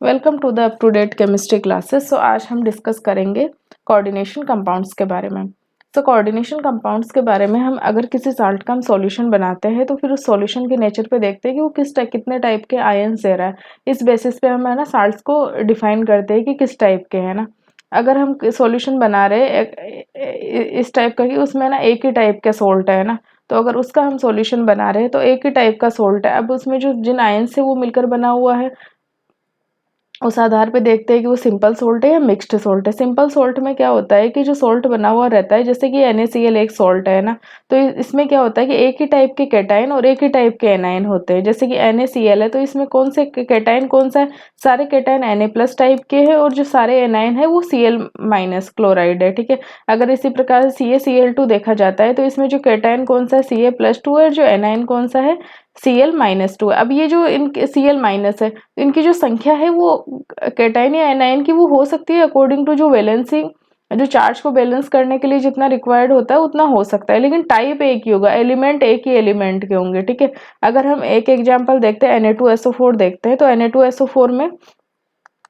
Welcome to the up to date chemistry classes. आज हम discuss करेंगे कोऑर्डिनेशन कंपाउंड्स के बारे में। कोऑर्डिनेशन कंपाउंड्स के बारे में हम अगर किसी साल्ट का हम सॉल्यूशन बनाते हैं तो फिर उस सॉल्यूशन के नेचर पे देखते हैं कि वो कितने टाइप के आयन्स दे रहा है। इस बेसिस पे हम है ना साल्ट्स को डिफाइन करते हैं कि किस टाइप के है ना। अगर हम सॉल्यूशन बना रहे इस टाइप का कि उसमें ना एक ही टाइप का सोल्ट है ना, तो अगर उसका हम सॉल्यूशन बना रहे हैं तो एक ही टाइप का सोल्ट है। अब उसमें जो जिन आयन्स से वो मिलकर बना हुआ है उस आधार पे देखते हैं कि वो सिंपल सोल्ट है या मिक्स्ड सोल्ट है। सिंपल सोल्ट में क्या होता है कि जो सोल्ट बना हुआ रहता है, जैसे कि NaCl एक सोल्ट है ना, तो इसमें क्या होता है कि एक ही टाइप के कैटाइन और एक ही टाइप के एनाइन होते हैं। जैसे कि NaCl है तो इसमें कौन से कैटाइन कौन सा है, सारे कैटाइन Na+ टाइप के हैं और जो सारे एनाइन है वो Cl- क्लोराइड है। ठीक है, अगर इसी प्रकार से CaCl2 देखा जाता है तो इसमें जो कैटाइन कौन सा है Ca+2 है, जो एनाइन कौन सा है Cl-2 है। अब ये जो इनके Cl- है, इनकी जो संख्या है वो कैटाइन या एनाइन की वो हो सकती है अकॉर्डिंग टू जो वैलेंसी, जो चार्ज को बैलेंस करने के लिए जितना रिक्वायर्ड होता है उतना हो सकता है, लेकिन टाइप एक ही होगा, एलिमेंट एक ही एलिमेंट के होंगे। ठीक है, अगर हम एक एग्जांपल देखते हैं Na2SO4 देखते हैं तो Na2SO4 में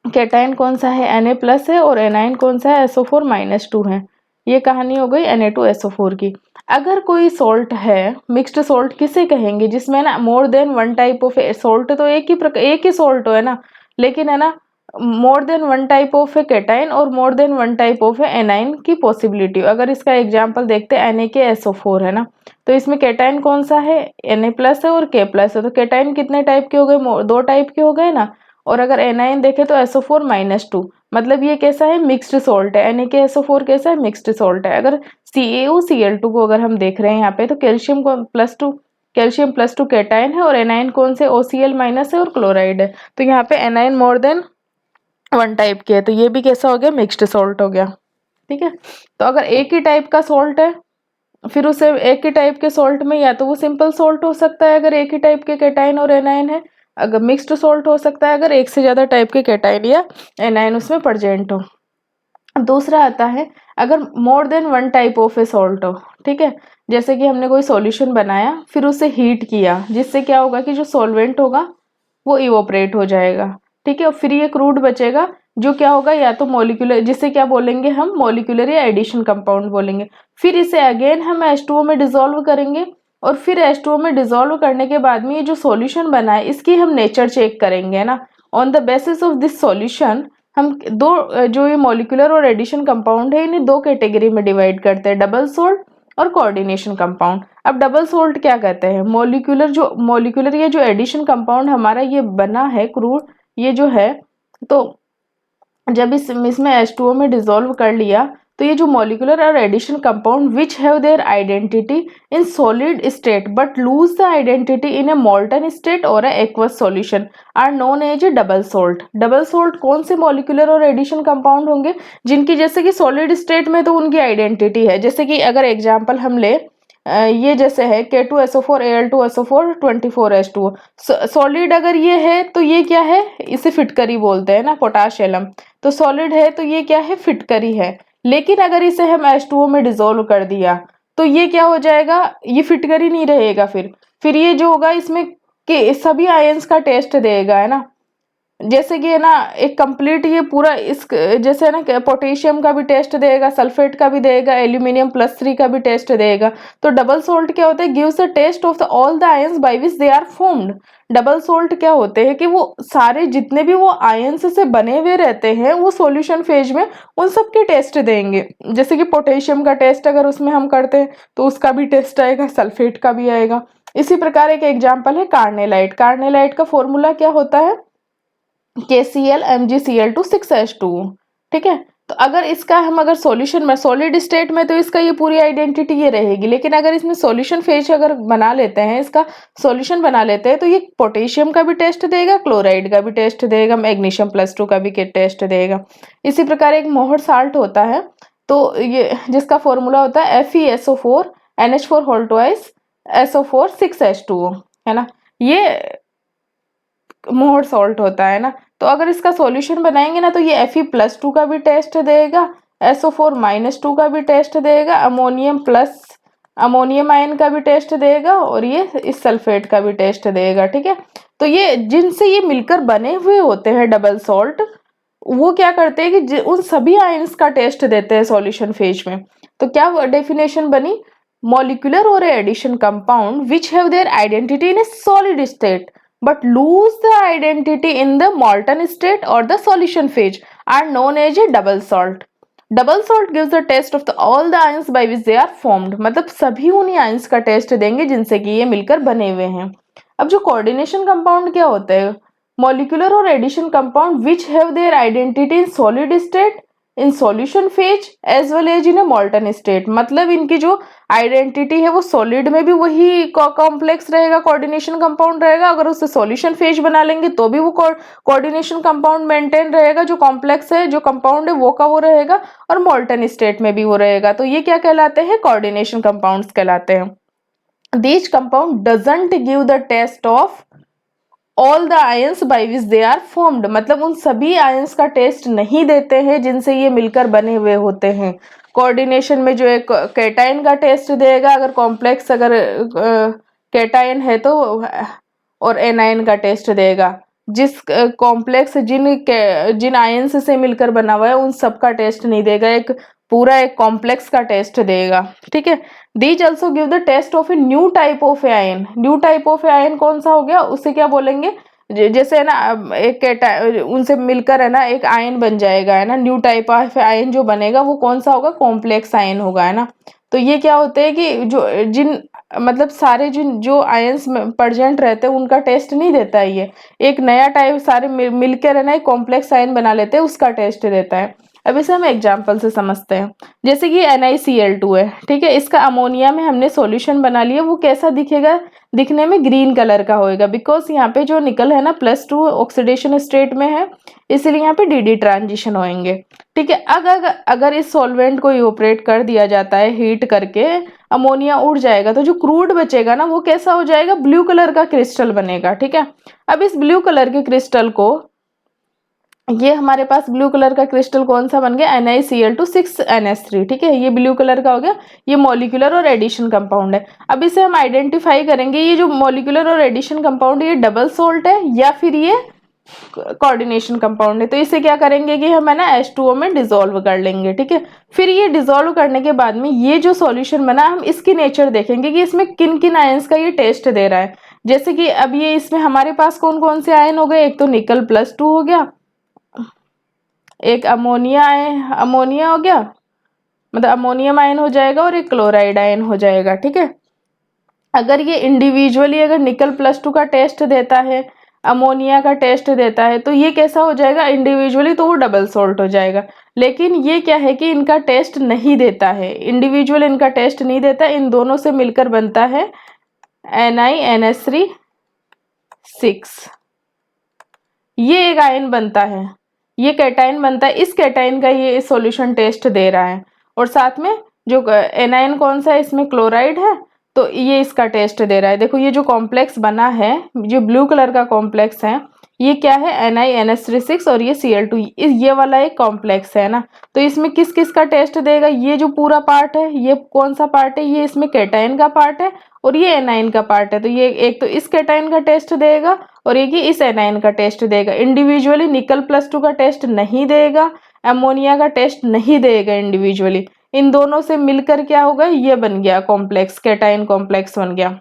कैटाइन कौन सा है Na+ है और एनाइन कौन सा है SO4-2 है। ये कहानी हो गई Na2SO4 की। अगर कोई सोल्ट है, मिक्स्ड सोल्ट किसे कहेंगे, जिसमें ना more than one type of salt, तो एक ही सोल्ट है ना, लेकिन है ना more than one type of a cation और more than one type of a anion की पॉसिबिलिटी। अगर इसका एग्जांपल देखते हैं NaKSO4 है ना, तो इसमें कैटाइन कौन सा है Na+ है और K+ है, तो कैटाइन कितने टाइप के हो गए, दो टाइप के हो गए ना। और अगर एनाइन देखे तो SO4-2, मतलब ये कैसा है, मिक्स्ड सोल्ट है। NaKSO4 कैसा है, मिक्स्ड सोल्ट है। अगर CaOCl2 को अगर हम देख रहे हैं यहाँ पे तो कैल्शियम+2 कैटाइन है और एनाइन कौन से OCl- है और क्लोराइड है। तो यहाँ पे एनाइन मोर देन वन टाइप के है, तो ये भी कैसा हो गया, मिक्स्ड सोल्ट हो गया। ठीक है, तो अगर एक ही टाइप का सोल्ट है फिर उसे एक ही टाइप के सोल्ट में या तो वो सिंपल सोल्ट हो सकता है अगर एक ही टाइप के कैटाइन और एनाइन है, अगर मिक्स्ड सोल्ट हो सकता है अगर एक से ज्यादा टाइप के कैटाइन या एनाइन उसमें प्रेजेंट हो। दूसरा आता है अगर मोर than one type of A salt हो। ठीक है, जैसे कि हमने कोई सॉल्यूशन बनाया फिर उसे हीट किया, जिससे क्या होगा कि जो सॉल्वेंट होगा वो इवोपरेट हो जाएगा। ठीक है, और फिर ये क्रूड बचेगा जो क्या होगा, या तो मॉलिक्यूलर, जिसे क्या बोलेंगे हम, मॉलिक्यूलर या एडिशन कंपाउंड बोलेंगे। फिर इसे अगेन हम H2O में डिसॉल्व करेंगे और फिर H2O में डिसॉल्व करने के बाद में ये जो सॉल्यूशन बना है इसकी हम नेचर चेक करेंगे ना। On the basis of this solution हम दो जो ये मॉलिक्यूलर और एडिशन कंपाउंड है इन्हें दो कैटेगरी में डिवाइड करते हैं, डबल सोल्ट और कोऑर्डिनेशन कंपाउंड। अब डबल सोल्ट क्या कहते हैं, मॉलिक्यूलर या जो एडिशन कंपाउंड हमारा ये बना है क्रूड, ये जो है, तो जब इसमें H2O में डिसॉल्व कर लिया तो ये जो मॉलिक्यूलर और addition compound which have their identity in solid state but lose the identity in a molten state और a aqueous solution are known as a double salt. Double salt कौन से मॉलिक्यूलर और एडिशन कंपाउंड होंगे, जिनकी जैसे कि solid state में तो उनकी आइडेंटिटी है, जैसे कि अगर एग्जाम्पल हम ले ये जैसे है K2SO4 Al2SO4 24H2O। सॉलिड अगर ये है तो ये क्या है, इसे फिटकरी बोलते हैं ना, पोटाश एलम। तो सॉलिड है तो ये क्या है, फिटकरी है। लेकिन अगर इसे हम H2O में डिसॉल्व कर दिया तो ये क्या हो जाएगा, ये फिटकरी नहीं रहेगा। फिर ये जो होगा इसमें कि सभी आयंस का टेस्ट देगा है ना, जैसे कि है ना एक कंप्लीट ये पूरा इस जैसे है ना पोटेशियम का भी टेस्ट देगा, सल्फेट का भी देगा, एल्यूमिनियम+3 का भी टेस्ट देगा। तो डबल सोल्ट क्या होता है, gives the taste of the all the ions by which they are formed. Double salt क्या होते हैं कि वो सारे जितने भी वो आयंस से बने हुए रहते हैं वो सॉल्यूशन फेज में उन सब के टेस्ट देंगे। जैसे कि पोटेशियम का टेस्ट अगर उसमें हम करते हैं तो उसका भी टेस्ट आएगा, सल्फेट का भी आएगा। इसी प्रकार एक एग्जाम्पल है कार्नेलाइट। कार्नेलाइट का फॉर्मूला क्या होता है, KCl MgCl2 6H2। ठीक है, तो अगर इसका हम अगर सॉल्यूशन में सॉलिड स्टेट में तो इसका ये पूरी आइडेंटिटी ये रहेगी, लेकिन अगर इसमें सॉल्यूशन फेज अगर बना लेते हैं, इसका सॉल्यूशन बना लेते हैं तो ये पोटेशियम का भी टेस्ट देगा, क्लोराइड का भी टेस्ट देगा, मैग्नीशियम+2 का भी टेस्ट देगा। इसी प्रकार एक मोहर साल्ट होता है, तो ये जिसका फॉर्मूला होता है FeSO4 NH4 whole twice SO4 6H2O है ना, ये मोहर सॉल्ट होता है ना। तो अगर इसका सॉल्यूशन बनाएंगे ना तो ये Fe+2 का भी टेस्ट देगा, SO4-2 का भी टेस्ट देगा, अमोनियम+ अमोनियम आयन का भी टेस्ट देगा और ये इस सल्फेट का भी टेस्ट देगा, ठीक है। तो ये जिनसे ये मिलकर बने हुए होते हैं डबल सॉल्ट, वो क्या करते हैं कि उन सभी आयंस का टेस्ट देते हैं सॉल्यूशन फेज में। तो क्या डेफिनेशन बनी, मॉलिक्यूलर और addition compound which have their identity in a solid state but lose the identity in the molten state or the solution phase are known as a double salt. Double salt gives the test of all the ions by which they are formed. मतलब सभी उन्हीं ions का test देंगे जिनसे कि ये मिलकर बने हुए हैं। अब जो कोऑर्डिनेशन कंपाउंड क्या होता है, मॉलिक्यूलर और addition compound which have their identity in solid state, in solution phase as well as in a molten state. मतलब इनकी जो आइडेंटिटी है वो सॉलिड में भी वही कॉम्प्लेक्स रहेगा, कोऑर्डिनेशन कंपाउंड रहेगा, अगर उससे सॉल्यूशन फेज बना लेंगे तो भी वो कोऑर्डिनेशन कंपाउंड मेंटेन रहेगा, जो कॉम्प्लेक्स है जो कंपाउंड है वो का वो रहेगा, और मॉल्टन स्टेट में भी वो रहेगा। तो ये क्या कहलाते हैं, कोऑर्डिनेशन कंपाउंड्स कहलाते हैं। This compound doesn't give the taste of all the ions by which they are formed. मतलब उन सभी आयंस का टेस्ट नहीं देते हैं जिनसे ये मिलकर बने हुए होते हैं। कोऑर्डिनेशन में जो एक कैटायन का टेस्ट देगा अगर कॉम्प्लेक्स अगर कैटायन है तो, और एनायन का टेस्ट देगा। जिस कॉम्प्लेक्स जिन आयंस से मिलकर बना हुआ है उन सब का टेस्ट नहीं देगा, एक पूरा एक कॉम्प्लेक्स का टेस्ट देगा, ठीक है। These also give the taste of a new type of a ion. New type of a ion कौन सा हो गया, उसे क्या बोलेंगे, जैसे है ना एक उनसे मिलकर है ना एक आयन बन जाएगा, है ना। न्यू टाइप ऑफ आयन जो बनेगा वो कौन सा होगा, कॉम्प्लेक्स आयन होगा, है ना। तो ये क्या होते हैं कि जो जिन मतलब सारे जिन जो आयंस प्रेजेंट रहते हैं उनका टेस्ट नहीं देता है ये, एक नया टाइप सारे मिलकर है ना एक कॉम्प्लेक्स आयन बना लेते हैं उसका टेस्ट देता है। अब इसे हम एग्जाम्पल से समझते हैं। जैसे कि NiCl2 है, ठीक है, इसका अमोनिया में हमने सॉल्यूशन बना लिया, वो कैसा दिखेगा, दिखने में ग्रीन कलर का होएगा, बिकॉज यहाँ पे जो निकल है ना +2 ऑक्सीडेशन स्टेट में है, इसलिए यहाँ पे DD ट्रांजिशन होंगे, ठीक है। अगर इस सॉल्वेंट को इवोपरेट कर दिया जाता है हीट करके, अमोनिया उड़ जाएगा, तो जो क्रूड बचेगा ना वो कैसा हो जाएगा, ब्लू कलर का क्रिस्टल बनेगा, ठीक है। अब इस ब्लू कलर के क्रिस्टल को, ये हमारे पास ब्लू कलर का क्रिस्टल कौन सा बन गया, NiCl2 6NH3, ठीक है, ये ब्लू कलर का हो गया, ये मॉलिक्यूलर और एडिशन कंपाउंड है। अब इसे हम आइडेंटिफाई करेंगे, ये जो मॉलिक्यूलर और एडिशन कंपाउंड ये डबल सॉल्ट है या फिर ये कोऑर्डिनेशन कंपाउंड है। तो इसे क्या करेंगे कि हम है ना H2O में डिसॉल्व कर लेंगे, ठीक है। फिर ये डिसॉल्व करने के बाद में ये जो सॉल्यूशन बना, हम इसकी नेचर देखेंगे कि इसमें किन किन आयंस का ये टेस्ट दे रहा है। जैसे कि अब ये इसमें हमारे पास कौन कौन से आयन हो गए, एक तो निकल +2 हो गया, एक अमोनिया हो गया, मतलब अमोनियम आयन हो जाएगा, और एक क्लोराइड आयन हो जाएगा, ठीक है। अगर ये इंडिविजुअली अगर निकल +2 का टेस्ट देता है, अमोनिया का टेस्ट देता है, तो ये कैसा हो जाएगा इंडिविजुअली, तो वो डबल सॉल्ट हो जाएगा। लेकिन ये क्या है कि इनका टेस्ट नहीं देता है, इंडिविजुअल इनका टेस्ट नहीं देता, इन दोनों से मिलकर बनता है NiNH3 6, ये एक आयन बनता है, ये कैटायन बनता है, इस कैटायन का ये सॉल्यूशन टेस्ट दे रहा है। और साथ में जो एनायन कौन सा है, इसमें क्लोराइड है, तो ये इसका टेस्ट दे रहा है। देखो ये जो कॉम्प्लेक्स बना है, जो ब्लू कलर का कॉम्प्लेक्स है, ये क्या है, NiNH3 6 और ये Cl2, ये वाला एक कॉम्प्लेक्स है ना। तो इसमें किस किस का टेस्ट देगा, ये जो पूरा पार्ट है, ये कौन सा पार्ट है, ये इसमें कैटायन का पार्ट है और ये एनायन का पार्ट है। तो ये एक तो इस कैटायन का टेस्ट देगा और एक ही इस एनायन का टेस्ट देगा। इंडिविजुअली निकल +2 का टेस्ट नहीं देगा, अमोनिया का टेस्ट नहीं देगा इंडिविजुअली, इन दोनों से मिलकर क्या होगा, ये बन गया कॉम्प्लेक्स, कैटायन कॉम्प्लेक्स बन गया,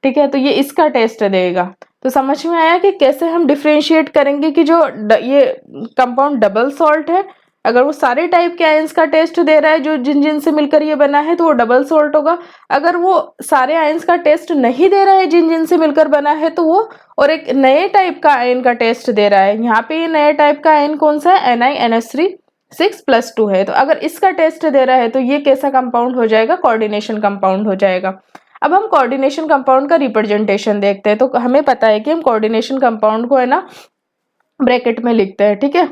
ठीक है। तो ये इसका टेस्ट देगा। तो समझ में आया कि कैसे हम डिफरेंशिएट करेंगे कि जो ये कंपाउंड डबल सॉल्ट है, अगर वो सारे टाइप के आयंस का टेस्ट दे रहा है जो जिन से मिलकर ये बना है, तो वो डबल सॉल्ट होगा। अगर वो सारे आयंस का टेस्ट नहीं दे रहा है जिन से मिलकर बना है, तो वो और एक नए टाइप का आयन का टेस्ट दे रहा है। यहाँ पे ये नए टाइप का आयन कौन सा है, NiNH3 6+2 है। तो अगर इसका टेस्ट दे रहा है तो ये कैसा कंपाउंड हो जाएगा, कोऑर्डिनेशन कंपाउंड हो जाएगा। अब हम कोऑर्डिनेशन कंपाउंड का रिप्रेजेंटेशन देखते हैं। तो हमें पता है कि हम कोऑर्डिनेशन कंपाउंड को है ना ब्रैकेट में लिखते हैं, ठीक है।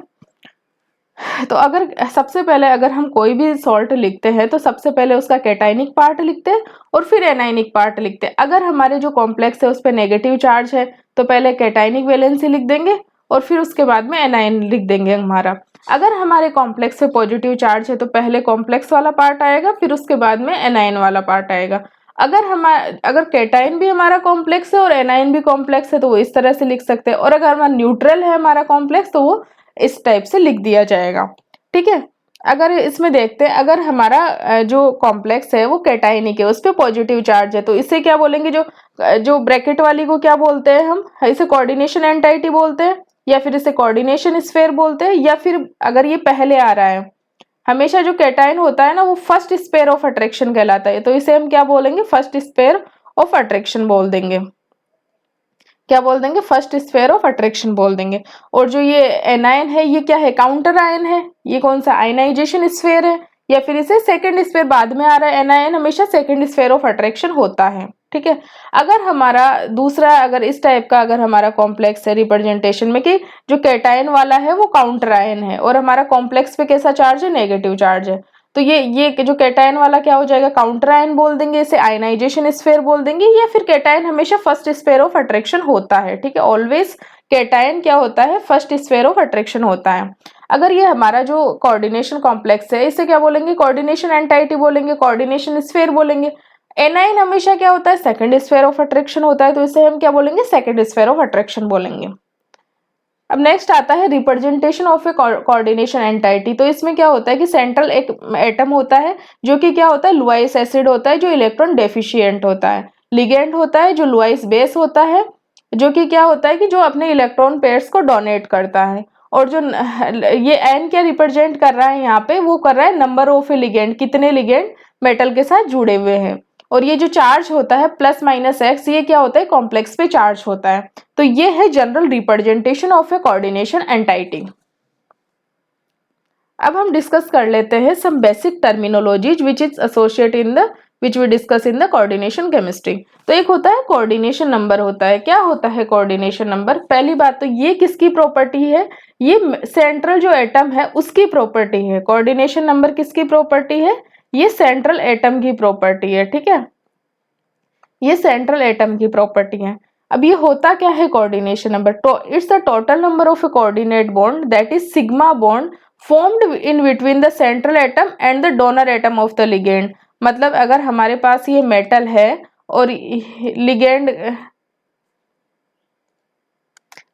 तो अगर सबसे पहले अगर हम कोई भी सॉल्ट लिखते हैं तो सबसे पहले उसका कैटायनिक पार्ट लिखते हैं और फिर एनायनिक पार्ट लिखते हैं। अगर हमारे जो कॉम्प्लेक्स है उस पर नेगेटिव चार्ज है तो पहले कैटायनिक वैलेंसी लिख देंगे और फिर उसके बाद में एनायन लिख देंगे हमारा। अगर हमारे कॉम्प्लेक्स से पॉजिटिव चार्ज है तो पहले कॉम्प्लेक्स वाला पार्ट आएगा, फिर उसके बाद में एनायन वाला पार्ट आएगा। अगर कैटाइन भी हमारा कॉम्प्लेक्स है और एनाइन भी कॉम्प्लेक्स है तो वो इस तरह से लिख सकते हैं, और अगर हमारा न्यूट्रल है हमारा कॉम्प्लेक्स तो वो इस टाइप से लिख दिया जाएगा। ठीक है, अगर इसमें देखते हैं, अगर हमारा जो कॉम्प्लेक्स है वो कैटाइनिक है, उस पर पॉजिटिव चार्ज है, तो इसे क्या बोलेंगे, जो ब्रैकेट वाली को क्या बोलते हैं हम, इसे कोऑर्डिनेशन एंटाइटी बोलते हैं, या फिर इसे कोऑर्डिनेशन स्फीयर बोलते हैं, या फिर अगर ये पहले आ रहा है, हमेशा जो कैटाइन होता है ना वो फर्स्ट स्पेयर ऑफ अट्रैक्शन कहलाता है, तो इसे हम क्या बोलेंगे, फर्स्ट स्पेयर ऑफ अट्रैक्शन बोल देंगे। क्या बोल देंगे, फर्स्ट स्फीयर ऑफ अट्रैक्शन बोल देंगे। और जो ये एनायन है ये क्या है, काउंटर आयन है, ये कौन सा आयनाइजेशन स्फीयर है, या फिर इसे सेकंड स्फीयर बाद में आ रहा है, एनायन हमेशा सेकंड स्फीयर ऑफ अट्रैक्शन होता है। ठीक है, अगर हमारा दूसरा, अगर इस टाइप का अगर हमारा कॉम्प्लेक्स है रिप्रेजेंटेशन में कि जो कैटायन वाला है वो काउंटर आयन है और हमारा कॉम्प्लेक्स पे कैसा चार्ज है, नेगेटिव चार्ज है, तो ये जो कैटायन वाला क्या हो जाएगा, काउंटर आयन बोल देंगे, इसे आयनाइजेशन स्फीयर बोल देंगे, या फिर कैटायन हमेशा फर्स्ट स्फीयर ऑफ अट्रैक्शन होता है। ठीक है, ऑलवेज कैटायन क्या होता है, फर्स्ट स्फीयर ऑफ अट्रैक्शन होता है। अगर ये हमारा जो कोऑर्डिनेशन कॉम्प्लेक्स है इसे क्या बोलेंगे, कोऑर्डिनेशन एंटाइटी बोलेंगे, कोऑर्डिनेशन स्फीयर बोलेंगे। एनाइन हमेशा क्या होता है, सेकंड स्फीयर ऑफ अट्रैक्शन होता है, तो इसे हम क्या बोलेंगे, सेकंड स्फीयर ऑफ अट्रैक्शन बोलेंगे। अब नेक्स्ट आता है representation of a coordination entity. तो इसमें क्या होता है कि सेंट्रल एक एटम होता है जो कि क्या होता है, लुआइस एसिड होता है जो इलेक्ट्रॉन डेफिशिएंट होता है, लिगेंड होता है जो लुआइस बेस होता है जो कि क्या होता है कि जो अपने इलेक्ट्रॉन पेयर्स को डोनेट करता है, और जो ये एन क्या रिप्रेजेंट कर रहा है यहाँ पे, वो कर रहा है नंबर ऑफ ए लिगेंड, कितने लिगेंड मेटल के साथ जुड़े हुए हैं। और ये जो चार्ज होता है प्लस माइनस एक्स, ये क्या होता है, कॉम्प्लेक्स पे चार्ज होता है। तो ये है general representation of a coordination entity. अब हम डिस्कस कर लेते हैं some basic terminologies which is associate in the which we discuss in the coordination chemistry. तो एक होता है कोऑर्डिनेशन नंबर होता है। क्या होता है कोऑर्डिनेशन नंबर? पहली बात तो ये किसकी प्रॉपर्टी है, ये सेंट्रल जो एटम है उसकी प्रॉपर्टी है। कोऑर्डिनेशन नंबर किसकी प्रॉपर्टी है, ये सेंट्रल एटम की प्रॉपर्टी है। ठीक है, ये सेंट्रल एटम की प्रॉपर्टी है। अब ये होता क्या है कोऑर्डिनेशन नंबर, तो it's the total number of A coordinate bond that is sigma bond formed in between the central atom and the donor atom of the ligand. मतलब अगर हमारे पास ये मेटल है और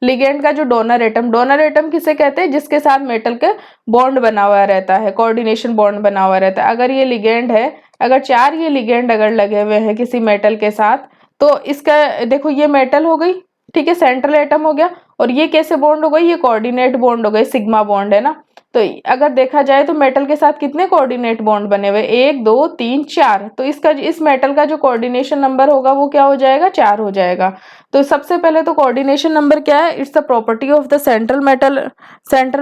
लिगेंड का जो डोनर एटम किसे कहते हैं, जिसके साथ मेटल का बॉन्ड बना हुआ रहता है, कोऑर्डिनेशन बॉन्ड बना हुआ रहता है। अगर ये लिगेंड है, अगर चार ये लिगेंड अगर लगे हुए हैं किसी मेटल के साथ, तो इसका देखो ये मेटल हो गई, ठीक है, सेंट्रल एटम हो गया, और ये कैसे बॉन्ड हो गई, ये कोऑर्डिनेट बॉन्ड हो गई, सिग्मा बॉन्ड है ना। तो अगर देखा जाए तो मेटल के साथ कितने कोऑर्डिनेट बॉन्ड बने हुए, 1 2 3 4, तो इस मेटल का जो कोऑर्डिनेशन नंबर होगा वो क्या हो जाएगा, 4 हो जाएगा। तो सबसे पहले तो कोऑर्डिनेशन नंबर क्या है, it's the property of the central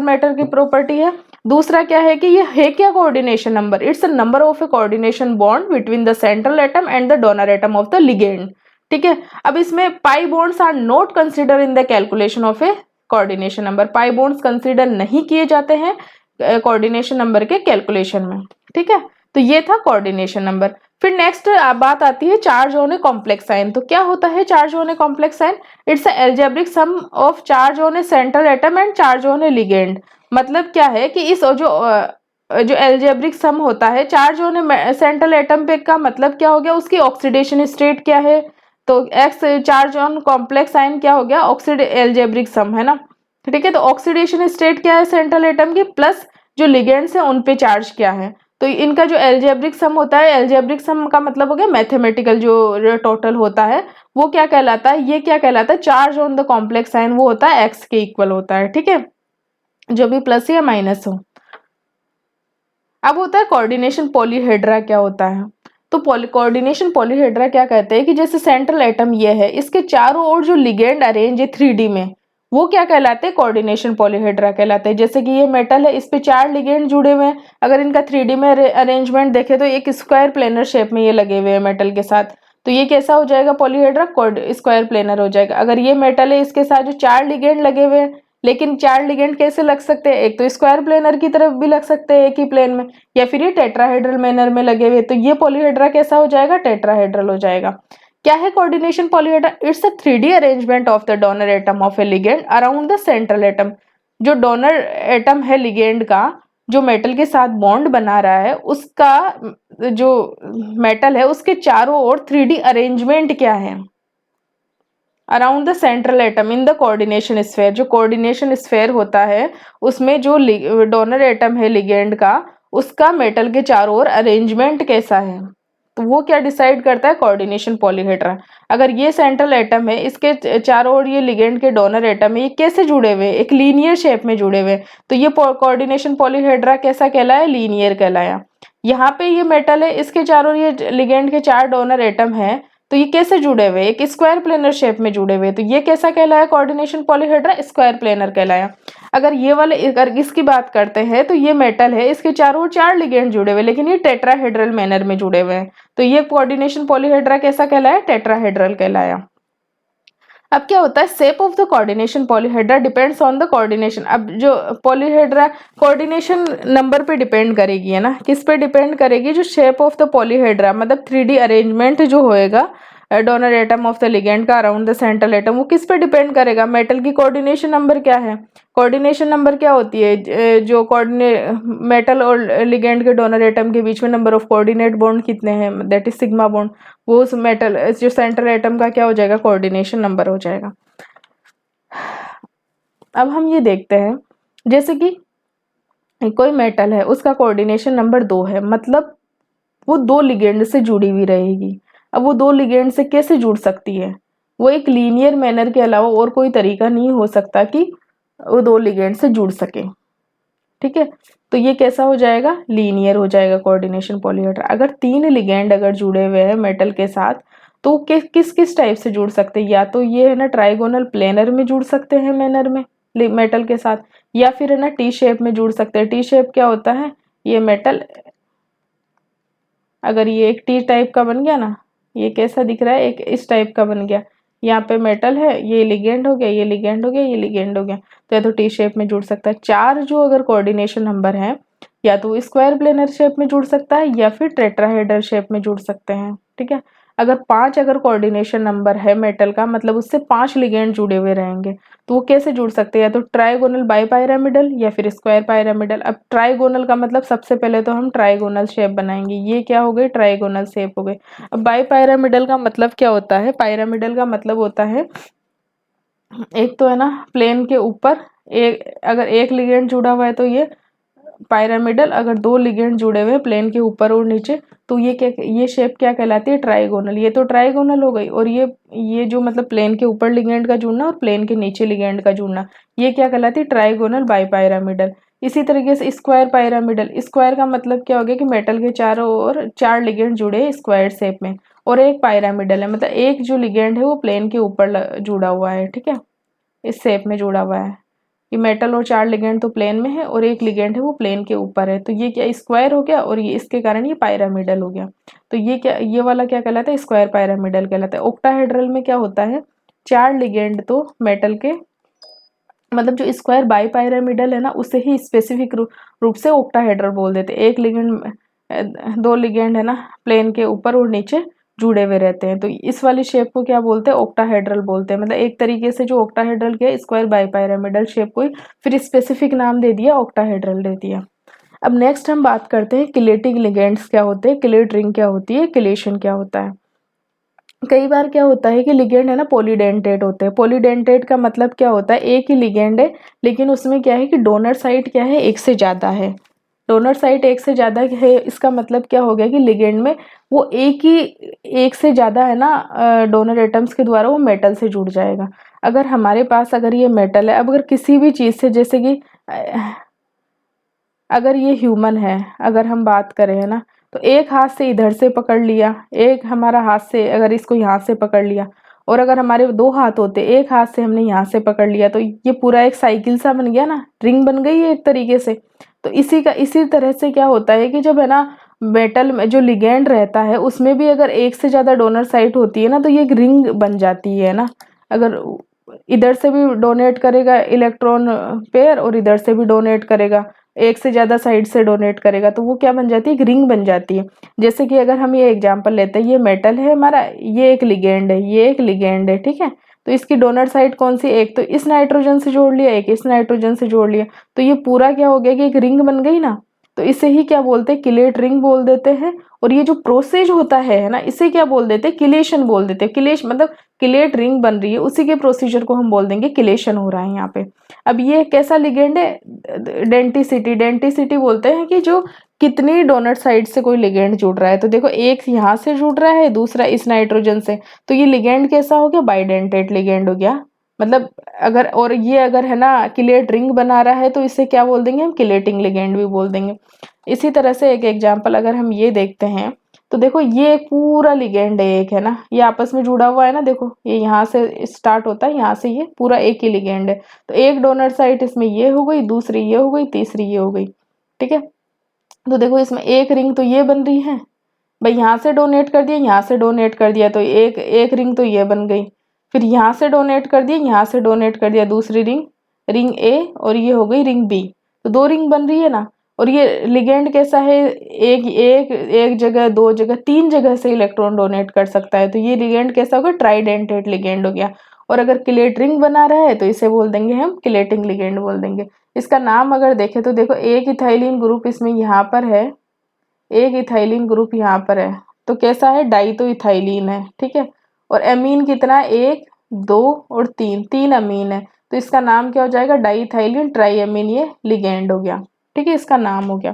matter की प्रॉपर्टी है। दूसरा क्या है कि ये है क्या coordination number, it's the number of a coordination bond between the central atom and the donor atom of the ligand. ठीक है, अब इसमें pi bonds are not consider in the calculation of a coordination number. Pi bonds consider नहीं किए जाते हैं coordination number के calculation में। ठीक है, तो ये था कोऑर्डिनेशन नंबर। फिर नेक्स्ट बात आती है charge on a complex ion. तो क्या होता है charge on a complex ion, it's a algebraic sum of charge on A central atom and charge on a ligand. मतलब क्या है कि इस जो एल्जेब्रिक सम होता है charge on A central atom पे का मतलब क्या हो गया, उसकी ऑक्सीडेशन स्टेट क्या है, तो x charge on complex ion क्या हो गया, एल्जेब्रिक सम है ना। ठीक है, तो ऑक्सीडेशन स्टेट क्या है सेंट्रल एटम की, प्लस जो लिगेंड्स है उन पे चार्ज क्या है, तो इनका जो एल्जेब्रिक सम होता है, एल्जेब्रिक सम का मतलब हो गया मैथमेटिकल जो टोटल होता है वो क्या कहलाता है, ये क्या कहलाता है, charge on the complex ion वो होता है एक्स के इक्वल होता है। ठीक है, जो भी प्लस या माइनस हो। अब होता है कोऑर्डिनेशन पॉलीहेड्रा। क्या होता है, तो कोऑर्डिनेशन पॉलीहेड्रा क्या कहते हैं कि जैसे सेंट्रल एटम ये है, इसके चारों ओर जो लिगेंड अरेंज है 3D में, वो क्या कहलाते हैं, कोऑर्डिनेशन पॉलीहेड्रा कहलाते हैं। जैसे कि ये मेटल है, इस पे 4 लिगेंड जुड़े हुए हैं, अगर इनका 3D में अरेंजमेंट देखें तो एक स्क्वायर प्लेनर शेप में ये लगे हुए हैं मेटल के साथ, तो ये कैसा हो जाएगा, पॉलीहेड्रा स्क्वायर प्लेनर हो जाएगा। अगर ये मेटल है, इसके साथ जो 4 लिगेंड लगे हुए हैं, लेकिन 4 लिगेंड कैसे लग सकते हैं, एक तो स्क्वायर प्लेनर की तरफ भी लग सकते हैं एक ही प्लेन में, या फिर ये टेट्राहेड्रल मैनर में लगे हुए, तो ये पॉलीहेड्रा कैसा हो जाएगा, टेट्राहेड्रल हो जाएगा। क्या है coordination polyhedra, it's a 3D arrangement of the donor atom of A ligand around the central atom. जो डोनर एटम है लिगेंड का, जो मेटल के साथ बॉन्ड बना रहा है उसका जो मेटल है उसके चारों ओर 3D अरेंजमेंट क्या है around the central atom in the coordination sphere. जो कोऑर्डिनेशन स्फेयर होता है उसमें जो डोनर एटम है लिगेंड का उसका मेटल के चारों ओर अरेंजमेंट कैसा है, तो वो क्या डिसाइड करता है, कोऑर्डिनेशन पॉलीहेड्रा। अगर ये सेंट्रल एटम है इसके चारों ओर ये लिगेंड के डोनर एटम है, ये कैसे जुड़े हुए, एक लीनियर शेप में जुड़े हुए, तो ये कोऑर्डिनेशन पॉलीहेड्रा कैसा कहलाया, लीनियर कहलाया। यहाँ पे ये मेटल है इसके चारों ये लिगेंड के 4 डोनर एटम है, तो ये कैसे जुड़े हुए, एक स्क्वायर प्लेनर शेप में जुड़े हुए, तो ये कैसा कहलाया, कोऑर्डिनेशन पॉलीहेड्रा स्क्वायर प्लेनर कहलाया। अगर ये वाले अगर इसकी बात करते हैं तो ये मेटल है इसके चारों ओर 4 लिगेंड जुड़े हुए लेकिन ये टेट्राहेड्रल मैनर में जुड़े हुए हैं, तो ये कोऑर्डिनेशन पॉलीहेड्रा कैसा कहलाया, टेट्राहेड्रल कहलाया। अब क्या होता है, shape of the coordination polyhedra depends on the coordination. अब जो पॉलीहेड्रा कोऑर्डिनेशन नंबर पे डिपेंड करेगी, है ना, किस पे डिपेंड करेगी, जो शेप ऑफ द पॉलीहेड्रा मतलब 3D अरेंजमेंट जो होएगा donor atom of the ligand का अराउंड द सेंट्रल एटम, वो किस पे डिपेंड करेगा, मेटल की कोऑर्डिनेशन नंबर क्या है। कोऑर्डिनेशन नंबर क्या होती है, जो मेटल और लिगेंड के डोनर एटम के बीच में नंबर ऑफ कोऑर्डिनेट बॉन्ड कितने हैं, दैट इज सिग्मा बॉन्ड, वो उस मेटल जो सेंट्रल एटम का क्या हो जाएगा, कोऑर्डिनेशन नंबर हो जाएगा। अब हम ये देखते हैं जैसे कि कोई मेटल है उसका कोऑर्डिनेशन नंबर 2 है, मतलब वो 2 लिगेंड से जुड़ी हुई रहेगी। अब वो 2 लिगेंड से कैसे जुड़ सकती है, वो एक लीनियर मैनर के अलावा और कोई तरीका नहीं हो सकता कि वो 2 लिगेंड से जुड़ सके, ठीक है, तो ये कैसा हो जाएगा, लीनियर हो जाएगा कोऑर्डिनेशन पॉलीहेड्रा। अगर 3 लिगेंड अगर जुड़े हुए हैं मेटल के साथ तो किस किस टाइप से जुड़ सकते हैं, या तो ये है ना ट्राइगोनल प्लेनर में जुड़ सकते हैं मैनर में मेटल के साथ, या फिर है ना टी शेप में जुड़ सकते हैं। टी शेप क्या होता है, ये मेटल अगर ये एक टी टाइप का बन गया ना, ये कैसा दिख रहा है, एक इस टाइप का बन गया, यहाँ पे मेटल है, ये लिगेंड हो गया, ये लिगेंड हो गया, ये लिगेंड हो गया, तो या तो टी शेप में जुड़ सकता है। 4 जो अगर कोऑर्डिनेशन नंबर है या तो स्क्वायर प्लेनर शेप में जुड़ सकता है या फिर टेट्राहेड्रल शेप में जुड़ सकते हैं, ठीक है। अगर 5 अगर कोऑर्डिनेशन नंबर है मेटल का मतलब उससे 5 लिगेंड जुड़े हुए रहेंगे, तो वो कैसे जुड़ सकते हैं, या तो ट्राइगोनल बाईपायरामिडल या फिर स्क्वायर पायरामिडल। अब ट्राइगोनल का मतलब सबसे पहले तो हम ट्राइगोनल शेप बनाएंगे, ये क्या हो गई, ट्राइगोनल शेप हो गई। अब बाईपायरामिडल का मतलब क्या होता है, पायरामिडल का मतलब होता है एक तो है ना प्लेन के ऊपर एक अगर एक लिगेंड जुड़ा हुआ है तो ये पायरामिडल, अगर 2 लिगेंड जुड़े हुए प्लेन के ऊपर और नीचे तो ये शेप क्या कहलाती है, ट्राइगोनल। ये तो ट्राइगोनल हो गई, और ये जो मतलब प्लेन के ऊपर लिगेंड का जुड़ना और प्लेन के नीचे लिगेंड का जुड़ना, ये क्या कहलाती है, ट्राइगोनल बाईपायरामिडल। इसी तरीके से स्क्वायर पायरामिडल, स्क्वायर का मतलब क्या हो गया कि मेटल के चारों ओर 4 लिगेंड जुड़े स्क्वायर शेप में, और एक पायरामिडल है मतलब एक जो लिगेंड है वो प्लेन के ऊपर जुड़ा हुआ है, ठीक है, इस शेप में जुड़ा हुआ है। ये मेटल और 4 लिगेंड तो प्लेन में है और एक लिगेंड है वो प्लेन के ऊपर है, तो ये क्या स्क्वायर हो गया, और ये इसके कारण ये पायरामिडल हो गया। तो ये क्या, ये वाला क्या कहलाता है, स्क्वायर पायरामिडल कहलाता है। ऑक्टाहेड्रल में क्या होता है, 4 लिगेंड तो मेटल के मतलब जो स्क्वायर बाई पायरामिडल है ना उसे ही स्पेसिफिक रूप से ऑक्टाहेड्रल बोल देते हैं। एक लिगेंड 2 लिगेंड है ना प्लेन के ऊपर और नीचे जुड़े हुए रहते हैं, तो इस वाली शेप को क्या बोलते हैं, ऑक्टाहेड्रल बोलते हैं। मतलब एक तरीके से जो ऑक्टाहेड्रल के स्क्वायर बाईपायरामिडल शेप को फिर स्पेसिफिक नाम दे दिया, ऑक्टाहेड्रल दे दिया। अब नेक्स्ट हम बात करते हैं किलेटिक लिगेंड्स क्या होते हैं, किलेट रिंग क्या होती है, किलेशन क्या होता है। कई बार क्या होता है कि लिगेंड है ना पॉलीडेंटेट होते हैं। पॉलीडेंटेट का मतलब क्या होता है, एक ही लिगेंड है लेकिन उसमें क्या है कि डोनर साइट क्या है, एक से ज़्यादा है। डोनर साइट एक से ज़्यादा है, इसका मतलब क्या हो गया कि लिगेंड में वो एक से ज़्यादा है ना डोनर एटम्स के द्वारा वो मेटल से जुड़ जाएगा। अगर हमारे पास अगर ये मेटल है, अब अगर किसी भी चीज़ से जैसे कि अगर ये ह्यूमन है, अगर हम बात करें है ना, तो एक हाथ से इधर से पकड़ लिया, एक हमारा हाथ से अगर इसको यहाँ से पकड़ लिया, और अगर हमारे 2 हाथ होते एक हाथ से हमने यहाँ से पकड़ लिया, तो ये पूरा एक साइकिल सा बन गया ना, रिंग बन गई है एक तरीके से। तो इसी तरह से क्या होता है कि जब है ना मेटल में जो लिगेंड रहता है उसमें भी अगर एक से ज़्यादा डोनर साइट होती है ना तो ये एक रिंग बन जाती है ना। अगर इधर से भी डोनेट करेगा इलेक्ट्रॉन पेयर और इधर से भी डोनेट करेगा, एक से ज़्यादा साइड से डोनेट करेगा, तो वो क्या बन जाती है, एक रिंग बन जाती है। जैसे कि अगर हम ये एग्जांपल लेते हैं, ये मेटल है हमारा, ये एक लिगेंड है, ये एक लिगेंड है, ठीक है, तो इसकी डोनर साइड कौन सी, एक तो इस नाइट्रोजन से जोड़ लिया, एक इस नाइट्रोजन से जोड़ लिया, तो ये पूरा क्या हो गया कि एक रिंग बन गई ना। तो इसे ही क्या बोलते हैं, किलेट रिंग बोल देते हैं। और ये जो प्रोसेस होता है ना, इसे क्या बोल देते हैं, किलेशन बोल देते हैं। किलेश मतलब किलेट रिंग बन रही है, उसी के प्रोसीजर को हम बोल देंगे किलेशन हो रहा है यहाँ पे। अब ये कैसा लिगेंड है, डेंटिसिटी। डेंटिसिटी बोलते हैं कि जो कितनी डोनर साइड से कोई लिगेंड जुड़ रहा है। तो देखो एक यहाँ से जुड़ रहा है, दूसरा इस नाइट्रोजन से, तो ये लिगेंड कैसा हो गया, बाइडेंटेट लिगेंड हो गया। मतलब अगर, और ये अगर है ना किलेट रिंग बना रहा है, तो इसे क्या बोल देंगे हम, किलेटिंग लिगेंड भी बोल देंगे। इसी तरह से एक एग्जांपल अगर हम ये देखते हैं, तो देखो ये एक पूरा लिगेंड है, एक है ना, ये आपस में जुड़ा हुआ है ना, देखो ये यहाँ से स्टार्ट होता है, यहाँ से ये पूरा एक ही लिगेंड है। तो एक डोनर साइट इसमें ये हो गई, दूसरी ये हो गई, तीसरी ये हो गई, ठीक है। तो देखो इसमें एक रिंग तो ये बन रही है भाई, यहाँ से डोनेट कर दिया, यहाँ से डोनेट कर दिया, तो एक एक रिंग तो ये बन गई। फिर यहाँ से डोनेट कर दिया, यहाँ से डोनेट कर दिया, दूसरी रिंग, रिंग ए, और ये हो गई रिंग बी। तो दो रिंग बन रही है ना। और ये लिगेंड कैसा है, एक एक एक जगह, दो जगह, तीन जगह से इलेक्ट्रॉन डोनेट कर सकता है। तो ये लिगेंड कैसा होगा, ट्राइडेंटेट लिगेंड हो गया। और अगर किलेट रिंग बना रहा है, तो इसे बोल देंगे हम किलेटिंग लिगेंड बोल देंगे। इसका नाम अगर देखें तो देखो एक इथाइलिन ग्रुप इसमें यहाँ पर है, एक इथाइलिन ग्रुप यहाँ पर है, तो कैसा है, डाई तो इथाइलिन है, ठीक है। और एमीन कितना है, एक, दो और तीन, तीन अमीन है। तो इसका नाम क्या हो जाएगा, डाई इथाइलिन ट्राईएमीन, ये लिगेंड हो गया, ठीक है, इसका नाम हो गया।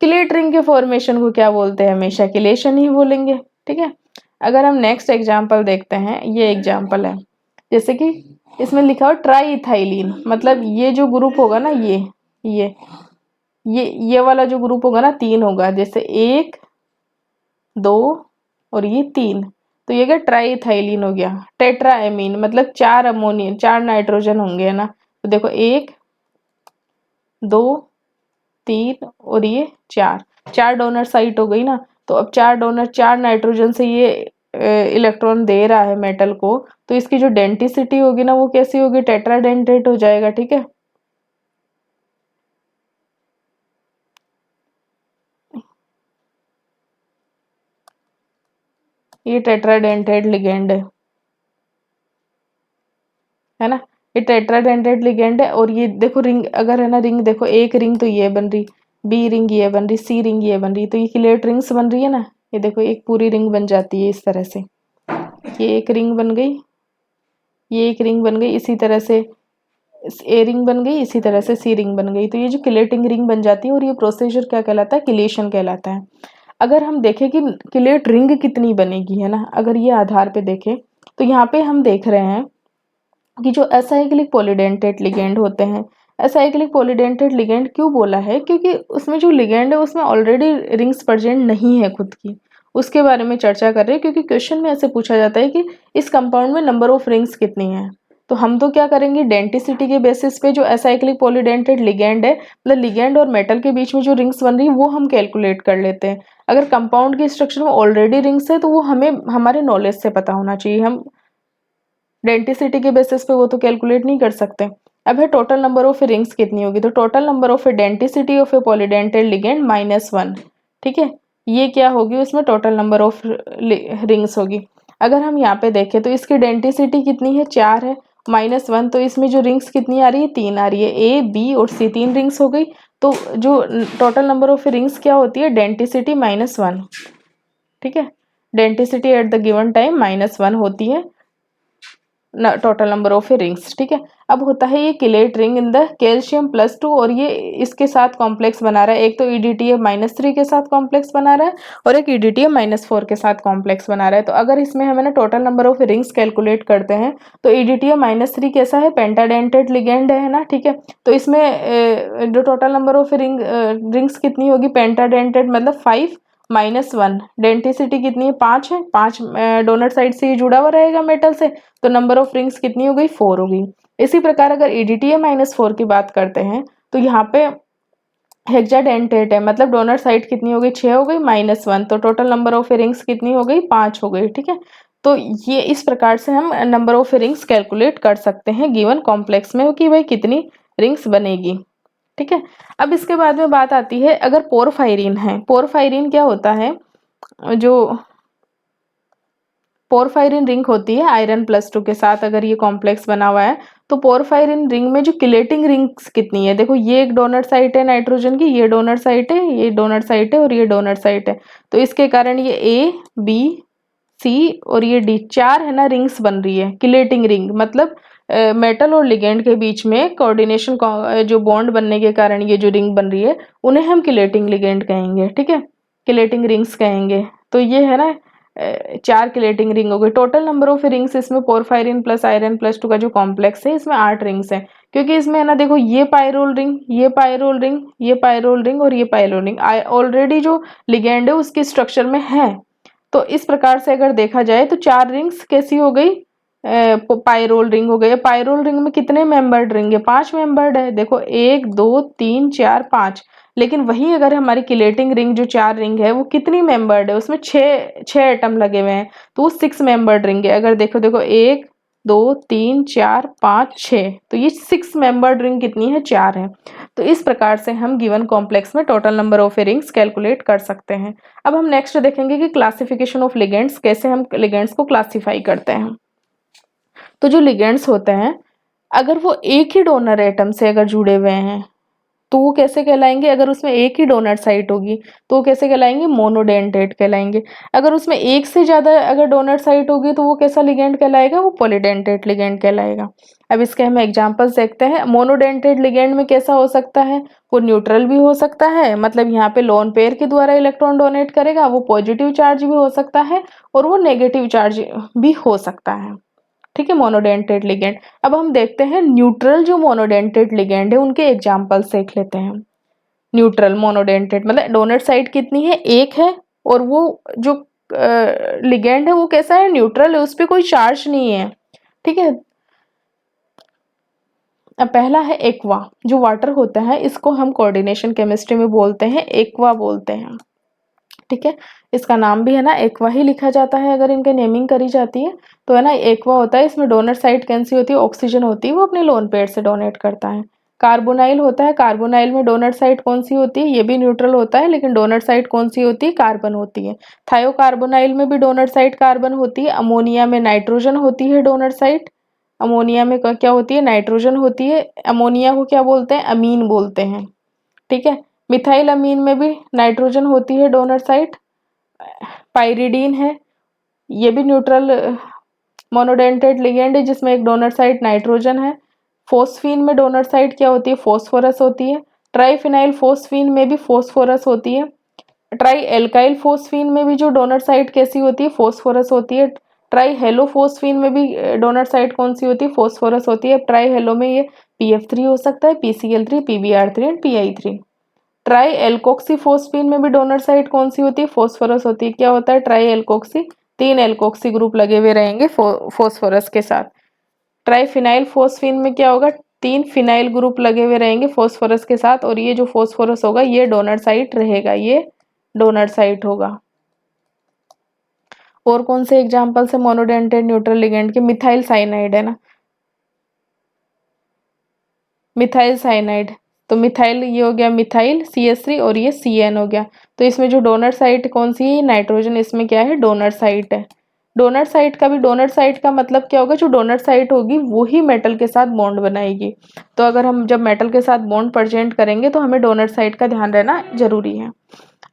किलेट रिंग के फॉर्मेशन को क्या बोलते हैं, हमेशा किलेशन ही बोलेंगे, ठीक है। अगर हम नेक्स्ट एग्जाम्पल देखते हैं, ये एग्जाम्पल है, जैसे कि इसमें लिखा हो ट्राई इथाइलिन, मतलब ये जो ग्रुप होगा ना, ये ये वाला जो ग्रुप होगा ना, तीन होगा, जैसे एक, दो और ये तीन, तो ये क्या, ट्राई इथाइलिन हो गया। टेट्रा एमीन मतलब चार अमोनियम, चार नाइट्रोजन होंगे, है ना। तो देखो एक, दो, तीन और ये चार, चार डोनर साइट हो गई ना। तो अब चार डोनर, चार नाइट्रोजन से ये इलेक्ट्रॉन दे रहा है मेटल को, तो इसकी जो डेंटिसिटी होगी ना, वो कैसी होगी, टेट्राडेंटेट हो जाएगा, ठीक है। ये टेट्राडेंटेट लिगेंड है ना, ये टेट्राडेंटेट लिगेंड है। और ये देखो रिंग अगर है ना, रिंग देखो एक रिंग तो ये बन रही, बी रिंग ये बन रही, सी रिंग ये बन रही, तो ये किलेट रिंग्स बन रही है ना। ये देखो एक पूरी रिंग बन जाती है इस तरह से, ये एक रिंग बन गई, ये एक रिंग बन गई, इसी तरह से ए रिंग बन गई, इसी तरह से सी रिंग बन गई। तो ये जो किलेटिंग रिंग बन जाती है, और ये प्रोसीजर क्या कहलाता है, किलेशन कहलाता है। अगर हम देखें कि किलेट रिंग कितनी बनेगी, है ना, अगर ये आधार पे देखें, तो यहाँ पे हम देख रहे हैं कि जो असाइक्लिक पॉलीडेंटेट लिगेंड होते हैं, असाइक्लिक पॉलीडेंटेट लिगेंड क्यों बोला है, क्योंकि उसमें जो लिगेंड है उसमें ऑलरेडी रिंग्स प्रेजेंट नहीं है खुद की, उसके बारे में चर्चा कर रहे हैं। क्योंकि क्वेश्चन में ऐसे पूछा जाता है कि इस कंपाउंड में नंबर ऑफ रिंग्स कितनी है, तो हम तो क्या करेंगे, डेंटिसिटी के बेसिस पे जो असाइक्लिक पॉलीडेंटेट लिगेंड है, मतलब लिगेंड और मेटल के बीच में जो रिंग्स बन रही है, वो हम कैलकुलेट कर लेते हैं। अगर कंपाउंड के स्ट्रक्चर में ऑलरेडी रिंग्स है, तो वो हमें हमारे नॉलेज से पता होना चाहिए, हम डेंटिसिटी के बेसिस पे वो तो कैलकुलेट नहीं कर सकते। अब है टोटल नंबर ऑफ रिंग्स कितनी होगी, तो total number of denticity of A polydentate ligand -1, ठीक है। ये क्या होगी, उसमें टोटल नंबर ऑफ रिंग्स होगी। अगर हम यहाँ पे देखें तो इसकी डेंटिसिटी कितनी है, 4 है, -1, तो इसमें जो रिंग्स कितनी आ रही है, 3 आ रही है, ए बी और सी, 3 रिंग्स हो गई। तो जो टोटल नंबर ऑफ रिंग्स क्या होती है, डेंटिसिटी -1, ठीक है। Denticity at the given time -1 होती है टोटल नंबर ऑफ रिंग्स, ठीक है। अब होता है ये chelate ring in the calcium +2, और ये इसके साथ कॉम्प्लेक्स बना रहा है, एक तो EDTA -3 के साथ कॉम्प्लेक्स बना रहा है, और एक EDTA -4 के साथ कॉम्प्लेक्स बना रहा है। तो अगर इसमें हमें ना total number of rings calculate करते हैं, तो EDTA -3 कैसा है, पेंटाडेंटेट लिगेंड है ना, ठीक है। तो इसमें जो टोटल नंबर ऑफ रिंग्स कितनी होगी, पेंटाडेंटेट मतलब 5 -1, डेंटिसिटी कितनी है, 5 है, 5 डोनर साइड से ही जुड़ा हुआ रहेगा मेटल से, तो नंबर ऑफ रिंग्स कितनी हो गई, 4 हो गई। इसी प्रकार अगर EDTA -4 की बात करते हैं, तो यहाँ पे हेक्साडेंटेट है, मतलब डोनर साइड कितनी हो गई, 6 हो गई, -1, तो टोटल नंबर ऑफ रिंग्स कितनी हो गई, 5 हो गई, ठीक है। तो ये इस प्रकार से हम नंबर ऑफ रिंग्स कैलकुलेट कर सकते हैं गिवन कॉम्प्लेक्स में कि भाई कितनी रिंग्स बनेगी, ठीक है। अब इसके बाद में बात आती है, अगर पोरफायरिन है, पोरफायरिन क्या होता है, जो पोरफायरिन रिंग होती है आयरन +2 के साथ, अगर ये कॉम्प्लेक्स बना हुआ है तो पोरफायरिन रिंग में जो किलेटिंग रिंग्स कितनी है, देखो ये एक डोनर साइट है नाइट्रोजन की, ये डोनर साइट है, ये डोनर साइट है और ये डोनर साइट है। तो इसके कारण ये ए बी सी और ये डी 4 है ना रिंग्स बन रही है। किलेटिंग रिंग मतलब मेटल और लिगेंड के बीच में कोऑर्डिनेशन जो बॉन्ड बनने के कारण ये जो रिंग बन रही है उन्हें हम किलेटिंग लिगेंड कहेंगे, ठीक है, किलेटिंग रिंग्स कहेंगे। तो ये है ना 4 किलेटिंग रिंग हो गई। टोटल नंबर ऑफ रिंग्स इसमें पोरफायरिन प्लस आयरन +2 का जो कॉम्प्लेक्स है इसमें 8 रिंग्स है, क्योंकि इसमें है ना देखो ये पायरोल रिंग, ये पायरोल रिंग, ये पायरोल रिंग और ये पायरोल रिंग ऑलरेडी जो लिगेंड है उसके स्ट्रक्चर में है। तो इस प्रकार से अगर देखा जाए तो 4 रिंग्स कैसी हो गई, पायरोल रिंग हो गई। पायरोल रिंग में कितने मेंबर्ड रिंग है, 5 मेंबर्ड है, देखो 1 2 3 4 5। लेकिन वही अगर हमारी किलेटिंग रिंग जो 4 रिंग है वो कितनी मेंबर्ड है, उसमें 6 एटम लगे हुए हैं, तो वो 6 मेंबर्ड रिंग है। अगर देखो देखो 1 2 3 4 5 6, तो ये 6 मेंबर्ड रिंग कितनी है, 4 है। तो इस प्रकार से हम गिवन कॉम्प्लेक्स में total number of rings calculate कर सकते हैं। अब हम नेक्स्ट देखेंगे कि क्लासिफिकेशन ऑफ लिगेंड्स, कैसे हम लिगेंड्स को क्लासिफाई करते हैं। तो जो लिगेंड्स होते हैं अगर वो एक ही डोनर एटम से अगर जुड़े हुए हैं तो वो कैसे कहलाएंगे, अगर उसमें एक ही डोनर साइट होगी तो वो कैसे कहलाएंगे, मोनोडेंटेट कहलाएंगे। अगर उसमें एक से ज्यादा अगर डोनर साइट होगी तो वो कैसा लिगेंड कहलाएगा, वो पॉलीडेंटेट लिगेंड कहलाएगा। अब इसके हम एग्जांपल्स देखते हैं। मोनोडेंटेट लिगेंड में कैसा हो सकता है, वो न्यूट्रल भी हो सकता है, मतलब यहाँ पे लोन पेयर के द्वारा इलेक्ट्रॉन डोनेट करेगा, वो पॉजिटिव चार्ज भी हो सकता है और वो नेगेटिव चार्ज भी हो सकता है, ठीक है, मोनोडेंटेट लिगेंड। अब हम देखते हैं न्यूट्रल जो मोनोडेंटेट लिगेंड है उनके एग्जांपल्स देख लेते हैं। न्यूट्रल मोनोडेंटेट मतलब डोनर साइट कितनी है, एक है, और वो जो लिगेंड है वो कैसा है, न्यूट्रल है, उस पर कोई चार्ज नहीं है, ठीक है। अब पहला है एक्वा, जो वाटर होता है इसको हम कोऑर्डिनेशन केमिस्ट्री में बोलते हैं एक्वा बोलते हैं, ठीक है। इसका नाम भी है ना एक्वा ही लिखा जाता है अगर इनके नेमिंग करी जाती है तो, है ना, एक्वा होता है। इसमें डोनर साइट कैसी होती है, ऑक्सीजन होती है, वो अपने लोन पेयर से डोनेट करता है। कार्बोनाइल होता है, कार्बोनाइल में डोनर साइट कौन सी होती है, ये भी न्यूट्रल होता है लेकिन डोनर साइट कौन सी होती है, कार्बन होती है। थायोकार्बोनाइल में भी डोनर साइट कार्बन होती है। अमोनिया में नाइट्रोजन होती है डोनर साइट, अमोनिया में क्या होती है, नाइट्रोजन होती है। अमोनिया को क्या बोलते हैं, अमीन बोलते हैं, ठीक है। मिथाइल अमीन में भी नाइट्रोजन होती है डोनर साइट। पाइरिडीन है, ये भी न्यूट्रल मोनोडेंटेट लिगेंड है जिसमें एक डोनर साइट नाइट्रोजन है। फोस्फीन में डोनर साइट क्या होती है, फोस्फोरस होती है। ट्राइफिनाइल फोस्फीन में भी फोस्फोरस होती है। ट्राई एल्काइल फोस्फीन में भी जो डोनर साइट कैसी होती है, फोस्फोरस होती है। ट्राई हेलो फोस्फीन में भी डोनर साइट कौन सी होती है, फोस्फोरस होती है। ट्राई हेलो में ये PF3 हो सकता है, PCl3, PBr3 and PI3। Try एल्कोक्सीफोस्फीन में भी डोनर साइट कौन सी होती है, फोस्फोरस होती है। क्या होता है, ट्राई एल्कोक्सी, 3 एल्कोक्सी ग्रुप लगे हुए रहेंगे फोस्फोरस के साथ। ट्राई फिनाइल फोस्फीन में क्या होगा, 3 फिनाइल ग्रुप लगे हुए रहेंगे फोस्फोरस के साथ, और ये जो फोस्फोरस होगा ये डोनर साइट रहेगा, ये डोनर साइट होगा। और कौन से एग्जाम्पल से मोनोडेंटेट न्यूट्रल लिगेंड के, मिथाइल साइनाइड है ना, मिथाइल साइनाइड, तो मिथाइल ये हो गया मिथाइल CH3 और ये CN हो गया। तो इसमें जो डोनर साइट कौन सी है, नाइट्रोजन, इसमें क्या है, डोनर साइट है। डोनर साइट का भी, डोनर साइट का मतलब क्या होगा, जो डोनर साइट होगी वो ही मेटल के साथ बॉन्ड बनाएगी। तो अगर हम जब मेटल के साथ बॉन्ड प्रेजेंट करेंगे तो हमें डोनर साइट का ध्यान रहना जरूरी है।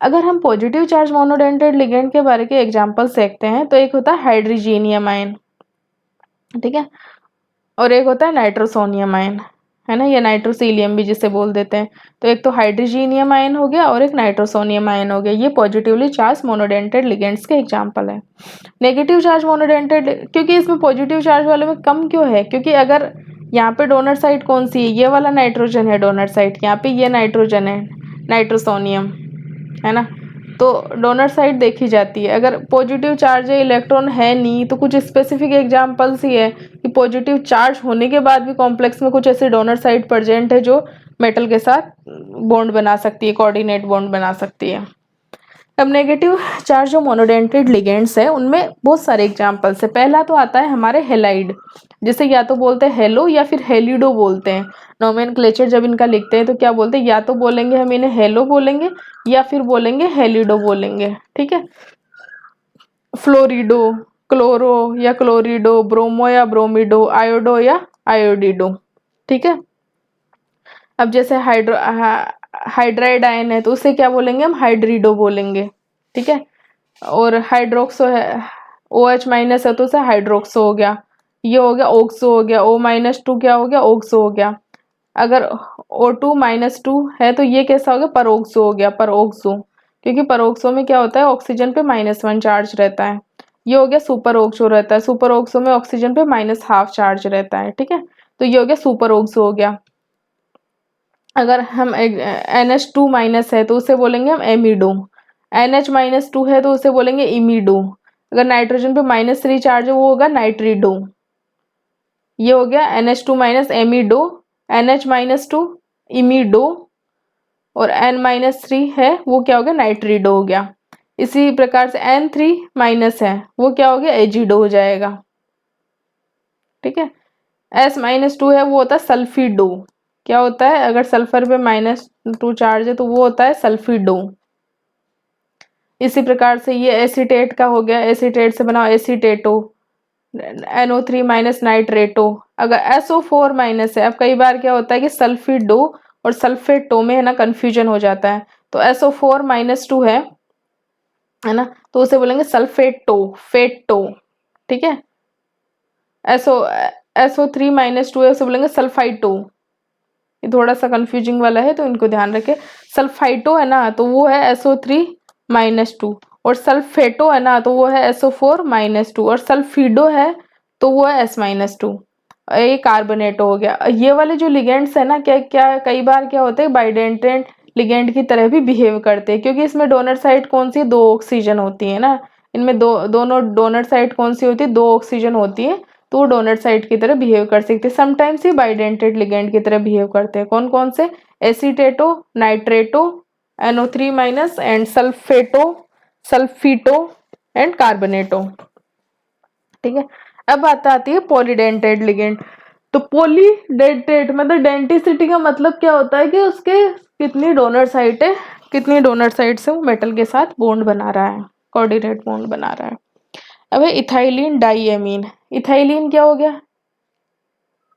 अगर हम पॉजिटिव चार्ज मोनोडेंटेट लिगेंड के बारे के एग्जाम्पल्स देखते हैं तो एक होता है हाइड्रोजीनियम आयन, ठीक है, और एक होता है नाइट्रोसोनियम आयन, है ना, ये नाइट्रोसीलियम भी जिसे बोल देते हैं। तो एक तो हाइड्रोजीनियम आयन हो गया और एक नाइट्रोसोनियम आयन हो गया, ये पॉजिटिवली चार्ज मोनोडेंटेट लिगेंड्स के एग्जांपल है। नेगेटिव चार्ज मोनोडेंटेट, क्योंकि इसमें पॉजिटिव चार्ज वाले में कम क्यों है, क्योंकि अगर यहाँ पे डोनर साइट कौन सी है, ये वाला नाइट्रोजन है डोनर साइट, यहाँ पे ये नाइट्रोजन है, नाइट्रोसोनियम, है ना, तो डोनर साइड देखी जाती है। अगर पॉजिटिव चार्ज है, इलेक्ट्रॉन है नहीं, तो कुछ स्पेसिफिक एग्जांपल्स ही है कि पॉजिटिव चार्ज होने के बाद भी कॉम्प्लेक्स में कुछ ऐसे डोनर साइड प्रेजेंट है जो मेटल के साथ बॉन्ड बना सकती है, कोऑर्डिनेट बॉन्ड बना सकती है। अब नेगेटिव चार्ज जो मोनोडेंटेट लिगेंड्स है उनमें बहुत सारे एग्जांपल्स है। पहला तो आता है हमारे हेलाइड, जिसे या तो बोलते हैं हेलो या फिर हेलिडो बोलते हैं। नोमेनक्लेचर जब इनका लिखते हैं तो क्या बोलते हैं, या तो बोलेंगे हम इन्हें हेलो बोलेंगे या फिर बोलेंगे हेलिडो बोलेंगे, ठीक है। फ्लोरिडो, क्लोरो या क्लोरिडो, ब्रोमो या ब्रोमिडो, आयोडो या आयोडिडो। ठीक है। अब जैसे हाइड्राइड आयन है तो उसे क्या बोलेंगे हम, हाइड्रिडो बोलेंगे। ठीक है। और हाइड्रोक्सो है, OH माइनस है तो उसे हाइड्रोक्सो हो गया। ये हो गया ओक्सो हो गया, O-2 क्या हो गया, ओक्सो हो गया। अगर O2-2 है तो ये कैसा हो गया, परोक्सो हो गया, परोक्सो। क्योंकि परोक्सो में क्या होता है, ऑक्सीजन पे -1 चार्ज रहता है। ये हो गया सुपर ओक्सो रहता है, सुपर ओक्सो में ऑक्सीजन पे -½ चार्ज रहता है। ठीक है। तो ये हो गया सुपर ओक्सो हो गया। अगर हम NH2 माइनस है तो उसे बोलेंगे हम एमिडो। NH-2 है तो उसे बोलेंगे इमिडो। अगर नाइट्रोजन पे -3 चार्ज है वो होगा नाइट्रिडो। ये हो गया NH2 माइनस एमिडो, NH-2 इमिडो, और N-3 है वो क्या हो गया, नाइट्रिडो हो गया। इसी प्रकार से N3 माइनस है वो क्या हो गया, एजिडो हो जाएगा। ठीक है। S-2 है वो होता है सल्फिडो। क्या होता है, अगर सल्फर पे -2 चार्ज है तो वो होता है सल्फिडो। इसी प्रकार से ये एसीटेट का हो गया, एसीटेट से बना एसीटेटो, NO3 माइनस नाइट्रेटो। अगर SO4 माइनस है, अब कई बार क्या होता है कि सल्फिडो और सल्फेटो में है ना कंफ्यूजन हो जाता है। तो SO4-2 है ना, तो उसे बोलेंगे सल्फेटो, फेटो। ठीक है। SO3-2 है उसे बोलेंगे सल्फाइटो। ये थोड़ा सा कंफ्यूजिंग वाला है तो इनको ध्यान रखें। सल्फाइटो है ना तो वो है SO3-2, और सल्फेटो है ना तो वो है SO4-2, और सल्फिडो है तो वो है S-2। ये कार्बोनेटो हो गया। ये वाले जो लिगेंड्स है ना, क्या क्या कई बार क्या होते हैं, बाइडेंटेट लिगेंड की तरह भी बिहेव करते हैं, क्योंकि इसमें डोनर साइड कौन सी, 2 ऑक्सीजन होती है ना। इनमें दोनों डोनर साइड कौन सी होती है, 2 ऑक्सीजन होती है। तो वो डोनर साइड की तरह बिहेव कर सकते हैं। समटाइम्स ये बाइडेंटेट लिगेंड की तरह बिहेव करते हैं। कौन कौन से, acetato, nitrato, NO3 minus and sulfato, sulfito and carbonato. ठीक है। अब बात आती है पॉलीडेंटेट लिगेंड। तो पॉलीडेंटेट मतलब डेंटिसिटी का मतलब क्या होता है कि उसके कितनी डोनर साइट है, कितनी डोनर साइट से वो मेटल के साथ बॉन्ड बना रहा है, कोऑर्डिनेट बॉन्ड बना रहा है। अब है इथाइलिन डाइएमीन। इथाइलिन क्या हो गया,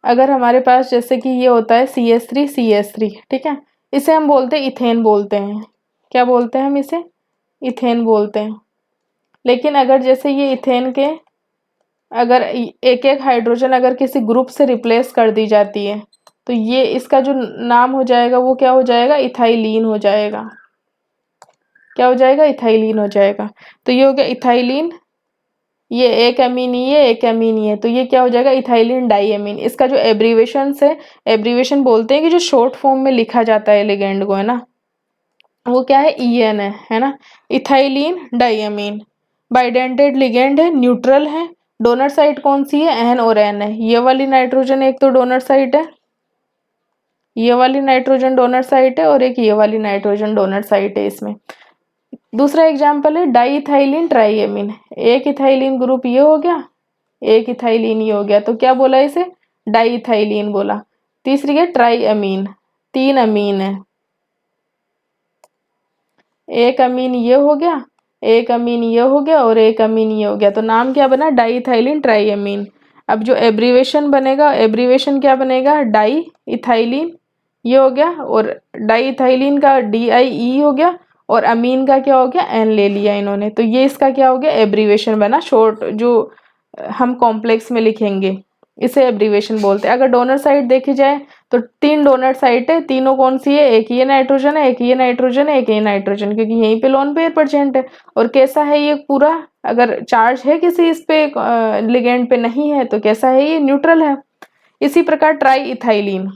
अगर हमारे पास जैसे कि ये होता है CH3 ठीक है, इसे हम बोलते हैं इथेन बोलते हैं। क्या बोलते हैं हम इसे, इथेन बोलते हैं। लेकिन अगर जैसे ये इथेन के अगर एक एक हाइड्रोजन अगर किसी ग्रुप से रिप्लेस कर दी जाती है तो ये इसका जो नाम हो जाएगा वो क्या हो जाएगा, इथाइलीन हो जाएगा। क्या हो जाएगा, इथाइलीन हो जाएगा। तो ये हो गया इथाइलीन, ये एक अमीन ही है, एक अमीन ही है, तो ये क्या हो जाएगा, इथाइलिन डाइएमीन। इसका जो एब्रीवेशन है, एब्रीवेशन बोलते हैं कि जो शॉर्ट फॉर्म में लिखा जाता है लिगेंड को, है ना, वो क्या है, EN है ना, इथाइलिन डाइएमीन। बाइडेंटेड लिगेंड है, न्यूट्रल है। डोनर साइट कौन सी है, N और N है। ये वाली नाइट्रोजन एक तो डोनर साइट है, ये वाली नाइट्रोजन डोनर साइट है, और एक ये वाली नाइट्रोजन डोनर साइट है इसमें। दूसरा एग्जाम्पल है डाइइथाइलिन ट्राइएमीन। एक इथाइलिन ग्रुप ये हो गया, एक इथाइलिन ये हो गया, तो क्या बोला इसे, डाइइथाइलिन बोला। तीसरी है ट्राइएमीन, 3 अमीन है, एक अमीन ये हो गया, एक अमीन ये हो गया, और एक अमीन ये हो गया, तो नाम क्या बना, डाइइथाइलिन ट्राइएमीन। अब जो एब्रीवेशन बनेगा, एब्रीवेशन क्या बनेगा, डाई इथाइलिन ये हो गया, और डाइइथाइलिन का DIE हो गया, और अमीन का क्या हो गया, N ले लिया इन्होंने, तो ये इसका क्या हो गया, एब्रीवेशन बना, शॉर्ट जो हम कॉम्प्लेक्स में लिखेंगे इसे एब्रीवेशन बोलते हैं। अगर डोनर साइड देखी जाए तो 3 डोनर साइट है, तीनों कौन सी है, एक ये नाइट्रोजन है, एक ये नाइट्रोजन है, एक ये नाइट्रोजन, क्योंकि यहीं पे लोन पेयर परसेंट है। और कैसा है ये पूरा, अगर चार्ज है किसी इस पे लिगेंड पे नहीं है तो कैसा है, ये न्यूट्रल है। इसी प्रकार ट्राई इथाइलिन।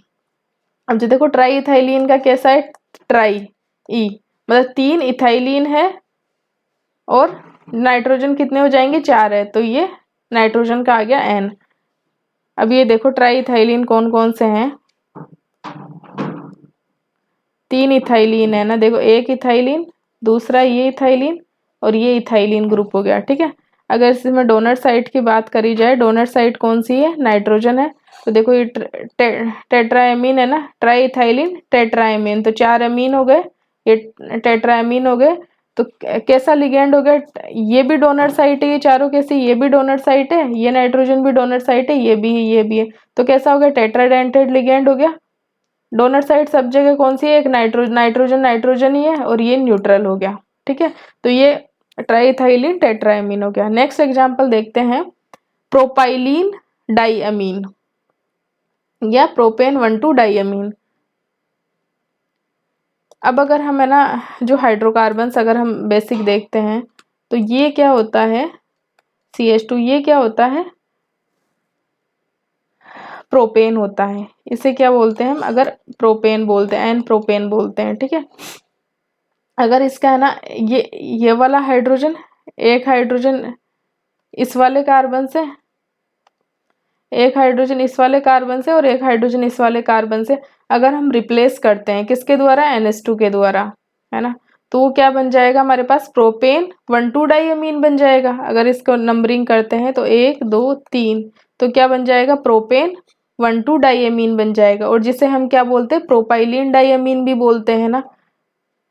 अब जो देखो ट्राई इथाइलिन का कैसा है, ट्राई ई मतलब 3 इथाइलिन है, और नाइट्रोजन कितने हो जाएंगे, 4 है, तो ये नाइट्रोजन का आ गया N। अब ये देखो ट्राई इथाइलिन कौन कौन से हैं, 3 इथाइलिन है ना, देखो एक इथाइलिन, दूसरा ये इथाइलिन, और ये इथाइलिन ग्रुप हो गया। ठीक है। अगर इसमें डोनर साइट की बात करी जाए, डोनर साइट कौन सी है, नाइट्रोजन है, तो देखो ये टेट्राएमीन है ना, ट्राई इथाइलिन टेट्राएमीन, तो 4 अमीन हो गए, ये टेट्राएमीन हो गए। तो कैसा लिगेंड हो गया, ये भी डोनर साइट है, ये चारों कैसे, ये भी डोनर साइट है, ये नाइट्रोजन भी डोनर साइट है, ये भी है, ये भी है, तो कैसा हो गया, टेट्राडेंटेट लिगेंड हो गया। डोनर साइट सब जगह कौन सी है, एक नाइट्रोजन नाइट्रोजन ही है, और ये न्यूट्रल हो गया। ठीक है, तो ये ट्राइथाइलिन टेट्राएमीन हो गया। नेक्स्ट एग्जांपल देखते हैं, प्रोपाइलीन डाइअमीन या प्रोपेन 1,2 डाइअमीन। अब अगर हम है ना जो हाइड्रोकार्बन्स अगर हम बेसिक देखते हैं तो ये क्या होता है, CH2, ये क्या होता है, प्रोपेन होता है। इसे क्या बोलते हैं हम, अगर प्रोपेन बोलते हैं, एन प्रोपेन बोलते हैं। ठीक है, अगर इसका है ना ये वाला हाइड्रोजन, एक हाइड्रोजन इस वाले कार्बन से, एक हाइड्रोजन इस वाले कार्बन से और एक हाइड्रोजन इस वाले कार्बन से अगर हम रिप्लेस करते हैं किसके द्वारा, NH2 के द्वारा, है ना, तो वो क्या बन जाएगा हमारे पास, प्रोपेन 1,2 डाइअमीन बन जाएगा। अगर इसको नंबरिंग करते हैं तो 1 2 3, तो क्या बन जाएगा, प्रोपेन 1,2 डाइअमीन बन जाएगा। और जिसे हम क्या बोलते हैं, प्रोपाइलीन डाइअमीन भी बोलते हैं ना,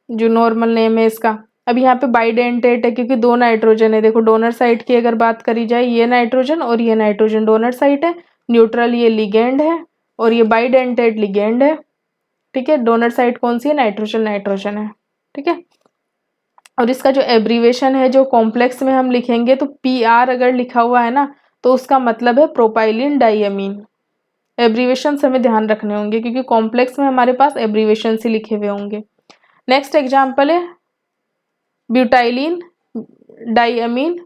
जो नॉर्मल नेम है इसका। अब यहाँ पे बाइडेंटेट है क्योंकि दो नाइट्रोजन है। देखो डोनर साइट की अगर बात करी जाए, ये नाइट्रोजन और ये नाइट्रोजन डोनर साइट है, न्यूट्रल ये लिगेंड है, और ये बाइडेंटेट लिगेंड है। ठीक है, डोनर साइट कौन सी है, नाइट्रोजन नाइट्रोजन है। ठीक है, और इसका जो एब्रीवेशन है जो कॉम्प्लेक्स में हम लिखेंगे तो PR अगर लिखा हुआ है ना तो उसका मतलब है प्रोपाइलिन डाइअमीन। एब्रीवेशन हमें ध्यान रखने होंगे क्योंकि कॉम्प्लेक्स में हमारे पास एब्रीवेशन ही लिखे हुए होंगे। नेक्स्ट एग्जाम्पल है ब्यूटाइलिन डाइअमीन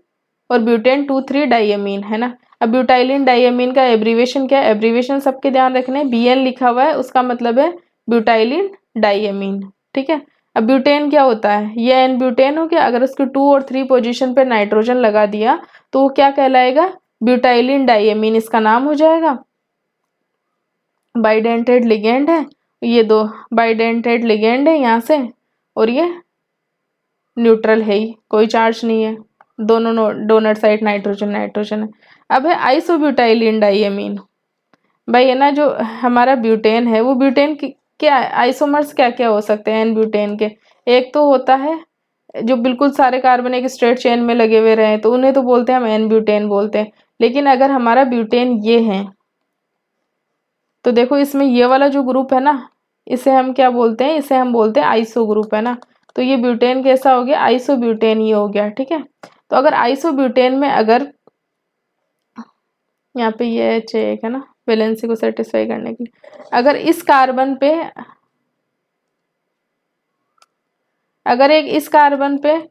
और ब्यूटेन 2,3 डाइअमीन, है ना। अब ब्यूटाइलिन डाइअमीन का एब्रीवेशन क्या है, एब्रीवेशन सबके ध्यान रखने, BN लिखा हुआ है, उसका मतलब है ब्यूटाइलिन डाइअमीन। ठीक है, अब ब्यूटेन क्या होता है, ये N ब्यूटेन हो गया। अगर उसके 2 और 3 पोजीशन पे नाइट्रोजन लगा दिया तो वो क्या कहलाएगा, ब्यूटाइलिन डाइअमीन इसका नाम हो जाएगा। बाइडेंटेड लिगेंड है, ये दो बाइडेंटेड लिगेंड है यहाँ से, और ये न्यूट्रल है ही, कोई चार्ज नहीं है, दोनों डोनर साइड नाइट्रोजन नाइट्रोजन है। अब है आइसोब्यूटाइलिन डाइअमीन। भाई है ना जो हमारा ब्यूटेन है वो ब्यूटेन की क्या आइसोमर्स क्या क्या हो सकते हैं एन ब्यूटेन के, एक तो होता है जो बिल्कुल सारे कार्बन एक स्ट्रेट चेन में लगे हुए रहे तो उन्हें तो बोलते हैं हम एन ब्यूटेन बोलते हैं। लेकिन अगर हमारा ब्यूटेन ये है तो देखो इसमें ये वाला जो ग्रुप है ना इसे हम क्या बोलते हैं, इसे हम बोलते हैं आइसो ग्रुप, है ना। तो ये ब्यूटेन कैसा हो गया, आइसोब्यूटेन ये हो गया। ठीक है, तो अगर आइसोब्यूटेन में अगर यहाँ पे ये H एक है ना वैलेंसी को सेटिस्फाई करने के लिए, अगर इस कार्बन पे, अगर एक इस कार्बन पे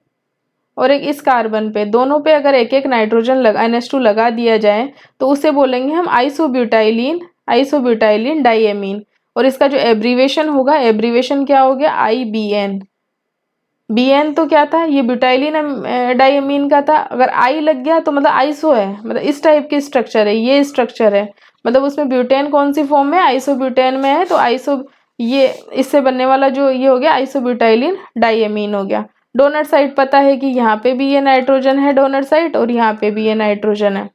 और एक इस कार्बन पे, दोनों पे अगर एक एक नाइट्रोजन लगा NH2 लगा दिया जाए तो उसे बोलेंगे हम आइसोब्यूटाइलिन डाइएमीन। और इसका जो एब्रीवेशन होगा, एब्रीवेशन क्या हो गया, IBN। BN तो क्या था, ये ब्यूटाइलिन डाइएमीन का था। अगर I लग गया तो मतलब आइसो है, मतलब इस टाइप की स्ट्रक्चर है, ये स्ट्रक्चर है, मतलब उसमें ब्यूटेन कौन सी फॉर्म में, आइसोब्यूटेन में है, तो आइसो ये इससे बनने वाला जो ये हो गया आइसोब्यूटाइलिन डाइएमीन हो गया। डोनर साइड पता है कि यहाँ पे भी ये नाइट्रोजन है डोनर साइड और यहाँ पे भी ये नाइट्रोजन है।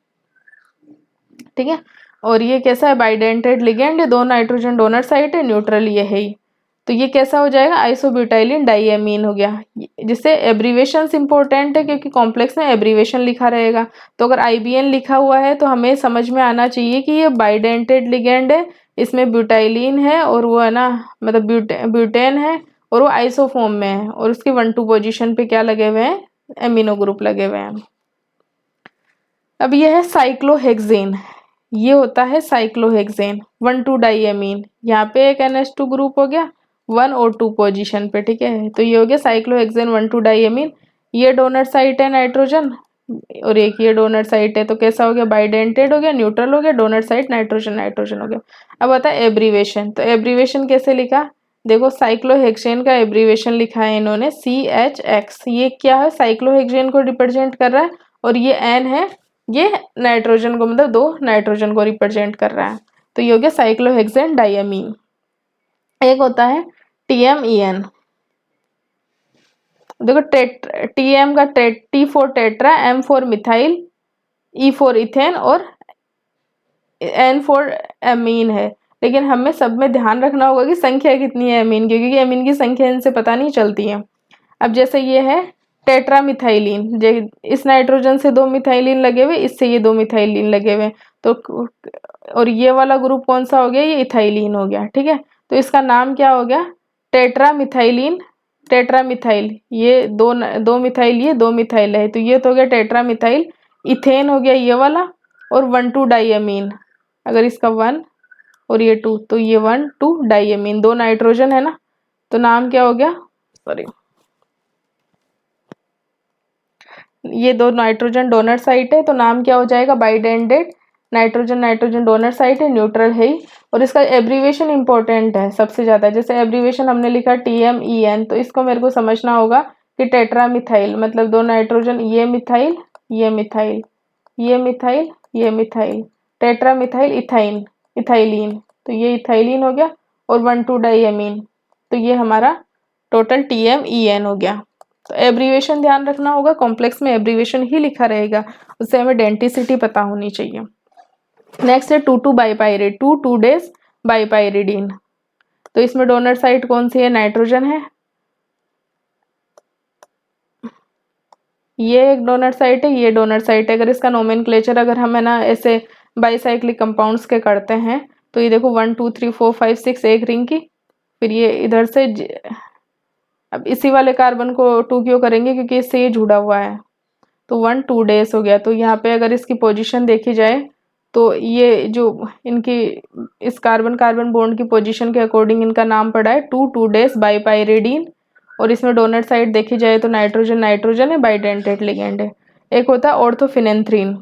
ठीक है, और ये कैसा है, बाइडेंटेड लिगेंड, दो नाइट्रोजन डोनर साइड है, न्यूट्रल ये है ही। तो ये कैसा हो जाएगा, आइसोब्यूटाइलिन डाइएमीन हो गया। जिससे एब्रीवेशन इंपॉर्टेंट है क्योंकि कॉम्प्लेक्स में एब्रीवेशन लिखा रहेगा। तो अगर IBN लिखा हुआ है तो हमें समझ में आना चाहिए कि ये बाइडेंटेड लिगेंड है, इसमें ब्यूटाइलिन है और वो है ना मतलब ब्यूटेन है और वो आइसोफॉर्म में है, और उसकी 1,2 पोजीशन पे क्या लगे हुए हैं, एमिनो ग्रुप लगे हुए हैं। अब ये है साइक्लोहेक्सेन, ये होता है साइक्लोहेक्सेन 1,2 डाइएमीन। यहाँ पे एक NH2 ग्रुप हो गया 1 और 2 पोजीशन पे। ठीक है, तो ये हो गया साइक्लोहेक्सेन 1,2 डाइएमीन। ये डोनर साइट है नाइट्रोजन और एक ये डोनर साइट है, तो कैसा हो गया, बाइडेंटेड हो गया, न्यूट्रल हो गया, डोनर साइट नाइट्रोजन नाइट्रोजन हो गया। अब आता है एब्रीवेशन, तो एब्रीवेशन कैसे लिखा, देखो साइक्लोहेक्सेन का एब्रीवेशन लिखा है इन्होंने CHX। ये क्या है, साइक्लोहेक्सेन को रिप्रेजेंट कर रहा है, और ये N है, ये नाइट्रोजन को मतलब दो नाइट्रोजन को रिप्रेजेंट कर रहा है। तो ये हो गया साइक्लोहेक्सेन डाइएमीन। एक होता है TMEN, देखो TM का T for tetra, M for methyl, E for ethane और N फॉर एमीन है। लेकिन हमें सब में ध्यान रखना होगा कि संख्या कितनी है एमीन की, क्योंकि एमीन की संख्या इनसे पता नहीं चलती है। अब जैसे ये है टेट्रामिथाइलिन, इस नाइट्रोजन से 2 मिथाइलिन लगे हुए, इससे ये 2 मिथाइलिन लगे हुए, तो और ये वाला ग्रुप कौन सा हो गया, ये इथाइलिन हो गया। ठीक है, तो इसका नाम क्या हो गया, टेट्रामिथाइलिन, टेट्रामिथाइल, ये दो मिथाइल, ये 2 मिथाइल है, तो ये तो हो गया टेट्रामिथाइल। इथेन हो गया ये वाला, और 1,2 डाइअमीन, अगर इसका 1 और ये 2, तो ये 1,2 डाइअमीन, 2 नाइट्रोजन है ना, तो नाम क्या हो गया, सॉरी, ये 2 नाइट्रोजन डोनर साइट है, तो नाम क्या हो जाएगा, बाइडेंडेड नाइट्रोजन, नाइट्रोजन डोनर साइट है, न्यूट्रल है ही, और इसका एब्रीवेशन इंपॉर्टेंट है सबसे ज्यादा। जैसे एब्रीवेशन हमने लिखा TMEN, तो इसको मेरे को समझना होगा कि टेट्रामिथाइल मतलब 2 नाइट्रोजन, ये मिथाइल, ये मिथाइल, ये मिथाइल, ये मिथाइल, टेट्रामिथाइल इथाइन, इथाइलिन, तो ये इथाइलिन हो गया, और 1,2 डाइअमीन, तो ये हमारा टोटल TMEN हो गया। तो एब्रीवेशन ध्यान रखना होगा, कॉम्प्लेक्स में एब्रीवेशन ही लिखा रहेगा, उससे हमें डेंटिसिटी पता होनी चाहिए। नेक्स्ट है 2,2 बाइपाइरिड, 2 डेज बाइपाइरिडीन, तो इसमें डोनर साइट कौन सी है, नाइट्रोजन है, ये एक डोनर साइट है, ये डोनर साइट है। अगर इसका नोमेनक्लेचर अगर हम है ना ऐसे बाईसाइक्लिक कंपाउंड्स के करते हैं, तो ये देखो 1 2 3 4 5 6 एक रिंग की, फिर ये इधर से अब इसी वाले कार्बन को 2 क्यों करेंगे, क्योंकि इससे ये जुड़ा हुआ है, तो 1,2 डेज हो गया। तो यहाँ पे अगर इसकी पोजीशन देखी जाए, तो ये जो इनकी इस कार्बन कार्बन बॉन्ड की पोजीशन के अकॉर्डिंग इनका नाम पड़ा है 2 डेज बाइपाइरिडीन, और इसमें डोनर साइड देखी जाए तो नाइट्रोजन नाइट्रोजन है, बाइडेंटेट लिगेंड है। एक होता है ऑर्थोफिनेंथ्रीन,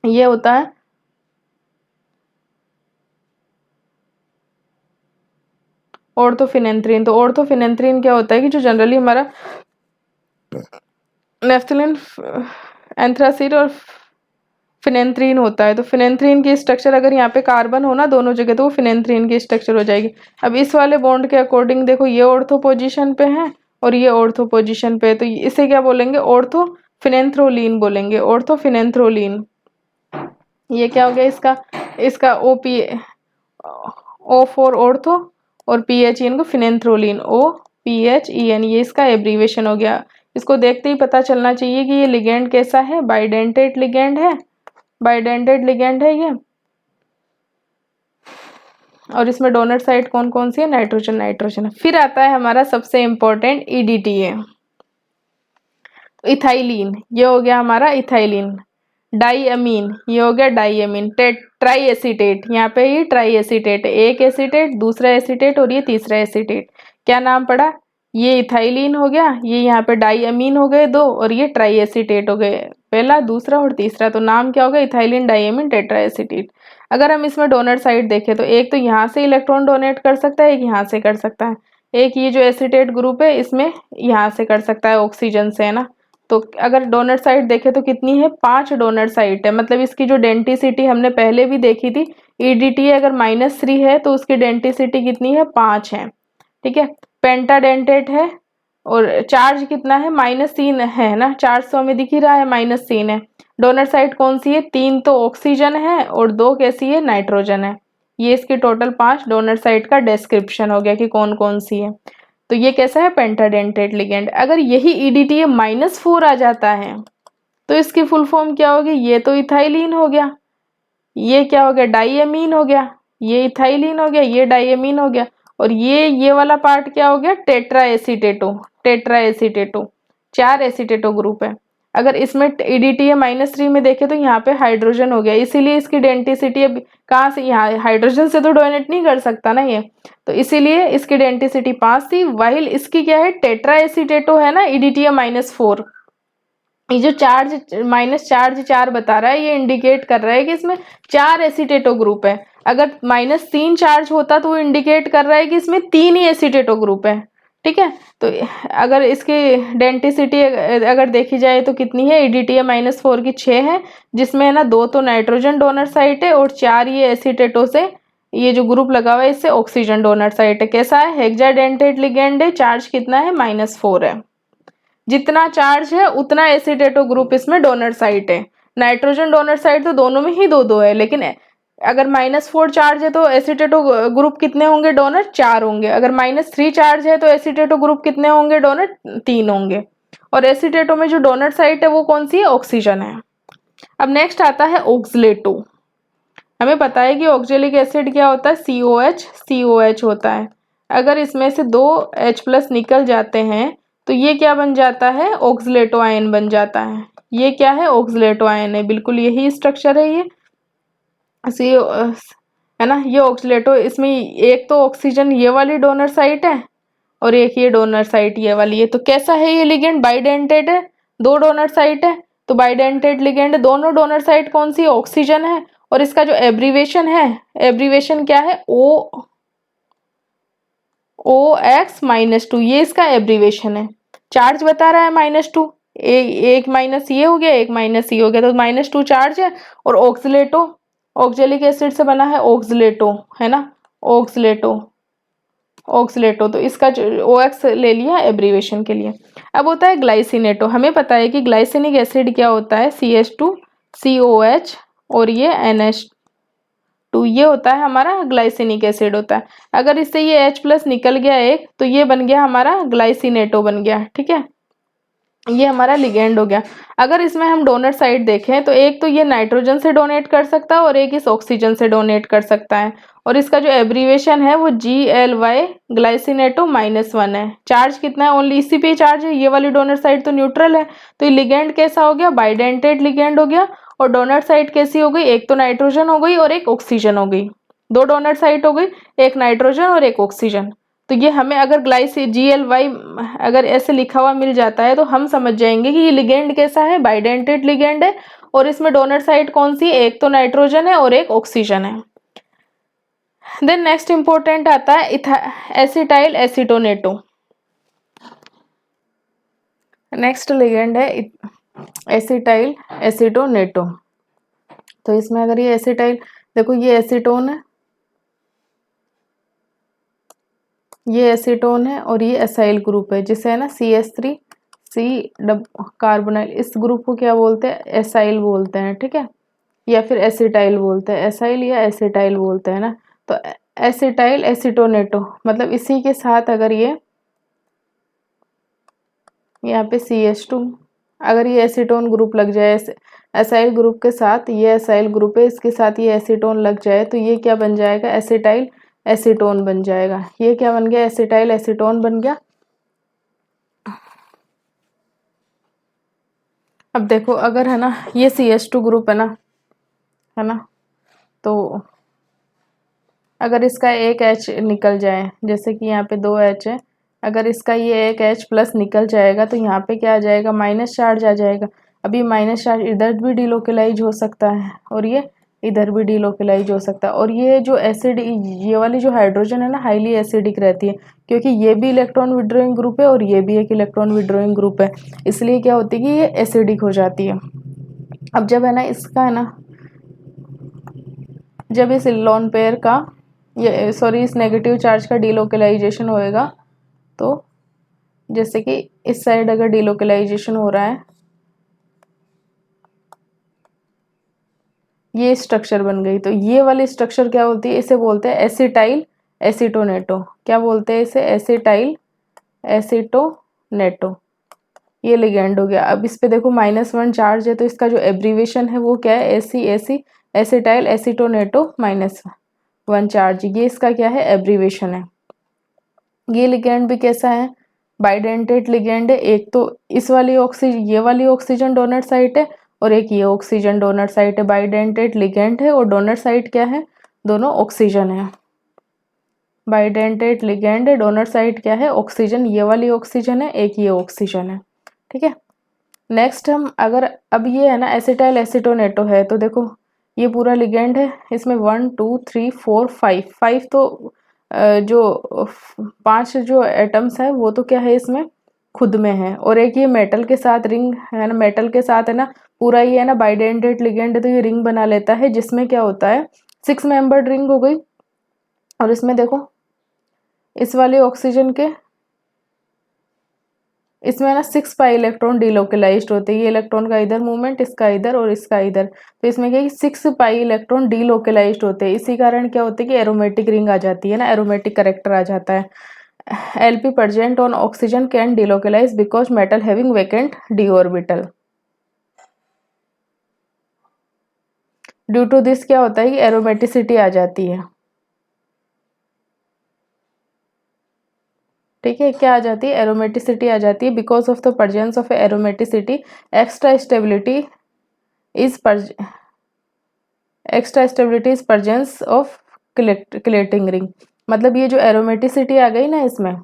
ये होता है ऑर्थोफिनेंथ्रीन। तो ऑर्थोफिनेंथ्रीन क्या होता है कि जो जनरली हमारा नेफ्थलीन, एंथ्रासीन और फिनेंथ्रीन होता है, तो फिनेंथ्रीन की स्ट्रक्चर अगर यहाँ पे कार्बन हो ना दोनों जगह, तो वो फिनेंथ्रीन की स्ट्रक्चर हो जाएगी। अब इस वाले बॉन्ड के अकॉर्डिंग देखो, ये ऑर्थो पोजीशन पे है और ये ऑर्थो पोजीशन पे है, तो इसे क्या बोलेंगे, ऑर्थो फिनेंथ्रोलीन बोलेंगे, ऑर्थो फिनेंथ्रोलीन। ये क्या हो गया इसका, इसका O फॉर ऑर्थो और PHEN को फिनेंथ्रोलीन, OPHEN, ये इसका एब्रीवेशन हो गया। इसको देखते ही पता चलना चाहिए कि ये लिगेंड कैसा है, बाइडेंटेट लिगेंड है, बाइडेंटेड लिगेंड है ये, और इसमें डोनर साइट कौन कौन सी है, नाइट्रोजन नाइट्रोजन है। फिर आता है हमारा सबसे इंपॉर्टेंट EDTA, तो इथाइलिन, ये हो गया हमारा इथाइलिन। डाइअमीन, ये हो गया डाइअमीन। ट्राई एसीटेट, यहाँ पे ये ट्राई एसीटेट है, एक एसीटेट, दूसरा एसीटेट और ये तीसरा एसीटेट, क्या नाम पड़ा, ये इथाइलिन हो गया, ये यहाँ पे डाइअमीन हो गए 2, और ये ट्राई एसीटेट हो गए, पहला दूसरा और तीसरा, तो नाम क्या हो गया, इथाइलिन डाइअमीन टेट्रा एसीटेट। अगर हम इसमें डोनर साइड देखें, तो एक तो यहाँ से इलेक्ट्रॉन डोनेट कर सकता है, एक यहाँ से कर सकता है, एक ये जो एसीटेट ग्रुप है इसमें यहाँ से कर सकता है ऑक्सीजन से, है ना। तो अगर डोनर साइट देखे तो कितनी है, 5 डोनर साइट है, मतलब इसकी जो डेंटिसिटी हमने पहले भी देखी थी, EDTA अगर -3 है तो उसकी डेंटिसिटी कितनी है, 5 है। ठीक है, पेंटाडेंटेट है, और चार्ज कितना है, -3 है ना, 400 में दिख ही रहा है, -3 है। डोनर साइट कौन सी है, 3 तो ऑक्सीजन है और 2 कैसी है, नाइट्रोजन है। ये इसकी टोटल 5 डोनर साइट का डिस्क्रिप्शन हो गया कि कौन कौन सी है। तो ये कैसा है, पेंटाडेंटेट लिगेंड। अगर यही EDTA -4 आ जाता है, तो इसकी फुल फॉर्म क्या होगी, ये तो इथाइलिन हो गया, ये क्या हो गया, डाइअमीन हो गया, ये इथाइलिन हो गया, ये डाइअमीन हो गया, और ये वाला पार्ट क्या हो गया, टेट्रा एसीटेटो, टेट्रा एसीटेटो, 4 एसीटेटो ग्रुप है। अगर इसमें EDTA -3 में देखे तो यहाँ पे हाइड्रोजन हो गया, इसीलिए इसकी डेंटिसिटी अब कहाँ से, यहाँ हाइड्रोजन से तो डोनेट नहीं कर सकता ना ये, तो इसीलिए इसकी डेंटिसिटी 5 थी, वाइल इसकी क्या है, टेट्रा एसीटेटो है ना, EDTA -4, ये जो चार्ज माइनस चार्ज 4 बता रहा है, ये इंडिकेट कर रहा है कि इसमें 4 एसीटेटो ग्रुप है। अगर -3 चार्ज होता तो वो इंडिकेट कर रहा है कि इसमें 3 ही एसीटेटो ग्रुप है। ठीक है, तो अगर इसकी डेंटिसिटी अगर देखी जाए तो कितनी है, EDTA -4 की 6 है, जिसमें है ना 2 तो नाइट्रोजन डोनर साइट है और 4 ये एसीटेटो से ये जो ग्रुप लगा हुआ है इससे ऑक्सीजन डोनर साइट है। कैसा है, हेक्साडेंटेट लिगेंड है, चार्ज कितना है, -4 है। जितना चार्ज है उतना एसीटेटो ग्रुप इसमें डोनर साइट है। नाइट्रोजन डोनर साइट तो दोनों में ही 2-2 है, लेकिन अगर -4 चार्ज है तो एसीटेटो ग्रुप कितने होंगे, डोनर 4 होंगे। अगर -3 चार्ज है तो एसीटेटो ग्रुप कितने होंगे, डोनर 3 होंगे। और एसीटेटो में जो डोनर साइट है वो कौन सी है, ऑक्सीजन है। अब नेक्स्ट आता है ऑक्सलेटो। हमें पता है कि ऑक्जेलिक एसिड क्या होता है, COH होता है। अगर इसमें से 2 H+ निकल जाते हैं तो ये क्या बन जाता है, ऑक्सलेटो आयन बन जाता है। ये क्या है, ऑक्सलेटो आयन है, बिल्कुल यही स्ट्रक्चर है ये सी है ना। ये ऑक्सलेटो, इसमें एक तो ऑक्सीजन ये वाली डोनर साइट है और एक ये डोनर साइट ये वाली है। तो कैसा है ये लिगेंड, बाइडेंटेड है, 2 डोनर साइट है तो बाइडेंटेड लिगेंड। दोनों डोनर साइट कौन सी, ऑक्सीजन है। और इसका जो एब्रीवेशन है, एब्रीवेशन क्या है, OX-2, ये इसका एब्रीवेशन है। चार्ज बता रहा है -2, एक माइनस ये हो गया, एक माइनस ये हो गया, तो -2 चार्ज है। और ऑक्सलेटो, ऑक्जेलिक एसिड से बना है ऑक्सलेटो, है ना, ऑक्सलेटो तो इसका जो OX ले लिया एब्रीवेशन के लिए। अब होता है ग्लाइसिनेटो। हमें पता है कि ग्लाइसिनिक एसिड क्या होता है, CH2COH और ये NH2, ये होता है हमारा ग्लाइसिनिक एसिड होता है। अगर इससे ये H+ निकल गया एक तो ये बन गया हमारा ग्लाइसिनेटो बन गया, ठीक है, ये हमारा लिगेंड हो गया। अगर इसमें हम डोनर साइड देखें तो एक तो ये नाइट्रोजन से डोनेट कर सकता है और एक इस ऑक्सीजन से डोनेट कर सकता है। और इसका जो एब्रीवेशन है वो GLY, ग्लाइसिनेटो -1 है। चार्ज कितना है, ओनली इसी पे चार्ज है, ये वाली डोनर साइड तो न्यूट्रल है। तो ये लिगेंड कैसा हो गया, बाइडेंटेड लिगेंड हो गया। और डोनर साइड कैसी हो गई, एक तो नाइट्रोजन हो गई और एक ऑक्सीजन हो गई। 2 डोनर साइड हो गई, एक नाइट्रोजन और एक ऑक्सीजन। तो ये हमें अगर GLY अगर ऐसे लिखा हुआ मिल जाता है तो हम समझ जाएंगे कि ये लिगेंड कैसा है, बाइडेंटेड लिगेंड है। और इसमें डोनर साइड कौन सी, एक तो नाइट्रोजन है और एक ऑक्सीजन है। देन नेक्स्ट इंपॉर्टेंट आता है एसिटाइल एसीटोनेटो। नेक्स्ट लिगेंड है एसिटाइल एसीटोनेटो। तो इसमें अगर ये एसिटाइल, देखो ये एसीटोन है, ये एसीटोन है और ये एसाइल ग्रुप है, जिसे है ना CH3 कार्बोनाइल, इस ग्रुप को क्या बोलते हैं, एसाइल बोलते हैं, ठीक है, या फिर एसिटाइल बोलते हैं, एसाइल या एसिटाइल बोलते हैं ना। तो एसिटाइल एसीटोनेटो मतलब इसी के साथ अगर ये यहाँ पे CH2, अगर ये एसीटोन ग्रुप लग जाए एसाइल ग्रुप के साथ, ये एसाइल ग्रुप है, इसके साथ ये एसीटोन लग जाए तो ये क्या बन जाएगा, एसिटाइल एसीटोन बन जाएगा। ये क्या बन गया, एसिटाइल एसीटोन बन गया। अब देखो अगर है ना ये CH2 ग्रुप है ना, तो अगर इसका एक H निकल जाए, जैसे कि यहाँ पे 2 H है, अगर इसका ये एक H+ निकल जाएगा तो यहाँ पे क्या आ जाएगा, माइनस चार्ज आ जाएगा। अभी माइनस चार्ज इधर भी डिलोकेलाइज हो सकता है और ये इधर भी डिलोकेलाइज हो सकता है। और ये जो एसिड, ये वाली जो हाइड्रोजन है ना, हाईली एसिडिक रहती है, क्योंकि ये भी इलेक्ट्रॉन विड्रॉइंग ग्रुप है और ये भी एक इलेक्ट्रॉन विड्रॉइंग ग्रुप है, इसलिए क्या होती है कि ये एसिडिक हो जाती है। अब जब है ना इसका है ना, जब इस लोन पेयर का ये सॉरी इस नेगेटिव चार्ज का डिलोकेलाइजेशन होएगा, तो जैसे कि इस साइड अगर डिलोकेलाइजेशन हो रहा है, ये स्ट्रक्चर बन गई, तो ये वाली स्ट्रक्चर क्या होती है, इसे बोलते हैं एसिटाइल एसीटोनेटो। क्या बोलते हैं इसे, एसिटाइल एसीटोनेटो। ये लिगेंड हो गया। अब इस पे देखो -1 चार्ज है, तो इसका जो एब्रीवेशन है वो क्या है, AC एसिटाइल एसीटोनेटो -1 चार्ज, ये इसका क्या है, एब्रीवेशन है। ये लिगेंड भी कैसा है, बाइडेंटेड लिगेंड है। एक तो इस वाली ऑक्सीजन, ये वाली ऑक्सीजन डोनर साइट है और एक ये ऑक्सीजन डोनर साइट है, बाइडेंटेड लिगेंड है और डोनर साइट क्या है, दोनों ऑक्सीजन है। बाइडेंटेड लिगेंड है, डोनर साइट क्या है, ऑक्सीजन, ये वाली ऑक्सीजन है, एक ये ऑक्सीजन है, ठीक है। नेक्स्ट हम अगर अब ये है ना एसिटाइल एसीटोनेटो है, तो देखो ये पूरा लिगेंड है, इसमें 1 2 3 4 5 तो जो 5 जो एटम्स है वो तो क्या है इसमें खुद में है, और एक ये मेटल के साथ रिंग है ना, मेटल के साथ है ना पूरा ये है ना बाइडेंटेड लिगेंड है, तो ये रिंग बना लेता है, जिसमें क्या होता है 6 मेंबर्ड रिंग हो गई। और इसमें देखो इस वाले ऑक्सीजन के इसमें ना 6 पाई इलेक्ट्रॉन डिलोकेलाइज्ड होते हैं, ये इलेक्ट्रॉन का इधर मूवमेंट, इसका इधर और इसका इधर, तो इसमें क्या 6 पाई इलेक्ट्रॉन डिलोकेलाइज्ड होते हैं। इसी कारण क्या होता है कि एरोमेटिक रिंग आ जाती है ना, एरोमेटिक करेक्टर आ जाता है। Lp present on oxygen can delocalize because metal having vacant d orbital. Due to this क्या होता है कि एरोमेटिसिटी आ जाती है, ठीक है, क्या आ जाती है, एरोमेटिसिटी आ जाती है। Because of the presence of aromaticity extra stability is presence of chelating ring. मतलब ये जो एरोमेटिसिटी आ गई ना इसमें,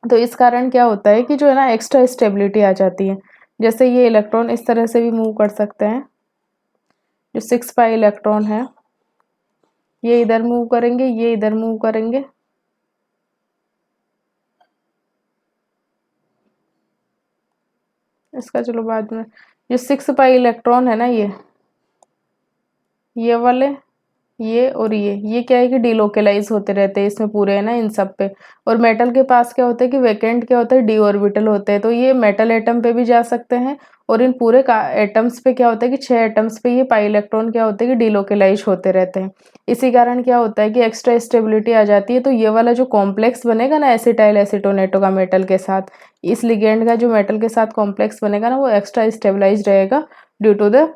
तो इस कारण क्या होता है कि जो है ना एक्स्ट्रा स्टेबिलिटी आ जाती है। जैसे ये इलेक्ट्रॉन इस तरह से भी मूव कर सकते हैं, जो 6 पाई इलेक्ट्रॉन है ये इधर मूव करेंगे, ये इधर मूव करेंगे, इसका चलो बाद में। जो 6 पाई इलेक्ट्रॉन है ना ये वाले, ये और ये क्या है कि डिलोकेलाइज होते रहते हैं इसमें पूरे, है ना, इन सब पे। और मेटल के पास क्या होता है कि वैकेंट क्या होता है, डी ऑर्बिटल होते हैं। तो ये मेटल एटम पे भी जा सकते हैं और इन पूरे का एटम्स पे क्या होता है कि 6 एटम्स पे ये पाई इलेक्ट्रॉन क्या होते हैं कि डिलोकेलाइज होते रहते हैं। इसी कारण क्या होता है कि एक्स्ट्रा स्टेबिलिटी आ जाती है। तो ये वाला जो कॉम्प्लेक्स बनेगा ना एसिटाइल एसीटोनेटो का मेटल के साथ, इस लिगेंड का जो मेटल के साथ कॉम्प्लेक्स बनेगा ना वो एक्स्ट्रा स्टेबलाइज रहेगा ड्यू टू द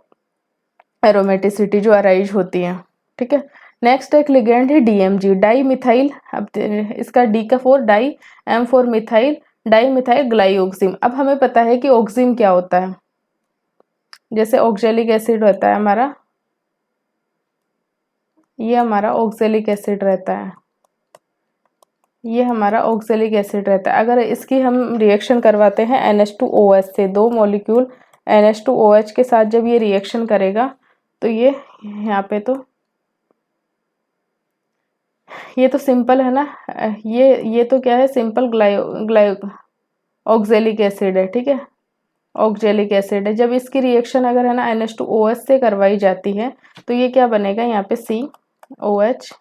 एरोमेटिसिटी जो अराइज होती है, ठीक है। नेक्स्ट एक लिगेंड है डीएमजी, डाई मिथाइल। अब इसका डी का 4, di, M for methyl, di methyl glyoxime. अब हमें पता है कि ऑक्सिम क्या होता है। जैसे ऑक्जेलिक एसिड रहता है हमारा, ये हमारा ऑक्जेलिक एसिड रहता है, ये हमारा ऑक्जेलिक एसिड रहता है। अगर इसकी हम रिएक्शन करवाते हैं NH2OH से, 2 मॉलिक्यूल NH2OH के साथ जब ये रिएक्शन करेगा तो ये यहाँ पे ये तो सिंपल है ना, ये तो क्या है, सिंपल ग्लायो ऑक्जेलिक एसिड है, ठीक है, ऑक्जेलिक एसिड है। जब इसकी रिएक्शन अगर है ना NH2OH से करवाई जाती है तो ये क्या बनेगा, यहाँ पे COH,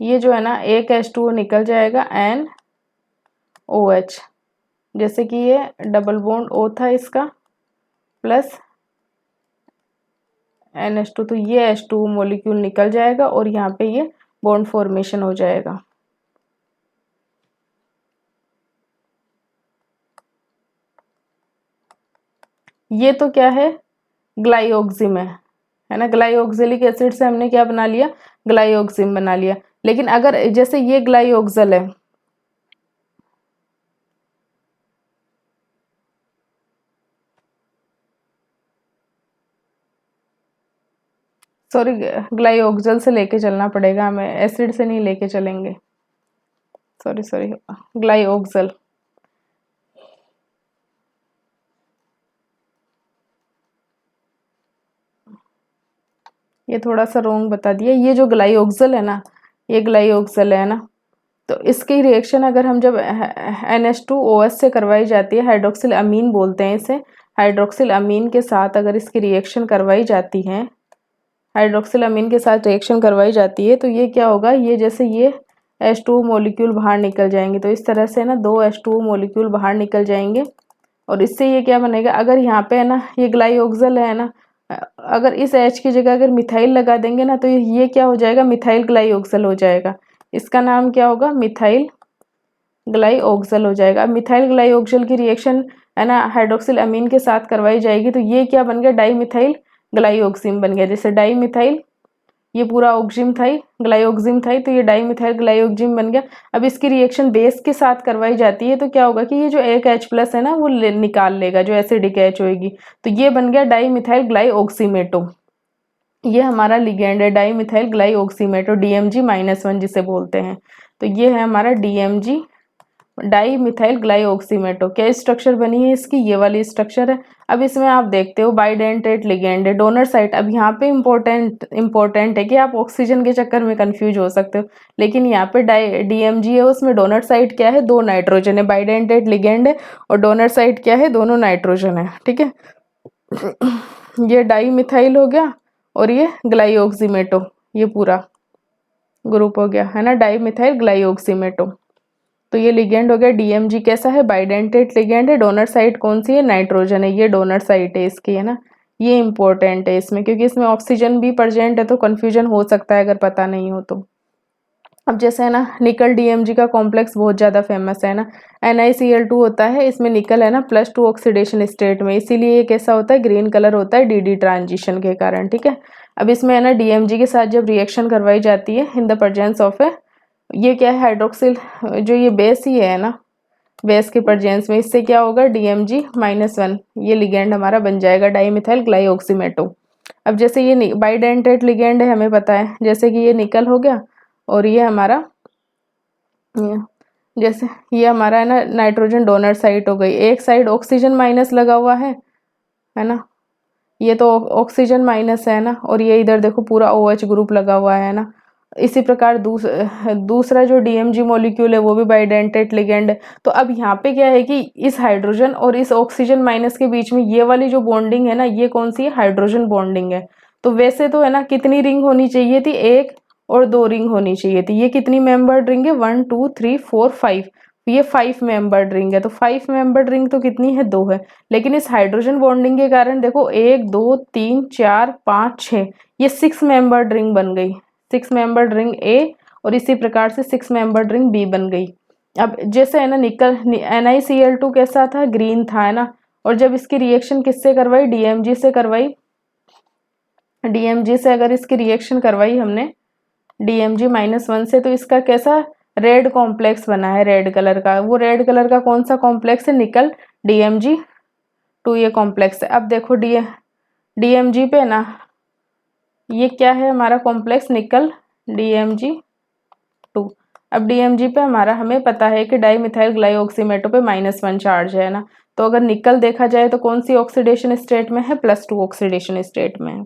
ये जो है ना एक H2O निकल जाएगा NOH, जैसे कि ये डबल बॉन्ड O था इसका प्लस NH2, तो ये H2O मॉलिक्यूल निकल जाएगा और यहाँ पे ये बॉन्ड फॉर्मेशन हो जाएगा। ये तो क्या है, ग्लाइओक्सिम है ना, ग्लाइओक्सिलिक एसिड से हमने क्या बना लिया, ग्लाइओक्सिम बना लिया। लेकिन अगर जैसे ये ग्लाइओक्सल है, सॉरी ग्लाइओक्सल से लेके चलना पड़ेगा हमें, एसिड से नहीं लेके चलेंगे, सॉरी ग्लाइओक्सल। ये थोड़ा सा रोंग बता दिया। ये जो ग्लाइओक्सल है ना, ये ग्लाइओक्सल है ना, तो इसकी रिएक्शन अगर हम जब NH2OH से करवाई जाती है, हाइड्रोक्सिल अमीन बोलते हैं इसे, हाइड्रोक्सिल अमीन के साथ अगर इसकी रिएक्शन करवाई जाती है, हाइड्रोक्सिल अमीन के साथ रिएक्शन करवाई जाती है तो ये क्या होगा, ये जैसे ये H2O मॉलिक्यूल बाहर निकल जाएंगे, तो इस तरह से ना 2 H2O मॉलिक्यूल बाहर निकल जाएंगे और इससे ये क्या बनेगा, अगर यहाँ पे है ना ये ग्लाइओक्सल है ना, अगर इस H की जगह अगर मिथाइल लगा देंगे ना तो ये क्या हो जाएगा, मिथाइल ग्लाइओक्सल हो जाएगा। इसका नाम क्या होगा, मिथाइल ग्लाइओक्सल हो जाएगा। अब मिथाइल ग्लाइओक्सल की रिएक्शन है ना हाइड्रोक्सिल अमीन के साथ करवाई जाएगी तो ये क्या बन गया, डाई मिथाइल ग्लाइओक्सिम बन गया। जैसे डाई मिथाइल, ये पूरा ऑक्सिम था, ग्लाइओक्सिम था, तो ये डाई मिथाइल ग्लाइओक्सिम बन गया। अब इसकी रिएक्शन बेस के साथ करवाई जाती है तो क्या होगा कि ये जो एक H+ है ना वो निकाल लेगा, जो एसिडिक H होगी, तो ये बन गया डाई मिथाइल ग्लाइओक्सीमेटो। ये हमारा लिगेंड है डाई मिथाइल ग्लाइओक्सीमेटो, DMG-1 जिसे बोलते हैं। तो ये है हमारा DMG डाई मिथाइल ग्लाइओक्सीमेटो। क्या स्ट्रक्चर बनी है इसकी, ये वाली स्ट्रक्चर है। अब इसमें आप देखते हो बाइडेंटेट लिगेंड है, डोनर साइट। अब यहाँ पे इम्पोर्टेंट है कि आप ऑक्सीजन के चक्कर में कंफ्यूज हो सकते हो, लेकिन यहाँ पे DMG है, उसमें डोनर साइट क्या है, 2 नाइट्रोजन है। बाइडेंटेट लिगेंड है और डोनर साइट क्या है, दोनों नाइट्रोजन है, ठीक है। ये डाई मिथाइल हो गया और ये ग्लाइओक्सीमेटो, ये पूरा ग्रुप हो गया, है ना, डाई मिथाइल ग्लाइओक्सीमेटो। तो ये लिगेंड हो गया। DMG कैसा है, बाइडेंटेट लिगेंड है। डोनर साइट कौन सी है, नाइट्रोजन है, ये डोनर साइट है इसकी, है ना। ये इंपॉर्टेंट है इसमें क्योंकि इसमें ऑक्सीजन भी प्रेजेंट है तो कंफ्यूजन हो सकता है अगर पता नहीं हो तो। अब जैसे है ना निकल डीएमजी का कॉम्प्लेक्स बहुत ज़्यादा फेमस है ना, NiCl2 होता है, इसमें निकल है ना +2 ऑक्सीडेशन स्टेट में, इसीलिए ये कैसा होता है, ग्रीन कलर होता है डी ट्रांजिशन के कारण। ठीक है, अब इसमें है ना डीएमजी के साथ जब रिएक्शन करवाई जाती है इन द प्रेजेंस ऑफ ए, ये क्या है, हाइड्रोक्सिल, जो ये बेस ही है ना, बेस के प्रेजेंस में इससे क्या होगा, DMG-1 ये लिगेंड हमारा बन जाएगा, डाईमिथाइल ग्लाइऑक्सीमेटो। अब जैसे ये बाइडेंटेट लिगेंड है, हमें पता है, जैसे कि ये निकल हो गया और ये हमारा जैसे ये हमारा है ना नाइट्रोजन डोनर साइट हो गई, एक साइड ऑक्सीजन माइनस लगा हुआ है ना, ये तो ऑक्सीजन माइनस है ना, और ये इधर देखो पूरा OH ग्रुप लगा हुआ है ना। इसी प्रकार दूसरा जो DMG मॉलिक्यूल है वो भी बाइडेंटेट लिगेंड है। तो अब यहाँ पे क्या है कि इस हाइड्रोजन और इस ऑक्सीजन माइनस के बीच में ये वाली जो बॉन्डिंग है ना, ये कौन सी है, हाइड्रोजन बॉन्डिंग है। तो वैसे तो है ना कितनी रिंग होनी चाहिए थी, एक और 2 रिंग होनी चाहिए थी। ये कितनी मेंबर्ड रिंग है, 1 2 3 4 5, ये 5 मेंबर्ड रिंग है। तो 5 मेंबर्ड रिंग तो कितनी है, 2 है। लेकिन इस हाइड्रोजन बॉन्डिंग के कारण देखो 1 2 3 4 5 6, ये 6 मेंबर्ड रिंग बन गई, 6 मेंबर्ड रिंग ए, और इसी प्रकार से 6 मेंबर्ड रिंग बी बन गई। अब जैसे है ना निकल NiCl2 कैसा था, ग्रीन था है ना, और जब इसकी रिएक्शन किससे करवाई, DMG से करवाई, DMG से अगर इसकी रिएक्शन करवाई हमने DMG-1 से, तो इसका कैसा रेड कॉम्प्लेक्स बना है, रेड कलर का। वो रेड कलर का कौन सा कॉम्प्लेक्स है, निकल DMG2 ये कॉम्प्लेक्स है। अब देखो DMG पे ना ये क्या है हमारा कॉम्प्लेक्स, निकल DMG2। अब DMG पे हमारा हमें पता है कि डाईमिथाइल ग्लाइऑक्सीमेटो पे -1 चार्ज है ना, तो अगर निकल देखा जाए तो कौन सी ऑक्सीडेशन स्टेट में है, +2 ऑक्सीडेशन स्टेट में है।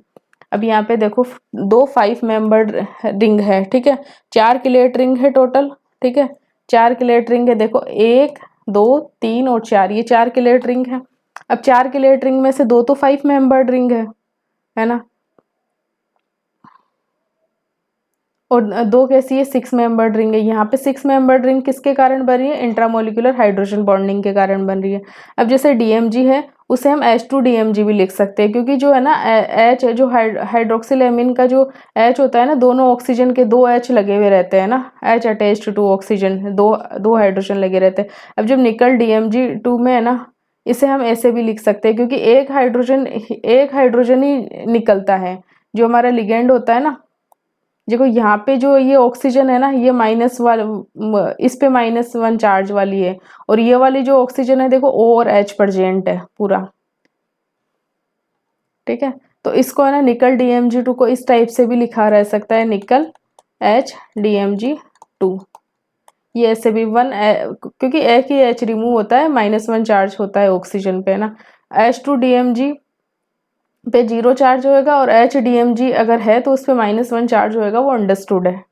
अब यहाँ पे देखो 2 5 मेंबर्ड रिंग है, ठीक है, 4 किलेट रिंग है टोटल, ठीक है, 4 किलेट रिंग है, देखो 1 2 3 और 4, ये 4 किलेट रिंग है। अब 4 किलेट रिंग में से 2 तो 5 मेंबर्ड रिंग है ना, और 2 कैसी है, 6 मेंबर्ड रिंग है। यहाँ पे 6 मेंबर्ड रिंग किसके कारण बन रही है, इंट्रामोलिकुलर हाइड्रोजन बॉन्डिंग के कारण बन रही है। अब जैसे DMG है उसे हम H2DMG भी लिख सकते हैं, क्योंकि जो है ना H है, जो हाइड्रोक्सिल एमिन का जो H होता है ना, दोनों ऑक्सीजन के 2 H लगे हुए रहते हैं ना, H अटैच्ड टू ऑक्सीजन, दो हाइड्रोजन लगे रहते हैं। अब जब निकल DMG2 में है ना, इसे हम ऐसे भी लिख सकते हैं, क्योंकि एक हाइड्रोजन ही निकलता है, जो हमारा लिगेंड होता है ना। देखो यहाँ पे जो ये ऑक्सीजन है ना, ये माइनस वाला, इस पे -1 चार्ज वाली है, और ये वाली जो ऑक्सीजन है देखो O और H प्रेजेंट है पूरा, ठीक है। तो इसको है ना निकल DMG2 को इस टाइप से भी लिखा रह सकता है, निकल HDMG2। ये ऐसे भी क्योंकि एक ही H रिमूव होता है, -1 चार्ज होता है ऑक्सीजन पे ना। H2DMG पे 0 चार्ज होएगा, और HDMG अगर है तो उस पे -1 चार्ज होएगा, वो अंडरस्टूड है,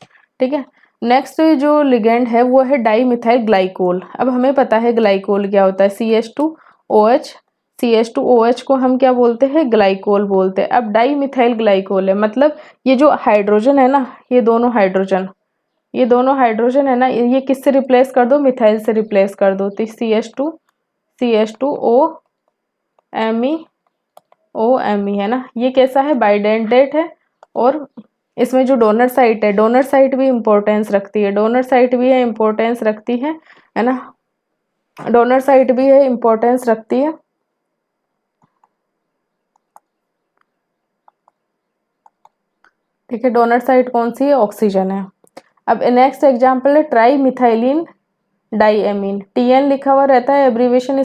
ठीक है। नेक्स्ट जो लिगेंड है वो है डाईमिथाइल ग्लाइकोल। अब हमें पता है ग्लाइकोल क्या होता है, CH2OH, CH2OH को हम क्या बोलते हैं, ग्लाइकोल बोलते हैं। अब डाईमिथाइल ग्लाइकोल है, मतलब ये जो हाइड्रोजन है ना, ये दोनों हाइड्रोजन है ना, ये किससे रिप्लेस कर दो, मिथाइल से रिप्लेस कर दो, तो CH2OMe है ना, ये कैसा है, बाइडेंटेट है। और इसमें जो डोनर साइट है, डोनर साइट भी इम्पोर्टेंस रखती है, डोनर साइट भी है इम्पोर्टेंस रखती है ना, डोनर साइट भी है इम्पोर्टेंस रखती है, ठीक है। डोनर साइट कौन सी है, ऑक्सीजन है। अब नेक्स्ट एग्जांपल है ट्राई मिथाइलिन डाईएमीन, TN लिखा हुआ रहता है एब्रीवेशन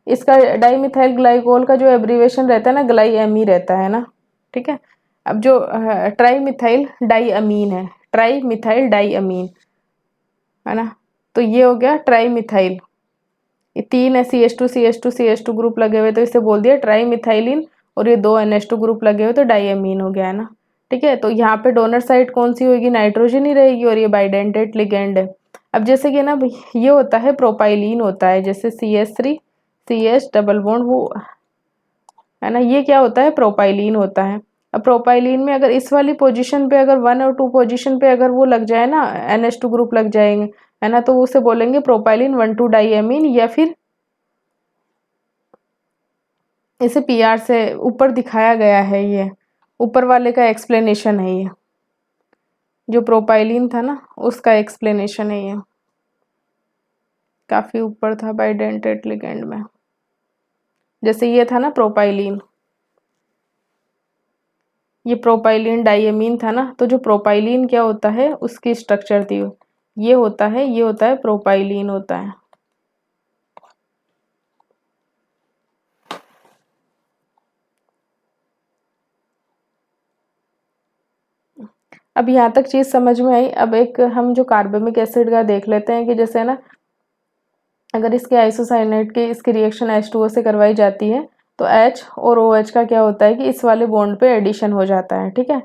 इसका डाईमिथाइल ग्लाइकोल का जो एब्रीवेशन रहता है ना, ग्लाईएमी रहता है ना, ठीक है। अब जो ट्राई मिथाइल डाईअमीन है, ट्राई मिथाइल डाईअमीन है ना, तो ये हो गया ट्राई मिथाइल, ये 3 है, CH2 ग्रुप लगे हुए, तो इसे बोल दिया ट्राई मिथाइलिन, और ये 2 NH2 ग्रुप लगे हुए, तो डाईअमीन हो गया है ना, ठीक है। तो यहाँ पे डोनर साइट कौन सी होगी, नाइट्रोजन ही रहेगी, और ये बाइडेंटेट लिगेंड है। अब जैसे कि ना ये होता है प्रोपाइलीन होता है, जैसे CH3 CH डबल बॉन्ड वो है ना, ये क्या होता है, प्रोपाइलीन होता है। अब प्रोपाइलीन में अगर इस वाली पोजीशन पे अगर 1 और 2 पोजीशन पे अगर वो लग जाए ना, NH2 ग्रुप लग जाएंगे है ना, तो उसे बोलेंगे प्रोपाइलीन 1,2 डाईएमीन, या फिर इसे PR से ऊपर दिखाया गया है, ये ऊपर वाले का एक्सप्लेनेशन है ये। जो प्रोपाइलिन था ना उसका एक्सप्लेनेशन है ये, काफी ऊपर था बाइडेंटेट लिगेंड में। जैसे ये था ना प्रोपाइलिन, ये प्रोपाइलिन डाइएमीन था ना, तो जो प्रोपाइलिन क्या होता है उसकी स्ट्रक्चर थी, ये होता है, ये होता है प्रोपाइलिन होता है। अब यहाँ तक चीज समझ में आई। अब एक हम जो कार्बमिक एसिड का देख लेते हैं कि जैसे ना अगर इसके आइसोसाइनेट की इसकी रिएक्शन H2O से करवाई जाती है तो H और OH का क्या होता है कि इस वाले बॉन्ड पे एडिशन हो जाता है, ठीक है।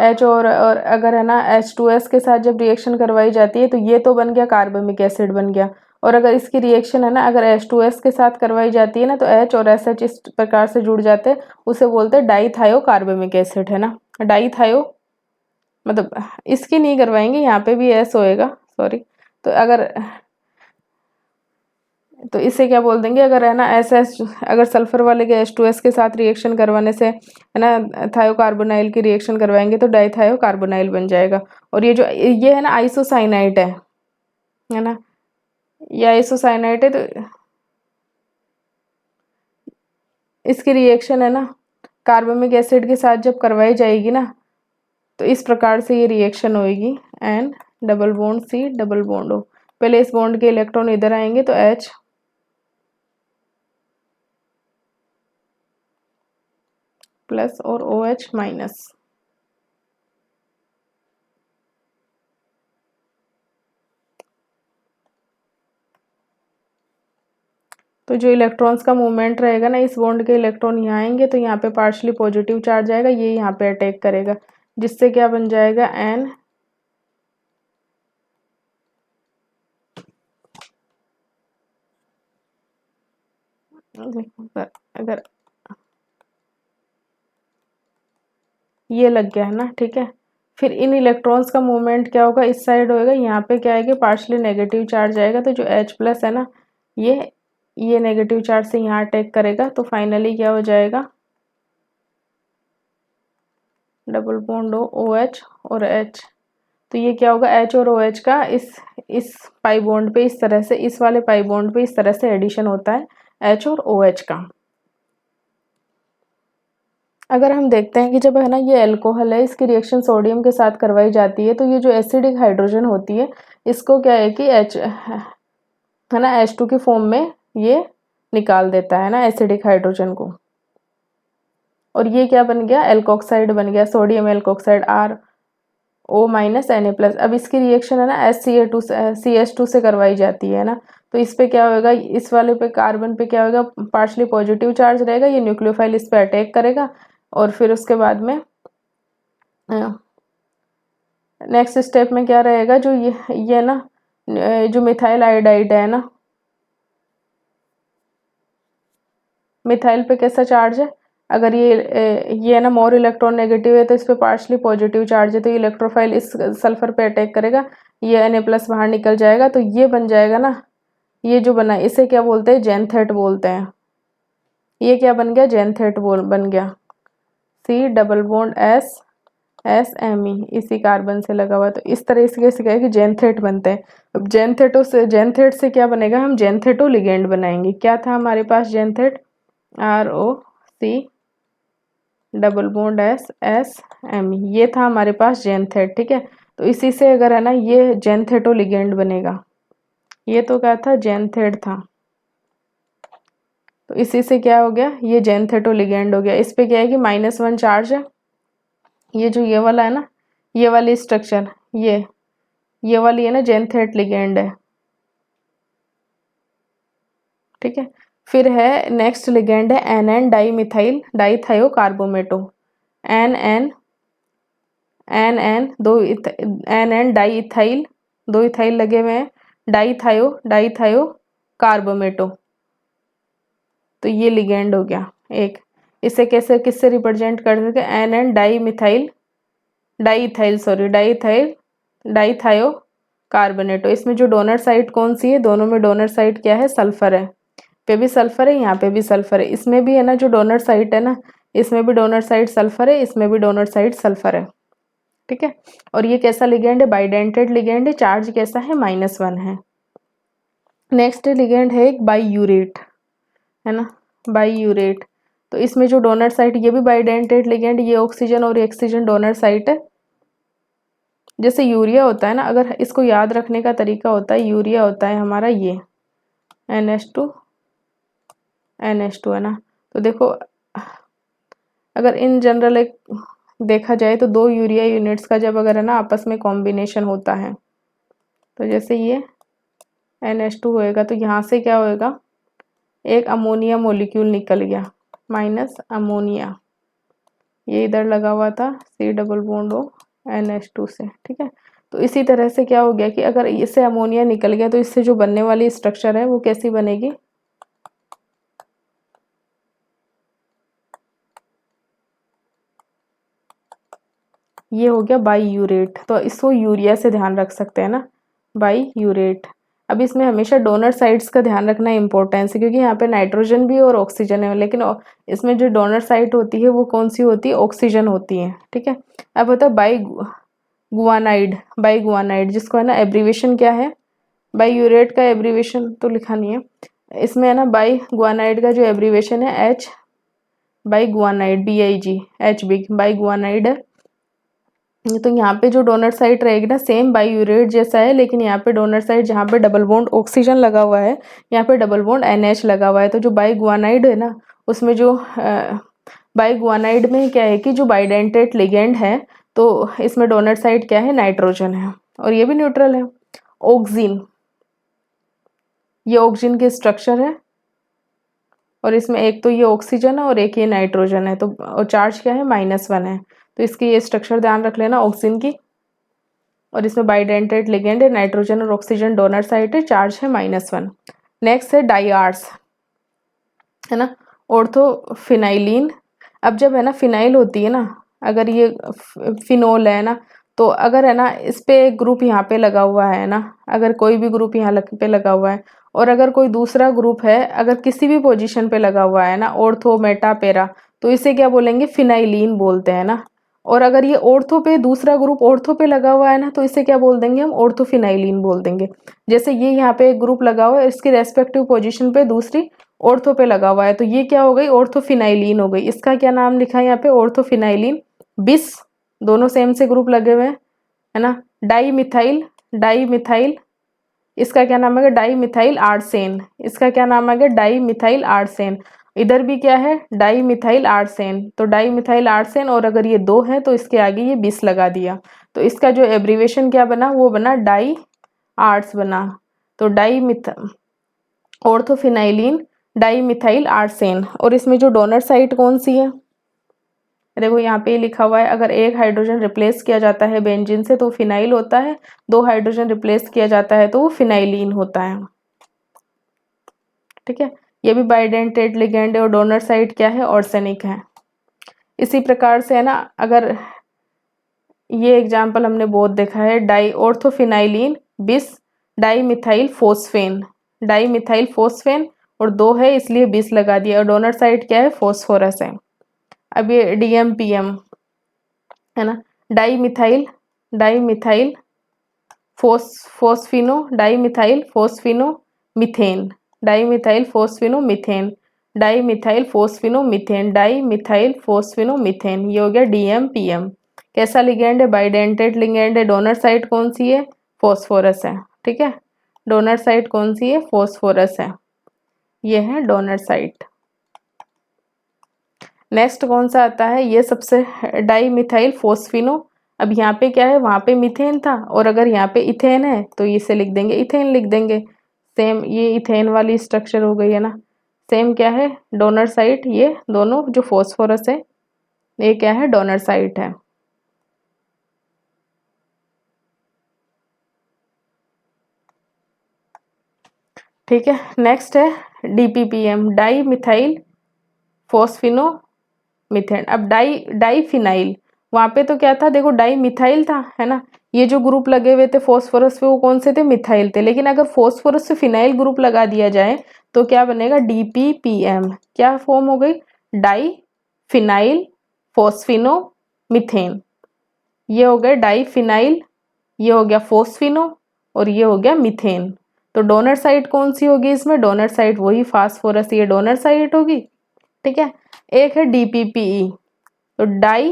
H और अगर है ना H2S के साथ जब रिएक्शन करवाई जाती है तो ये तो बन गया कार्बमिक एसिड बन गया, और अगर इसकी रिएक्शन है ना अगर H2S के साथ करवाई जाती है ना तो H और SH इस प्रकार से जुड़ जाते हैं, उसे बोलते हैं डाईथायो कार्बमिक एसिड, है ना। डाईथायो मतलब इसकी नहीं करवाएंगे, यहाँ पे भी S होएगा, सॉरी। तो अगर तो इसे क्या बोल देंगे, अगर है ना अगर सल्फर वाले के H2S के साथ रिएक्शन करवाने से है ना थायोकार्बोनाइल की रिएक्शन करवाएंगे तो डाईथायोकार्बोनाइल बन जाएगा। और ये है ना आइसोसाइनाइट है ना, ये आइसोसाइनाइट है, तो इसकी रिएक्शन है ना कार्बमिक एसिड के साथ जब करवाई जाएगी ना तो इस प्रकार से ये रिएक्शन होएगी, N double bond C double bond O। पहले इस बॉन्ड के इलेक्ट्रॉन इधर आएंगे तो H प्लस और OH माइनस। तो जो इलेक्ट्रॉन्स का मूवमेंट रहेगा ना, इस बॉन्ड के इलेक्ट्रॉन यहाँ आएंगे तो यहाँ पे पार्शली पॉजिटिव चार्ज आएगा, ये यहाँ पे अटैक करेगा, जिससे क्या बन जाएगा N अगर ये लग गया है ना, ठीक है। फिर इन इलेक्ट्रॉन्स का मूवमेंट क्या होगा, इस साइड होएगा, यहाँ पे क्या आएगा पार्शली नेगेटिव चार्ज आएगा, तो जो H प्लस है ना ये नेगेटिव चार्ज से यहाँ अटैक करेगा, तो फाइनली क्या हो जाएगा डबल बॉन्ड OH और H। तो ये क्या होगा H और OH का इस पाई बॉन्ड पे इस तरह से, इस वाले पाई बॉन्ड पे इस तरह से एडिशन होता है H और OH का। अगर हम देखते हैं कि जब है ना ये अल्कोहल है, इसकी रिएक्शन सोडियम के साथ करवाई जाती है तो ये जो एसिडिक हाइड्रोजन होती है इसको क्या है कि H है ना H2 की फॉर्म में ये निकाल देता है ना एसिडिक हाइड्रोजन को, और ये क्या बन गया एल्कोक्साइड बन गया, sodium alkoxide RO minus Na plus. अब इसकी रिएक्शन है ना CH2 से करवाई जाती है ना, तो इस पे क्या होगा, इस वाले पे कार्बन पे क्या होगा पार्शली पॉजिटिव चार्ज रहेगा, ये न्यूक्लियोफाइल इस पे अटैक करेगा, और फिर उसके बाद में नेक्स्ट स्टेप में क्या रहेगा, जो ये ना जो मिथाइल आयोडाइड है ना, मिथाइल पे कैसा चार्ज है, अगर ये ना मोर इलेक्ट्रॉन नेगेटिव है तो इस पे पार्शली पॉजिटिव चार्ज है, तो ये इलेक्ट्रोफाइल इस सल्फर पे अटैक करेगा, ये Na प्लस बाहर निकल जाएगा, तो ये बन जाएगा ना, ये जो बना इसे क्या बोलते हैं जेनथेट बोलते हैं। ये क्या बन गया जेनथेट बन गया, C डबल बॉन्ड SMe इसी कार्बन से लगा हुआ, तो इस तरह से क्या है कि जेनथेट बनते हैं। अब जेनथेट से क्या बनेगा, हम जेनथेटो लिगेंड बनाएंगे। क्या था हमारे पास जेनथेट ROC डबल बॉन्ड SMe, ये था हमारे पास जेनथेट, ठीक है। तो इसी से अगर है ना ये जेनथेटो लिगेंड बनेगा, ये तो क्या था जेनथेट था, तो इसी से क्या हो गया ये जेनथेटो लिगेंड हो गया। इस पे क्या है कि -1 चार्ज है, ये जो ये वाला है ना, ये वाली स्ट्रक्चर ये वाली है ना जेनथेट लिगेंड है, ठीक है। फिर है नेक्स्ट लिगेंड है NN dimethyl dithiocarbamato, NN NN di ethyl, दो इथाइल लगे हुए हैं, डाईथायो कार्बोमेटो, तो ये लिगेंड हो गया एक। इसे कैसे किससे रिप्रेजेंट कर देते हैं, NN डाईथायो कार्बोनेटो। इसमें जो डोनर साइड कौन सी है, दोनों में डोनर साइड क्या है सल्फर है, पे भी सल्फर है, यहाँ पे भी सल्फर है, इसमें भी है ना जो डोनर साइड है ना, इसमें भी डोनर साइड सल्फर है, इसमें भी डोनर साइड सल्फर है, ठीक है। और ये कैसा लिगेंड है, बाइडेंटेड लिगेंड है, चार्ज कैसा है, -1 है। नेक्स्ट लिगेंड है एक बाईयूरेट, है ना, बाईयूरेट। तो इसमें जो डोनर साइट, ये भी बाइडेंटेड लिगेंड, ये ऑक्सीजन और ऑक्सीजन डोनर साइट है। जैसे यूरिया होता है ना, अगर इसको याद रखने का तरीका होता है, यूरिया होता है हमारा ये NH2 NH2, है ना। तो देखो अगर इन जनरल एक देखा जाए तो दो यूरिया यूनिट्स का जब अगर है ना आपस में कॉम्बिनेशन होता है, तो जैसे ये NH2 होएगा तो यहाँ से क्या होएगा, एक अमोनिया मोलिक्यूल निकल गया, माइनस अमोनिया, ये इधर लगा हुआ था C+O NH2 से, ठीक है। तो इसी तरह से क्या हो गया कि अगर इससे अमोनिया निकल गया तो इससे जो बनने वाली स्ट्रक्चर है वो कैसी बनेगी, ये हो गया बाईयूरेट। तो इसको यूरिया से ध्यान रख सकते हैं ना, बाईयूरेट। अब इसमें हमेशा डोनर साइट्स का ध्यान रखना इंपॉर्टेंस है, क्योंकि यहाँ पे नाइट्रोजन भी और ऑक्सीजन है, लेकिन इसमें जो डोनर साइट होती है वो कौन सी होती है, ऑक्सीजन होती है, ठीक है। अब होता है बाईगुआनाइड, बाईगुआनाइड जिसको है ना एब्रीवेशन क्या है, बाईयूरेट का एब्रीवेशन तो लिखा नहीं है इसमें, है ना। बाईगुआनाइड का जो एब्रीवेशन है H, बाईगुआनाइड BIG बाईगुआनाइड है। तो यहाँ पे जो डोनर साइट रहेगी ना सेम बाईयूरेट जैसा है, लेकिन यहाँ पे डोनर साइट जहाँ पे डबल बॉन्ड ऑक्सीजन लगा हुआ है, यहाँ पे डबल बॉन्ड NH लगा हुआ है। तो जो बाईगुआनाइड है ना उसमें जो बाईगुआनाइड में क्या है कि जो बाइडेंटेट लिगेंड है, तो इसमें डोनर साइट क्या है, नाइट्रोजन है, और ये भी न्यूट्रल है। ऑक्सीन, ये ऑक्सीजन की स्ट्रक्चर है, और इसमें एक तो ये ऑक्सीजन है और एक ये नाइट्रोजन है, तो और चार्ज क्या है, -1 है। तो इसकी ये स्ट्रक्चर ध्यान रख लेना ऑक्सीजन की, और इसमें बाइडेंटेट लिगेंड है, नाइट्रोजन और ऑक्सीजन डोनर साइट है, चार्ज है -1। नेक्स्ट है डाइआर्स, है ना, ऑर्थोफिनाइलिन। अब जब है ना फिनाइल होती है ना, अगर ये फिनोल है ना, तो अगर है ना इस पे एक ग्रुप यहाँ पे लगा हुआ है ना, अगर कोई भी ग्रुप यहाँ पे लगा हुआ है, और अगर कोई दूसरा ग्रुप है अगर किसी भी पोजीशन पे लगा हुआ है ना, ऑर्थो मेटा पेरा, तो इसे क्या बोलेंगे, फिनाइलिन बोलते हैं ना। और अगर ये ऑर्थो पे दूसरा ग्रुप ऑर्थो पे लगा हुआ है ना, तो इसे क्या बोल देंगे हम, ऑर्थोफिनाइलिन बोल देंगे। जैसे ये यहाँ पे एक ग्रुप लगा हुआ है, इसकी रेस्पेक्टिव पोजीशन पे दूसरी ऑर्थो पे लगा हुआ है, तो ये क्या हो गई, ऑर्थोफिनाइलिन हो गई। इसका क्या नाम लिखा है यहाँ पे, ऑर्थोफिनाइलिन बिस, दोनों सेम से ग्रुप लगे हुए हैं, है ना। डाई मिथाइल, इसका क्या नाम है, डाई मिथाइल आर्सेन, इसका क्या नाम है, डाई मिथाइल आर्सेन। इधर भी क्या है, डाई मिथाइल आर्सेन, तो डाई मिथाइल आर्सेन, और अगर ये दो है तो इसके आगे ये बिस लगा दिया, तो इसका जो एब्रीवेशन क्या बना, वो बना डाई आर्ट्स बना। तो ऑर्थोफिनाइलिन डाई मिथाइल आर्सेन। और इसमें जो डोनर साइट कौन सी है, देखो यहाँ पे लिखा हुआ है, अगर एक हाइड्रोजन रिप्लेस किया जाता है बेंजीन से तो फिनाइल होता है, दो हाइड्रोजन रिप्लेस किया जाता है तो वो फिनाइलिन होता है, ठीक है। ये भी बाइडेंटेट लिगेंड है, और डोनर साइट क्या है, ऑर्सेनिक है। इसी प्रकार से है ना, अगर ये एग्जाम्पल हमने बहुत देखा है, डाई ऑर्थोफिनाइलिन बिस डाई मिथाइल फोस्फेन, डाई मिथाइल फोस्फेन, और दो है इसलिए बिस लगा दिया, और डोनर साइट क्या है, फोस्फोरस है। अब ये DMPM, है ना, di methyl phosphino di methyl phosphino methane, di methyl phosphino methane, di methyl phosphino methane, di methyl phosphino methane, ये हो गया DMPM। कैसा लिगेंड है, बाइडेंटेट लिगेंड है, डोनर साइट कौन सी है, फोस्फोरस है, ठीक है। डोनर साइट कौन सी है, फोस्फोरस है, ये है डोनर साइट। नेक्स्ट कौन सा आता है, ये सबसे डाई मिथाइल फोस्फिनो। अब यहाँ पे क्या है, वहाँ पे मीथेन था, और अगर यहाँ पे इथेन है तो इसे लिख देंगे, इथेन लिख देंगे। सेम ये इथेन वाली स्ट्रक्चर हो गई है ना, सेम क्या है, डोनर साइट, ये दोनों जो फोस्फोरस है ये क्या है, डोनर साइट है। ठीक है, नेक्स्ट है DPPM, die methyl phosphino methane. अब डाई फिनाइल, वहां पे तो क्या था, देखो डाई मिथाइल था, है ना, ये जो ग्रुप लगे हुए थे फोस्फोरस पे वो कौन से थे, मिथाइल थे। लेकिन अगर फोस्फोरस से फिनाइल ग्रुप लगा दिया जाए तो क्या बनेगा, DPPM, क्या फॉर्म हो गई, डाई फिनाइल फोस्फिनो मिथेन, ये हो गया डाईफिनाइल, ये हो गया फोस्फिनो और ये हो गया मीथेन। तो डोनर साइट कौन सी होगी इसमें? डोनर साइट वही फास्फोरस, ये डोनर साइट होगी। ठीक है, एक है DPPE, तो डाई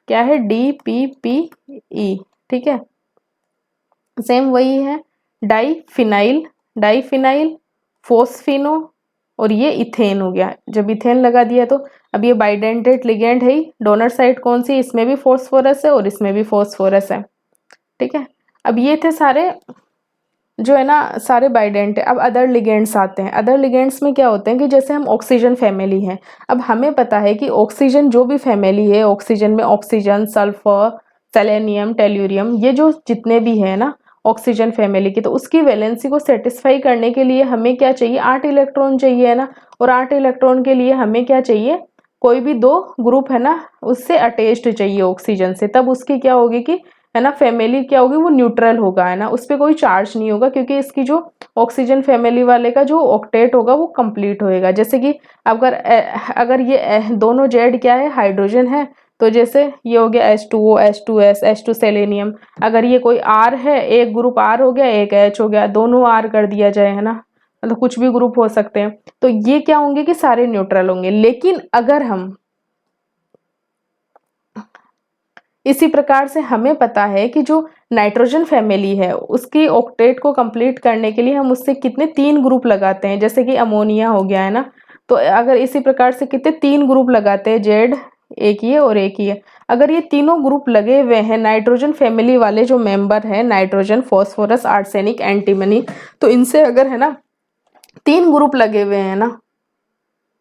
क्या है? DPPE। ठीक है, सेम वही है डाईफिनाइल, डाईफिनाइल फोस्फिनो और ये इथेन हो गया। जब इथेन लगा दिया तो अब ये बाइडेंटेट लिगेंड है ही। डोनर साइट कौन सी? इसमें भी फॉस्फोरस है और इसमें भी फॉस्फोरस है। ठीक है, अब ये थे सारे जो है ना सारे बाइडेंट है। अब अदर लिगेंड्स आते हैं। अदर लिगेंड्स में क्या होते हैं कि जैसे हम ऑक्सीजन फैमिली है, अब हमें पता है कि ऑक्सीजन जो भी फैमिली है, ऑक्सीजन में ऑक्सीजन, सल्फर, सेलेनियम, टेल्यूरियम, ये जो जितने भी है ना ऑक्सीजन फैमिली की, तो उसकी वैलेंसी को सेटिस्फाई करने के लिए हमें क्या चाहिए? 8 इलेक्ट्रॉन चाहिए है ना। और 8 इलेक्ट्रॉन के लिए हमें क्या चाहिए? कोई भी 2 ग्रुप है ना उससे अटैच्ड चाहिए ऑक्सीजन से, तब उसकी क्या होगी कि है ना फैमिली क्या होगी? वो न्यूट्रल होगा है ना, उस पर कोई चार्ज नहीं होगा, क्योंकि इसकी जो ऑक्सीजन फैमिली वाले का जो ऑक्टेट होगा वो कंप्लीट होएगा। जैसे कि अगर ये दोनों जेड क्या है? हाइड्रोजन है, तो जैसे ये हो गया H2O, H2S, H2 सेलेनियम। अगर ये कोई R है, एक ग्रुप R हो गया, एक H हो गया, दोनों R कर दिया जाए है ना, मतलब कुछ भी ग्रुप हो सकते हैं, तो ये क्या होंगे कि सारे न्यूट्रल होंगे। लेकिन अगर हम इसी प्रकार से हमें पता है कि जो नाइट्रोजन फैमिली है उसकी ऑक्टेट को कंप्लीट करने के लिए हम उससे कितने 3 ग्रुप लगाते हैं, जैसे कि अमोनिया हो गया है ना, तो अगर इसी प्रकार से कितने 3 ग्रुप लगाते हैं, जेड एक ही है और एक ही है। अगर ये तीनों ग्रुप लगे हुए हैं नाइट्रोजन फैमिली वाले जो मेंबर हैं, नाइट्रोजन, फॉस्फोरस, आर्सेनिक, एंटीमनी, तो इनसे अगर है ना 3 ग्रुप लगे हुए हैं ना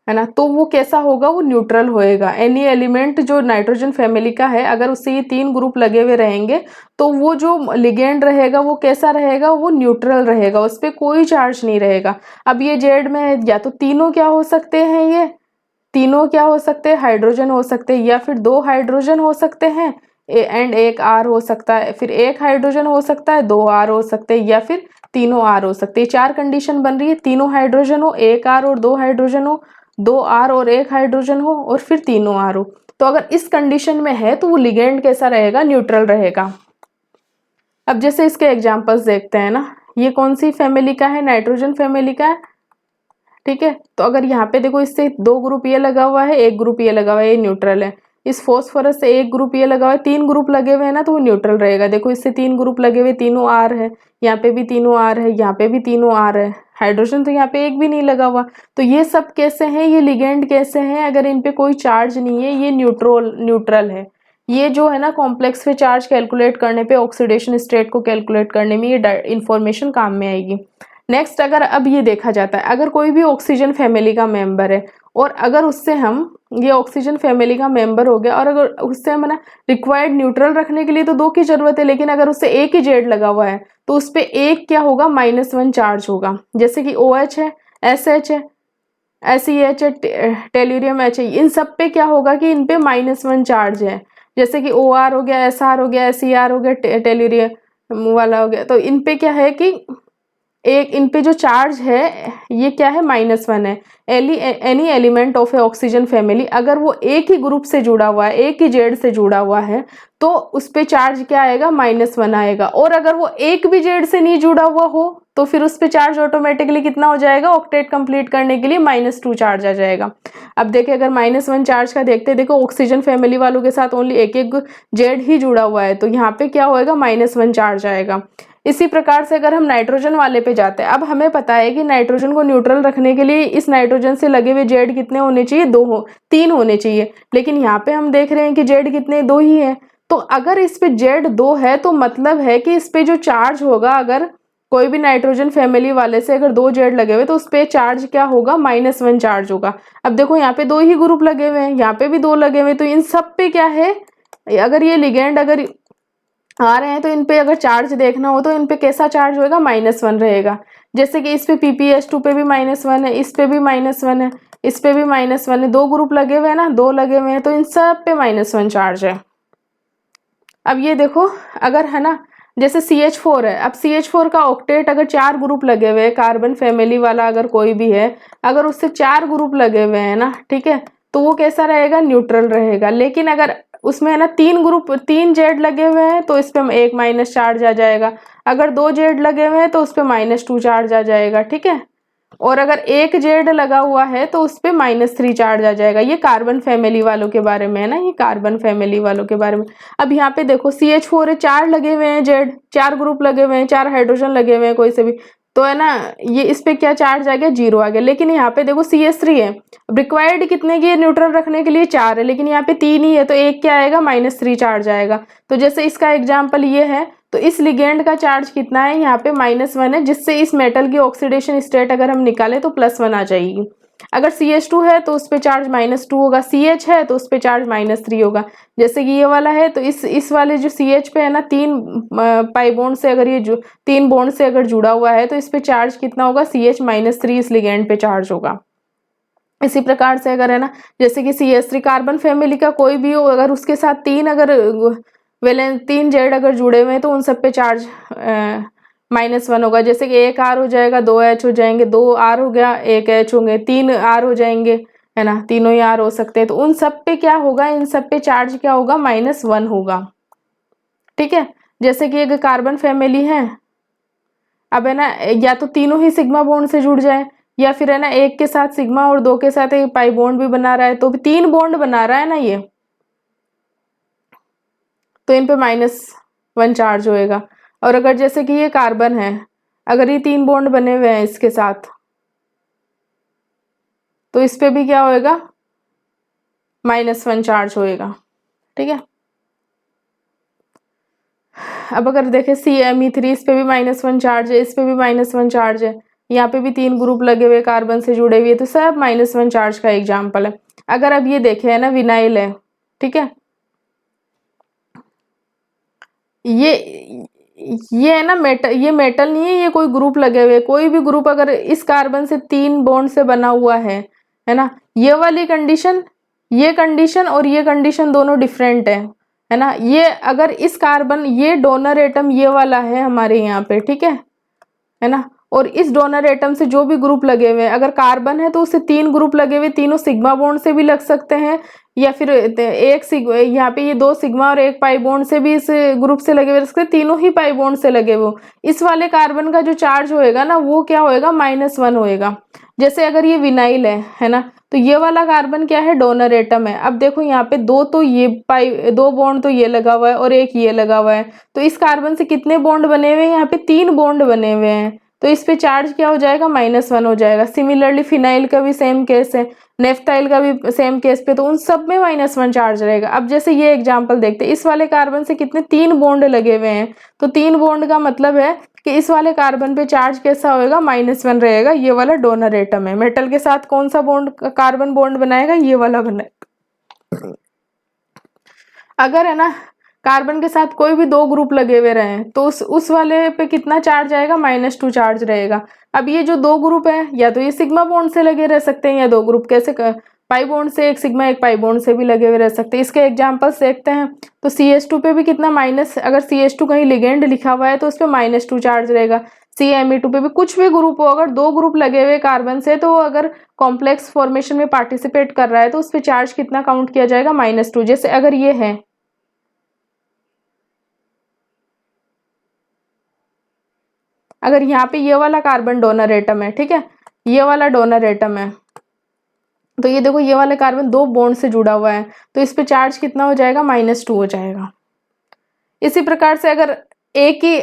है ना, तो वो कैसा होगा? वो न्यूट्रल होएगा। एनी एलिमेंट जो नाइट्रोजन फैमिली का है अगर उससे ये 3 ग्रुप लगे हुए रहेंगे तो वो जो लिगेंड रहेगा वो कैसा रहेगा? वो न्यूट्रल रहेगा, उस पर कोई चार्ज नहीं रहेगा। अब ये जेड में है, या तो तीनों क्या हो सकते हैं? ये तीनों क्या हो सकते हैं? हाइड्रोजन हो सकते हैं, या फिर 2 हाइड्रोजन हो सकते हैं एंड एक आर हो सकता है, फिर एक हाइड्रोजन हो सकता है, 2 आर हो सकते हैं, या फिर तीनों आर हो सकते हैं। 4 कंडीशन बन रही है, तीनों हाइड्रोजन हो, एक आर और 2 हाइड्रोजन हो, 2 आर और एक हाइड्रोजन हो, और फिर तीनों आर हो। तो अगर इस कंडीशन में है तो वो लिगेंड कैसा रहेगा? न्यूट्रल रहेगा। अब जैसे इसके एग्जांपल्स देखते हैं ना, ये कौन सी फैमिली का है? नाइट्रोजन फैमिली का है। ठीक है, तो अगर यहाँ पे देखो इससे 2 ग्रुप ये लगा हुआ है, एक ग्रुप ये लगा हुआ है, ये न्यूट्रल है। इस फॉस्फोरस से एक ग्रुप ये लगा हुआ है, 3 ग्रुप लगे हुए हैं ना, तो वो न्यूट्रल रहेगा। देखो इससे 3 ग्रुप लगे हुए, तीनों आर है, यहाँ पे भी तीनों आर है, यहाँ पे भी तीनों आर है। हाइड्रोजन तो यहाँ पे एक भी नहीं लगा हुआ। तो ये सब कैसे हैं? ये लिगेंड कैसे हैं? अगर इन पे कोई चार्ज नहीं है, ये न्यूट्रल है। ये जो है ना कॉम्प्लेक्स पे चार्ज कैलकुलेट करने पे, ऑक्सीडेशन स्टेट को कैलकुलेट करने में ये इंफॉर्मेशन काम में आएगी। नेक्स्ट, अगर अब ये देखा जाता है अगर कोई भी ऑक्सीजन फैमिली का मेंबर है और अगर उससे हम ये ऑक्सीजन फैमिली का मेंबर हो गया और अगर उससे हम ना रिक्वायर्ड न्यूट्रल रखने के लिए तो 2 की जरूरत है, लेकिन अगर उससे एक ही जेड लगा हुआ है तो उस पर एक क्या होगा? -1 चार्ज होगा। जैसे कि OH है, SH है, SEH है, टेल्यूरियम H है, इन सब पे क्या होगा कि इन पे -1 चार्ज है। जैसे कि OR हो गया, SR हो गया, SER हो गया, टेल्यूरियम वाला हो गया, तो इन पे क्या है कि एक इन पे जो चार्ज है ये क्या है? -1 है। Any element of A oxygen family अगर वो एक ही ग्रुप से जुड़ा हुआ है, एक ही जेड से जुड़ा हुआ है, तो उस पे चार्ज क्या आएगा? -1 आएगा। और अगर वो एक भी जेड से नहीं जुड़ा हुआ हो तो फिर उस पे चार्ज ऑटोमेटिकली कितना हो जाएगा? ऑक्टेट कंप्लीट करने के लिए -2 चार्ज आ जाएगा। अब देखिए अगर -1 चार्ज का देखते, देखो ऑक्सीजन फैमिली वालों के साथ ओनली एक एक जेड ही जुड़ा हुआ है, तो यहाँ पे क्या होएगा? -1 चार्ज आएगा। इसी प्रकार से अगर हम नाइट्रोजन वाले पे जाते हैं, अब हमें पता है कि नाइट्रोजन को न्यूट्रल रखने के लिए इस नाइट्रोजन से लगे हुए जेड कितने होने चाहिए? 3 होने चाहिए, लेकिन यहाँ पे हम देख रहे हैं कि जेड कितने? 2 ही है। तो अगर इस पे जेड 2 है तो मतलब है कि इस पे जो चार्ज होगा, अगर कोई भी नाइट्रोजन फैमिली वाले से अगर 2 जेड लगे हुए तो उस पे चार्ज क्या होगा? -1 चार्ज होगा। अब देखो यहाँ पे 2 ही ग्रुप लगे हुए हैं, यहाँ पे भी 2 लगे हुए, तो इन सब पे क्या है? अगर ये लिगेंड अगर आ रहे हैं तो इन पे अगर चार्ज देखना हो तो इन पे कैसा चार्ज होएगा? -1 रहेगा। जैसे कि इस पे PPH2 पे भी -1 है, इस पे भी -1 है, इस पे भी -1 है, 2 ग्रुप लगे हुए हैं ना, 2 लगे हुए हैं, तो इन सब पे -1 चार्ज है। अब ये देखो अगर है ना जैसे CH4 है, अब CH4 का ऑक्टेट अगर 4 ग्रुप लगे हुए हैं, कार्बन फैमिली वाला अगर कोई भी है, अगर उससे 4 ग्रुप लगे हुए हैं ना, ठीक है, तो वो कैसा रहेगा? न्यूट्रल रहेगा। लेकिन अगर उसमें है ना 3 ग्रुप 3 जेड लगे हुए हैं तो इस पे 1 माइनस चार्ज आ जाएगा। अगर 2 जेड लगे हुए हैं तो उस पे -2 चार्ज आ जाएगा, ठीक है। और अगर 1 जेड लगा हुआ है तो उस पे -3 चार्ज आ जाएगा। ये कार्बन फैमिली वालों के बारे में है ना, ये कार्बन फैमिली वालों के बारे में। अब यहाँ पे देखो CH4 है, 4 लगे हुए हैं जेड, 4 ग्रुप लगे हुए हैं, 4 हाइड्रोजन लगे हुए हैं कोई से भी, तो है ना ये इस पे क्या चार्ज आ गया, 0 आ गया। लेकिन यहाँ पे देखो CH3 है, रिक्वायर्ड कितने की न्यूट्रल रखने के लिए 4 है, लेकिन यहाँ पे 3 ही है तो एक क्या आएगा, -3 चार्ज आएगा। तो जैसे इसका एग्जाम्पल ये है, तो इस लिगेंड का चार्ज कितना है, यहाँ पे -1 है, जिससे इस मेटल की ऑक्सीडेशन स्टेट अगर हम निकालें तो +1 आ जाएगी। अगर CH2 है तो उस पे चार्ज -2 होगा, CH है तो उस पे चार्ज -3 होगा। जैसे कि ये वाला है तो इस वाले जो CH पे है ना 3 पाई बॉन्ड से, अगर ये जो 3 बॉन्ड से अगर जुड़ा हुआ है तो इस पे चार्ज कितना होगा, CH -3 इस लिगेंड पे चार्ज होगा। इसी प्रकार से अगर है ना, जैसे कि CH3 कार्बन फैमिली का कोई भी हो, अगर उसके साथ 3 जेड अगर जुड़े हुए हैं तो उन सब पे चार्ज -1 होगा। जैसे कि 1 R हो जाएगा, 2 H हो जाएंगे, 2 R हो गया, 1 H होंगे, 3 R हो जाएंगे, है ना, तीनों ही R हो सकते हैं। तो उन सब पे क्या होगा, इन सब पे चार्ज क्या होगा, -1 होगा, ठीक है। जैसे कि एक कार्बन फैमिली है, अब है ना या तो तीनों ही सिग्मा बॉन्ड से जुड़ जाए, या फिर है ना एक के साथ सिग्मा और 2 के साथ एक पाई बॉन्ड भी बना रहा है, तो 3 बॉन्ड बना रहा है ना ये, तो इन पे -1 चार्ज होएगा। और अगर जैसे कि ये कार्बन है, अगर ये 3 बॉन्ड बने हुए हैं इसके साथ, तो इस पे भी क्या होएगा, -1 चार्ज होएगा, ठीक है। अब अगर देखें CMe3, इस पे भी -1 चार्ज है, इस पे भी -1 चार्ज है, यहाँ पे भी 3 ग्रुप लगे हुए कार्बन से जुड़े हुए, तो सब -1 चार्ज का एग्जाम्पल है। अगर अब ये देखे है ना, विनाइल है, ठीक है, ये है ना मेटल, ये मेटल नहीं है, ये कोई ग्रुप लगे हुए, कोई भी ग्रुप अगर इस कार्बन से 3 बॉन्ड से बना हुआ है ना, ये वाली कंडीशन, ये कंडीशन और ये कंडीशन दोनों डिफरेंट है ना। ये अगर इस कार्बन, ये डोनर एटम ये वाला है हमारे यहाँ पे, ठीक है ना, और इस डोनर एटम से जो भी ग्रुप लगे हुए हैं, अगर कार्बन है तो उससे 3 ग्रुप लगे हुए, तीनों सिग्मा बॉन्ड से भी लग सकते हैं, या फिर एक यहाँ पे ये 2 सिग्मा और 1 पाई बॉन्ड से भी इस ग्रुप से लगे हुए रह सकते हैं, तीनों ही पाई बॉन्ड से लगे हुए। इस वाले कार्बन का जो चार्ज होएगा ना, वो क्या होएगा, -1 होएगा। जैसे अगर ये विनाइल है ना, तो ये वाला कार्बन क्या है, डोनर एटम है। अब देखो यहाँ पे 2 बॉन्ड तो ये लगा हुआ है और एक ये लगा हुआ है, तो इस कार्बन से कितने बॉन्ड बने हुए हैं, यहाँ पे 3 बॉन्ड बने हुए हैं, तो इस पे चार्ज क्या हो जाएगा, -1 हो जाएगा। सिमिलरली फिनाइल का भी सेम केस है, नेफ्थाइल का भी सेम केस पे, तो उन सब में -1 चार्ज रहेगा। अब जैसे ये एग्जांपल देखते हैं, इस वाले कार्बन से कितने 3 बॉन्ड लगे हुए हैं, तो 3 बॉन्ड का मतलब है कि इस वाले कार्बन पे चार्ज कैसा होएगा, -1 रहेगा। ये वाला डोनर एटम है, मेटल के साथ कौन सा बॉन्ड, कार्बन बॉन्ड बनाएगा, ये वाला बनाएगा। अगर है ना कार्बन के साथ कोई भी 2 ग्रुप लगे हुए रहे तो उस वाले पे कितना चार्ज आएगा, -2 चार्ज रहेगा। अब ये जो 2 ग्रुप है, या तो ये सिग्मा बॉन्ड से लगे रह सकते हैं, या 2 ग्रुप कैसे पाई बॉन्ड से, एक सिग्मा एक पाई बॉन्ड से भी लगे हुए रह सकते हैं। इसके एग्जांपल्स देखते हैं। तो CH2 पे भी कितना अगर CH2 कहीं लिगेंड लिखा हुआ है तो उस पर -2 चार्ज रहेगा। CMe2 पे भी कुछ भी ग्रुप हो, अगर 2 ग्रुप लगे हुए कार्बन से, तो अगर कॉम्प्लेक्स फॉर्मेशन में पार्टिसिपेट कर रहा है तो उस पर चार्ज कितना काउंट किया जाएगा, -2। जैसे अगर ये है, अगर यहाँ पे ये वाला कार्बन डोनर एटम है, ठीक है, ये वाला डोनर एटम है, तो ये देखो ये वाला कार्बन 2 बॉन्ड से जुड़ा हुआ है, तो इस पे चार्ज कितना हो जाएगा, -2 हो जाएगा। इसी प्रकार से अगर एक ही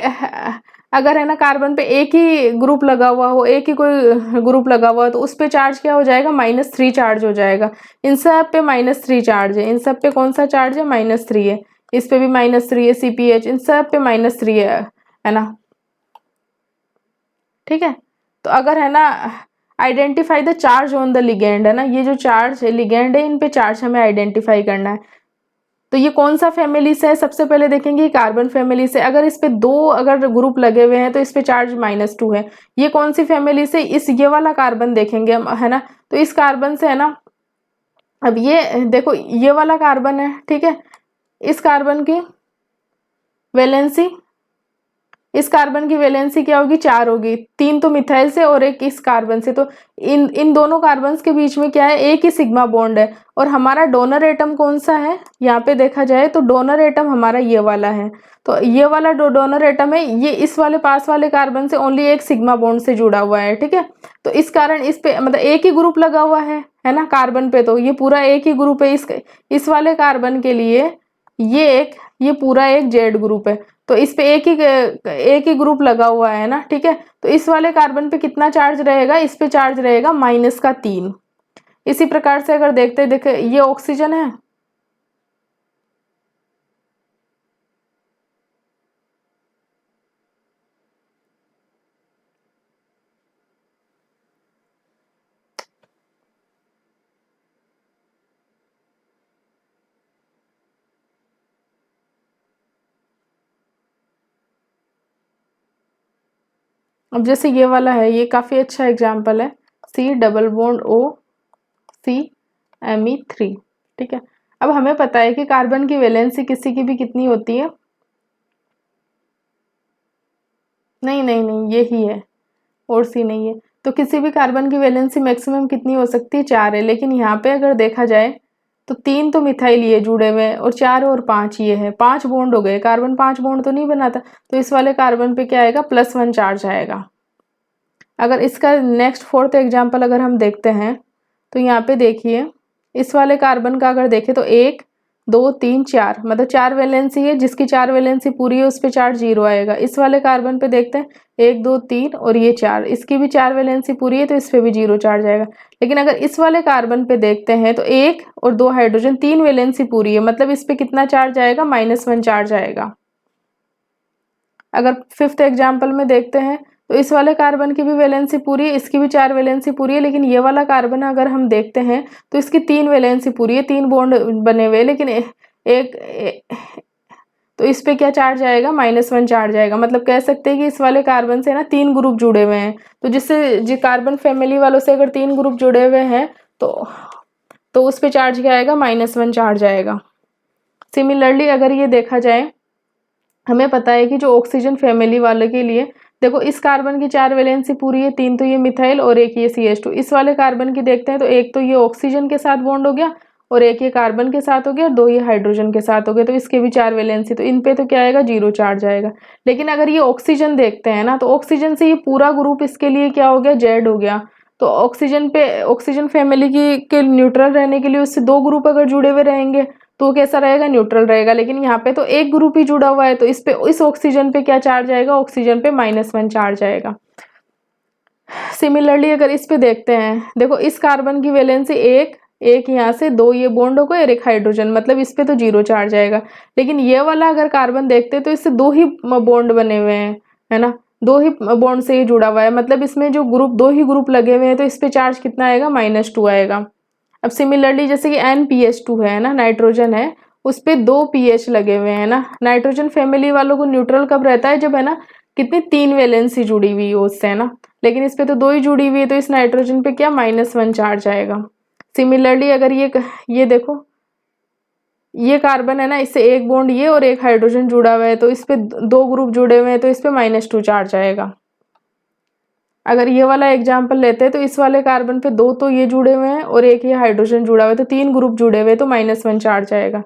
अगर है ना कार्बन पे एक ही ग्रुप लगा हुआ हो, एक ही कोई ग्रुप लगा हुआ हो, तो उस पे चार्ज क्या हो जाएगा, -3 चार्ज हो जाएगा। इन सब पे -3 चार्ज है, इन सब पे कौन सा चार्ज है, -3 है। इस पे भी -3 है, CPH, इन सब पे -3 है ना, ठीक है। तो अगर है ना identify the charge on the ligand, है ना, ये जो चार्ज है लिगेंड है, इन पे चार्ज हमें आइडेंटिफाई करना है। तो ये कौन सा फैमिली से है, सबसे पहले देखेंगे कार्बन फैमिली से। अगर इस पे 2 अगर ग्रुप लगे हुए हैं तो इस पे चार्ज -2 है। ये कौन सी फैमिली से, ये वाला कार्बन देखेंगे हम, है ना, तो इस कार्बन से है ना, अब ये देखो ये वाला कार्बन है, ठीक है, इस कार्बन की वैलेंसी इस कार्बन की वैलेंसी क्या होगी, 4 होगी, 3 तो मिथाइल से और 1 इस कार्बन से, तो इन दोनों कार्बन्स के बीच में क्या है, एक ही सिग्मा बॉन्ड है। और हमारा डोनर एटम कौन सा है, यहाँ पे देखा जाए तो डोनर एटम हमारा ये वाला है। तो ये वाला डोनर एटम है, ये इस वाले पास वाले कार्बन से ओनली एक सिग्मा बॉन्ड से जुड़ा हुआ है, ठीक है। तो इस कारण इस पे मतलब एक ही ग्रुप लगा हुआ है ना कार्बन पे, तो ये पूरा एक ही ग्रुप है। इस वाले कार्बन के लिए ये पूरा एक जेड ग्रुप है, तो इस पे एक ही ग्रुप लगा हुआ है ना, ठीक है। तो इस वाले कार्बन पे कितना चार्ज रहेगा, इस पे चार्ज रहेगा -3। इसी प्रकार से अगर देखे ये ऑक्सीजन है, अब जैसे ये वाला है, ये काफी अच्छा एग्जाम्पल है, C double bond O C Me3, ठीक है। अब हमें पता है कि कार्बन की वैलेंसी किसी की भी कितनी होती है, नहीं नहीं नहीं यही है और C नहीं है, तो किसी भी कार्बन की वैलेंसी मैक्सिमम कितनी हो सकती है, 4 है। लेकिन यहाँ पे अगर देखा जाए तो 3 तो मिथाइल ये जुड़े हुए हैं और 4 और 5 ये है, 5 बॉन्ड हो गए। कार्बन 5 बॉन्ड तो नहीं बनाता, तो इस वाले कार्बन पे क्या आएगा, +1 चार्ज आएगा। अगर इसका नेक्स्ट 4th एग्जाम्पल अगर हम देखते हैं तो यहाँ पे देखिए, इस वाले कार्बन का अगर देखें तो 1 2 3 4 मतलब 4 वैलेंसी है, जिसकी 4 वैलेंसी पूरी है उस पे चार्ज 0 आएगा। इस वाले कार्बन पे देखते हैं 1 2 3 और ये 4, इसकी भी 4 वैलेंसी पूरी है तो इस पे भी 0 चार्ज आएगा। लेकिन अगर इस वाले कार्बन पे देखते हैं तो 1 और 2 हाइड्रोजन, 3 वैलेंसी पूरी है, मतलब इस पे कितना चार्ज आएगा, -1 चार्ज आएगा। अगर 5th एग्जाम्पल में देखते हैं तो इस वाले कार्बन की भी वैलेंसी पूरी है, इसकी भी 4 वैलेंसी पूरी है, लेकिन ये वाला कार्बन अगर हम देखते हैं तो इसकी 3 वैलेंसी पूरी है, 3 बॉन्ड बने हुए, लेकिन तो इस पे क्या चार्ज आएगा, -1 चार्ज आएगा। मतलब कह सकते हैं कि इस वाले कार्बन से ना 3 ग्रुप जुड़े हुए हैं, तो जिससे जो कार्बन फैमिली वालों से अगर 3 ग्रुप जुड़े हुए हैं तो उस पे चार्ज क्या आएगा, -1 चार्ज आएगा। सिमिलरली अगर ये देखा जाए, हमें पता है कि जो ऑक्सीजन फैमिली वाले के लिए देखो, इस कार्बन की 4 वैलेंसी पूरी है, 3 तो ये मिथाइल और 1 ये CH2। इस वाले कार्बन की देखते हैं तो 1 तो ये ऑक्सीजन के साथ बॉन्ड हो गया और 1 ये कार्बन के साथ हो गया और 2 ये हाइड्रोजन के साथ हो गए, तो इसके भी 4 वैलेंसी, तो इन पे तो क्या आएगा, 0 चार्ज आएगा। लेकिन अगर ये ऑक्सीजन देखते हैं ना, तो ऑक्सीजन से ये पूरा ग्रुप इसके लिए क्या हो गया, जेड हो गया। तो ऑक्सीजन पे, ऑक्सीजन फैमिली की के न्यूट्रल रहने के लिए उससे 2 ग्रुप अगर जुड़े हुए रहेंगे तो वो कैसा रहेगा, न्यूट्रल रहेगा। लेकिन यहाँ पे तो एक ग्रुप ही जुड़ा हुआ है, तो इस ऑक्सीजन पे क्या चार्ज आएगा, ऑक्सीजन पे -1 चार्ज आएगा। सिमिलरली अगर इस पे देखते हैं, देखो इस कार्बन की वैलेंसी एक यहाँ से 2 ये बॉन्ड हो गए और 1 हाइड्रोजन, मतलब इस पे तो 0 चार्ज आएगा। लेकिन ये वाला अगर कार्बन देखते हैं तो इससे 2 ही बॉन्ड बने हुए हैं, है ना, 2 ही बॉन्ड से ये जुड़ा हुआ है, मतलब इसमें जो ग्रुप 2 ही ग्रुप लगे हुए हैं, तो इस पे चार्ज कितना आएगा, -2 आएगा। अब सिमिलरली जैसे कि NPH2 है ना, नाइट्रोजन है, उस पे 2 pH लगे हुए हैं ना। नाइट्रोजन फैमिली वालों को न्यूट्रल कब रहता है, जब है ना कितनी 3 वैलेंसी जुड़ी हुई हो उससे, है ना। लेकिन इस पे तो 2 ही जुड़ी हुई है, तो इस नाइट्रोजन पे क्या, -1 चार्ज आएगा। सिमिलरली अगर ये देखो, ये कार्बन है ना, इससे एक बॉन्ड ये और 1 हाइड्रोजन जुड़ा हुआ है, तो इस पे 2 ग्रुप जुड़े हुए हैं, तो इस पे -2 चार्ज आएगा। अगर ये वाला एग्जाम्पल लेते हैं तो इस वाले कार्बन पे 2 तो ये जुड़े हुए हैं और 1 ये हाइड्रोजन जुड़ा हुआ है, तो 3 ग्रुप जुड़े हुए, तो -1 चार्ज आएगा।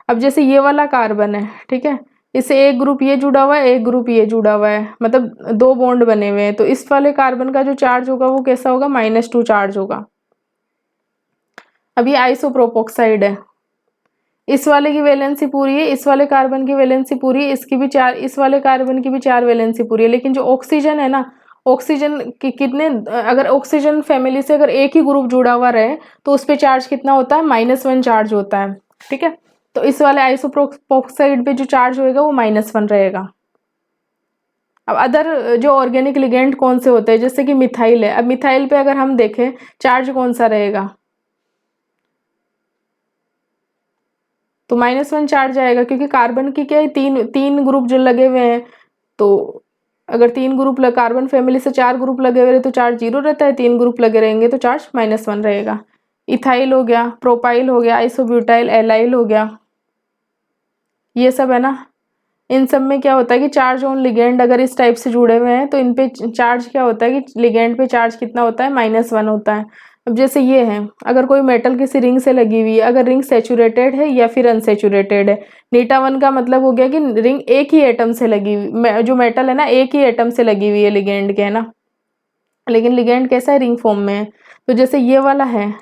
अब जैसे ये वाला कार्बन है, ठीक है, इससे एक ग्रुप ये जुड़ा हुआ है, एक ग्रुप ये जुड़ा हुआ है, मतलब 2 बॉन्ड बने हुए हैं, तो इस वाले कार्बन का जो चार्ज होगा वो कैसा होगा, -2 चार्ज होगा। अब ये आइसोप्रोपोक्साइड है, इस वाले की वैलेंसी पूरी है, इस वाले कार्बन की वैलेंसी पूरी है, इसकी भी 4, इस वाले कार्बन की भी 4 वैलेंसी पूरी है। लेकिन जो ऑक्सीजन है ना, ऑक्सीजन की कितने, अगर ऑक्सीजन फैमिली से अगर एक ही ग्रुप जुड़ा हुआ रहे तो उस पर चार्ज कितना होता है, -1 चार्ज होता है, ठीक है। तो इस वाले आइसोप्रोपोक्साइड पे जो चार्ज होएगा वो -1 रहेगा। अब अदर जो ऑर्गेनिक लिगेंड कौन से होते हैं, जैसे कि मिथाइल है। अब मिथाइल पे अगर हम देखें चार्ज कौन सा रहेगा, तो -1 चार्ज आएगा, क्योंकि कार्बन की क्या है, तीन ग्रुप जो लगे हुए हैं, तो अगर 3 ग्रुप कार्बन फैमिली से 4 ग्रुप लगे हुए तो चार्ज 0 रहता है, 3 ग्रुप लगे रहेंगे तो चार्ज -1 रहेगा। इथाइल हो गया, प्रोपाइल हो गया, आइसोब्यूटाइल, एलाइल हो गया, ये सब है ना, इन सब में क्या होता है कि चार्ज ऑन लिगेंड अगर इस टाइप से जुड़े हुए हैं तो इन पे चार्ज क्या होता है कि लिगेंड पे चार्ज कितना होता है, -1 होता है। अब जैसे ये है, अगर कोई मेटल किसी रिंग से लगी हुई है, अगर रिंग सैचुरेटेड है या फिर अनसैचुरेटेड है, 𝛎1 का मतलब हो गया कि रिंग एक ही एटम से लगी हुई, जो मेटल है ना एक ही एटम से लगी हुई है लिगेंड के, है ना, लेकिन लिगेंड कैसा है, रिंग फॉर्म में है। तो जैसे ये वाला है,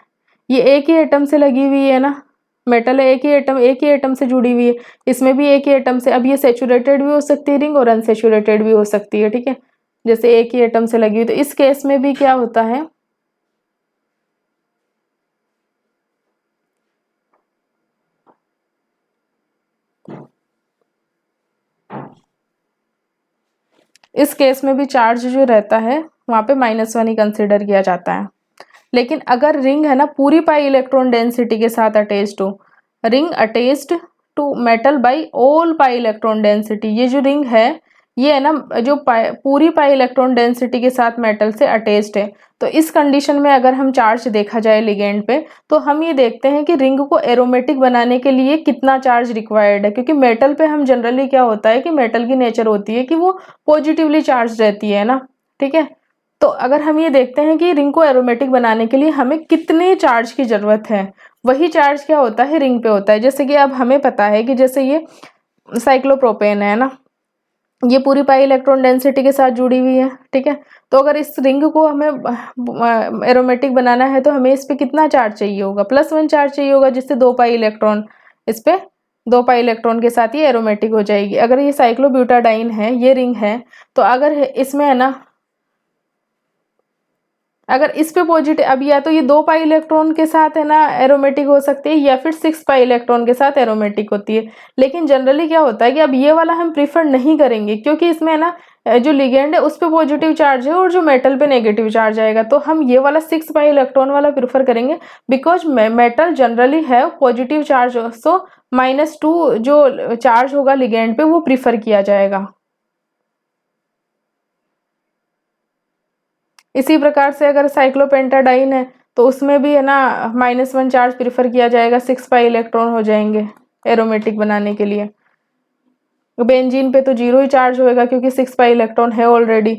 ये एक ही एटम से लगी हुई है ना, मेटल है, एक ही एटम से जुड़ी हुई है, इसमें भी एक ही एटम से। अब ये सैचुरेटेड भी हो सकती है रिंग और अनसैचुरेटेड भी हो सकती है, ठीक है, जैसे एक ही एटम से लगी हुई। तो इस केस में भी क्या होता है, इस केस में भी चार्ज जो रहता है वहां पे -1 ही कंसिडर किया जाता है। लेकिन अगर रिंग है ना पूरी पाई इलेक्ट्रॉन डेंसिटी के साथ अटैच्ड हो, ring attached to metal by all pi electron density, ये जो रिंग है ये है ना जो पूरी पाई इलेक्ट्रॉन डेंसिटी के साथ मेटल से अटैच्ड है, तो इस कंडीशन में अगर हम चार्ज देखा जाए लिगेंड पे, तो हम ये देखते हैं कि रिंग को एरोमेटिक बनाने के लिए कितना चार्ज रिक्वायर्ड है। क्योंकि मेटल पे हम जनरली क्या होता है कि मेटल की नेचर होती है कि वो पॉजिटिवली चार्ज रहती है ना, ठीक है। तो अगर हम ये देखते हैं कि रिंग को एरोमेटिक बनाने के लिए हमें कितने चार्ज की जरूरत है, वही चार्ज क्या होता है, रिंग पे होता है। जैसे कि अब हमें पता है कि जैसे ये साइक्लोप्रोपेन है ना, ये पूरी पाई इलेक्ट्रॉन डेंसिटी के साथ जुड़ी हुई है, ठीक है। तो अगर इस रिंग को हमें एरोमेटिक बनाना है तो हमें इस पे कितना चार्ज चाहिए होगा, +1 चार्ज चाहिए होगा, जिससे 2 पाई इलेक्ट्रॉन इस पे 2 पाई इलेक्ट्रॉन के साथ ये एरोमेटिक हो जाएगी। अगर ये साइक्लोब्यूटाडाइन है, ये रिंग है, तो अगर इसमें है ना, अगर इस पे पॉजिटिव, अब या तो ये 2 पाई इलेक्ट्रॉन के साथ है ना एरोमेटिक हो सकती है या फिर 6 पाई इलेक्ट्रॉन के साथ एरोमेटिक होती है। लेकिन जनरली क्या होता है कि अब ये वाला हम प्रीफर नहीं करेंगे, क्योंकि इसमें है ना जो लिगेंड है उस पे पॉजिटिव चार्ज है और जो मेटल पे नेगेटिव चार्ज आएगा, तो हम ये वाला 6 पाई इलेक्ट्रॉन वाला प्रीफर करेंगे। बिकॉज मेटल जनरली है पॉजिटिव चार्ज, सो -2 जो चार्ज होगा लिगेंड पे वो प्रीफर किया जाएगा। इसी प्रकार से अगर साइक्लोपेंटाडाइन है तो उसमें भी है ना -1 चार्ज प्रीफर किया जाएगा, 6 पाई इलेक्ट्रॉन हो जाएंगे एरोमेटिक बनाने के लिए। बेंजीन पे तो 0 ही चार्ज होएगा क्योंकि 6 पाई इलेक्ट्रॉन है ऑलरेडी।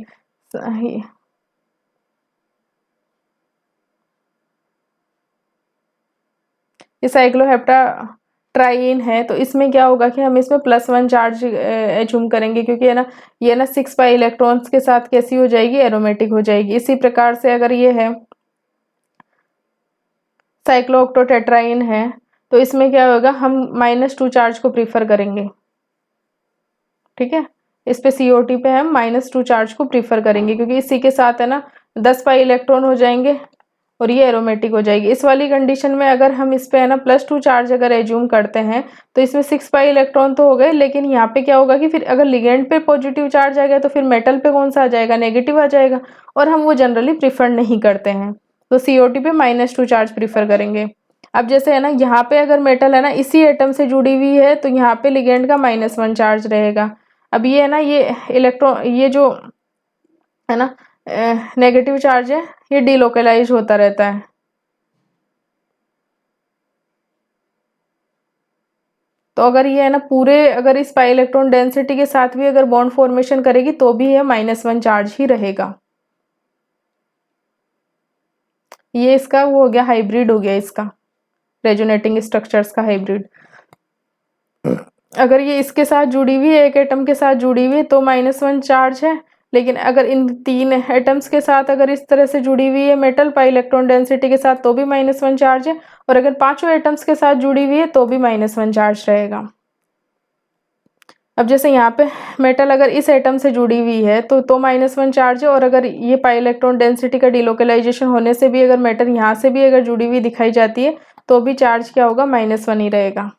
ये साइक्लोहेप्टा ट्राइन है तो इसमें क्या होगा कि हम इसमें +1 चार्ज एज्यूम करेंगे, क्योंकि है ना ये ना 6 पाई इलेक्ट्रॉन्स के साथ कैसी हो जाएगी, एरोमेटिक हो जाएगी। इसी प्रकार से अगर ये है साइक्लोऑक्टोटेट्राइन है तो इसमें क्या होगा, हम -2 चार्ज को प्रीफर करेंगे, ठीक है। इस पे सीओटी पे हम -2 चार्ज को प्रीफर करेंगे क्योंकि इसी के साथ है ना 10 पाई इलेक्ट्रॉन हो जाएंगे और ये एरोमेटिक हो जाएगी। इस वाली कंडीशन में अगर हम इस पे है ना +2 चार्ज अगर एज्यूम करते हैं तो इसमें 6 पाई इलेक्ट्रॉन तो हो गए, लेकिन यहाँ पे क्या होगा कि फिर अगर लिगेंड पे पॉजिटिव चार्ज आएगा तो फिर मेटल पे कौन सा आ जाएगा, नेगेटिव आ जाएगा, और हम वो जनरली प्रीफर नहीं करते हैं। तो सीओटी पे -2 चार्ज प्रीफर करेंगे। अब जैसे है ना यहाँ पे अगर मेटल है ना इसी एटम से जुड़ी हुई है तो यहाँ पे लिगेंड का -1 चार्ज रहेगा। अब ये है ना ये इलेक्ट्रॉन, ये जो है ना नेगेटिव चार्ज है ये डिलोकलाइज होता रहता है। तो अगर ये है ना पूरे, अगर इस पाई इलेक्ट्रॉन डेंसिटी के साथ भी अगर बॉन्ड फॉर्मेशन करेगी तो भी ये -1 चार्ज ही रहेगा। ये इसका वो हो गया, हाइब्रिड हो गया इसका, रेजोनेटिंग स्ट्रक्चर्स का हाइब्रिड। अगर ये इसके साथ जुड़ी हुई है, एक एटम के साथ जुड़ी हुई है तो -1 चार्ज है, लेकिन अगर इन 3 एटम्स के साथ अगर इस तरह से जुड़ी हुई है मेटल पाई इलेक्ट्रॉन डेंसिटी के साथ तो भी -1 चार्ज है, और अगर पांचों एटम्स के साथ जुड़ी हुई है तो भी -1 चार्ज रहेगा। अब जैसे यहाँ पे मेटल अगर इस एटम से जुड़ी हुई है तो -1 चार्ज है, और अगर ये पाई इलेक्ट्रॉन डेंसिटी का डिलोकलाइजेशन होने से भी अगर मेटल यहाँ से भी अगर जुड़ी हुई दिखाई जाती है तो भी चार्ज क्या होगा, -1 ही रहेगा।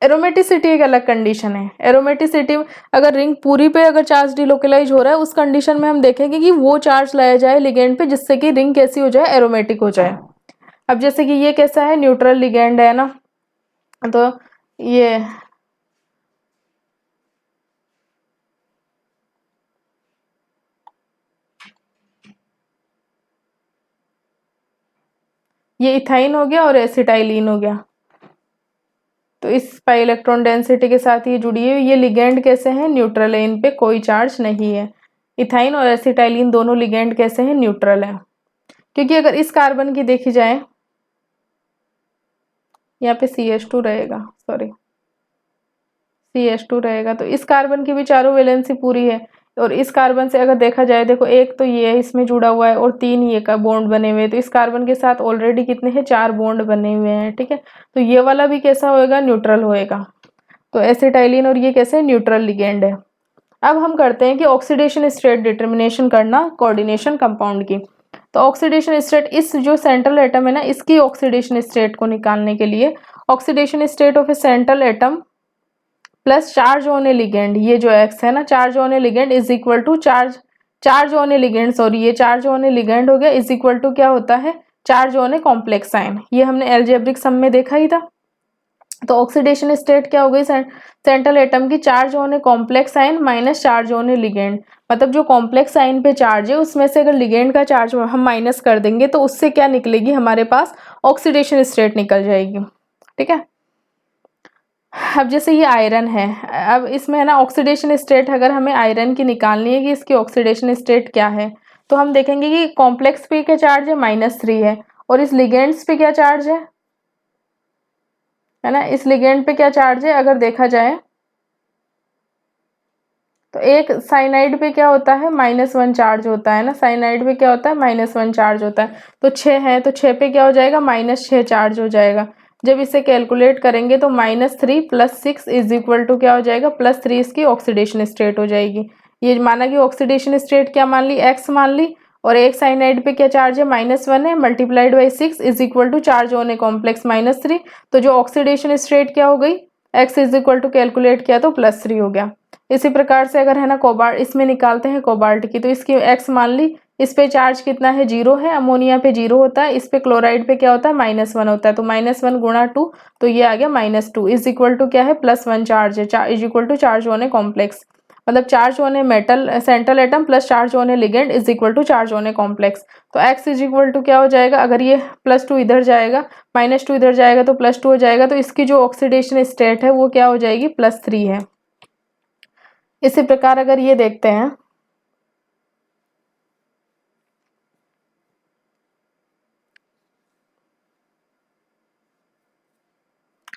एरोमेटिसिटी एक अलग कंडीशन है। एरोमेटिसिटी अगर रिंग पूरी पे अगर चार्ज डिलोकलाइज हो रहा है उस कंडीशन में हम देखेंगे कि वो चार्ज लाया जाए लिगेंड पे जिससे कि रिंग कैसी हो जाए, एरोमेटिक हो जाए। अब जैसे कि ये कैसा है, न्यूट्रल लिगेंड है ना, तो ये इथाइन हो गया और एसिटाइलिन हो गया। तो इस पाई इलेक्ट्रॉन डेंसिटी के साथ ये जुड़ी है। ये लिगेंड कैसे हैं, न्यूट्रल है, इन पे कोई चार्ज नहीं है। इथाइन और एसिटाइलिन दोनों लिगेंड कैसे हैं, न्यूट्रल है। क्योंकि अगर इस कार्बन की देखी जाए, यहाँ पे CH2 रहेगा, सॉरी CH2 रहेगा, तो इस कार्बन की भी चारों वैलेंसी पूरी है। और इस कार्बन से अगर देखा जाए, देखो एक तो ये इसमें जुड़ा हुआ है और 3 ये का बॉन्ड बने हुए हैं, तो इस कार्बन के साथ ऑलरेडी कितने हैं, 4 बॉन्ड बने हुए हैं। ठीक है, तो ये वाला भी कैसा होएगा, न्यूट्रल होएगा। तो एसिटाइलिन और ये कैसे न्यूट्रल लिगेंड है। अब हम करते हैं कि ऑक्सीडेशन स्टेट डिटर्मिनेशन करना कोऑर्डिनेशन कंपाउंड की। तो ऑक्सीडेशन स्टेट, इस जो सेंट्रल एटम है ना, इसकी ऑक्सीडेशन स्टेट को निकालने के लिए oxidation state of a central atom plus charge on a ligand, ये जो एक्स है ना, charge on a ligand is equal to charge on a ligand, sorry ये चार्ज ऑन ए लिगेंड हो गया, इज इक्वल टू क्या होता है, charge on a complex sign. ये हमने एल्जेब्रिक सम में देखा ही था। तो ऑक्सीडेशन स्टेट क्या हो गई, सेंट्रल एटम की charge on a complex sign minus charge on a ligand. मतलब जो कॉम्प्लेक्स साइन पे चार्ज है उसमें से अगर लिगेंड का चार्ज हम माइनस कर देंगे तो उससे क्या निकलेगी, हमारे पास ऑक्सीडेशन स्टेट निकल जाएगी। ठीक है, अब जैसे ये आयरन है, अब इसमें है ना ऑक्सीडेशन स्टेट अगर हमें आयरन की निकालनी है कि इसकी ऑक्सीडेशन स्टेट क्या है, तो हम देखेंगे कि कॉम्प्लेक्स पे क्या चार्ज है, -3 है, और इस लिगेंड्स पे क्या चार्ज है ना, इस लिगेंड पे क्या चार्ज है अगर देखा जाए, तो एक साइनाइड पे क्या होता है, -1 चार्ज होता है ना, साइनाइड पे क्या होता है, -1 चार्ज होता है। तो 6 है, तो 6 पे क्या हो जाएगा, -6 चार्ज हो जाएगा। जब इसे कैलकुलेट करेंगे तो -3 + 6 इज इक्वल टू क्या हो जाएगा, +3 इसकी ऑक्सीडेशन स्टेट हो जाएगी। ये माना कि ऑक्सीडेशन स्टेट क्या मान ली, x मान ली, और एक साइनाइड पे क्या चार्ज है, -1 है, multiplied by 6 is equal to charge on a complex -3। तो जो ऑक्सीडेशन स्टेट क्या हो गई, x is equal to calculate किया तो +3 हो गया। इसी प्रकार से अगर है ना कोबाल्ट इसमें निकालते हैं कोबाल्ट की, तो इसकी x मान ली, इस पे चार्ज कितना है, 0 है, अमोनिया पे 0 होता है, इस पे क्लोराइड पे क्या होता है, -1 होता है, तो -1 गुणा 2, तो ये आ गया -2 इज इक्वल टू क्या है, +1 चार्ज है, is equal to charge on a complex, मतलब charge on a metal central atom plus charge on a ligand is equal to charge on a complex. तो x इज इक्वल टू क्या हो जाएगा, अगर ये +2 इधर जाएगा, -2 इधर जाएगा तो +2 हो जाएगा, तो इसकी जो ऑक्सीडेशन स्टेट है वो क्या हो जाएगी, +3 है। इसी प्रकार अगर ये देखते हैं,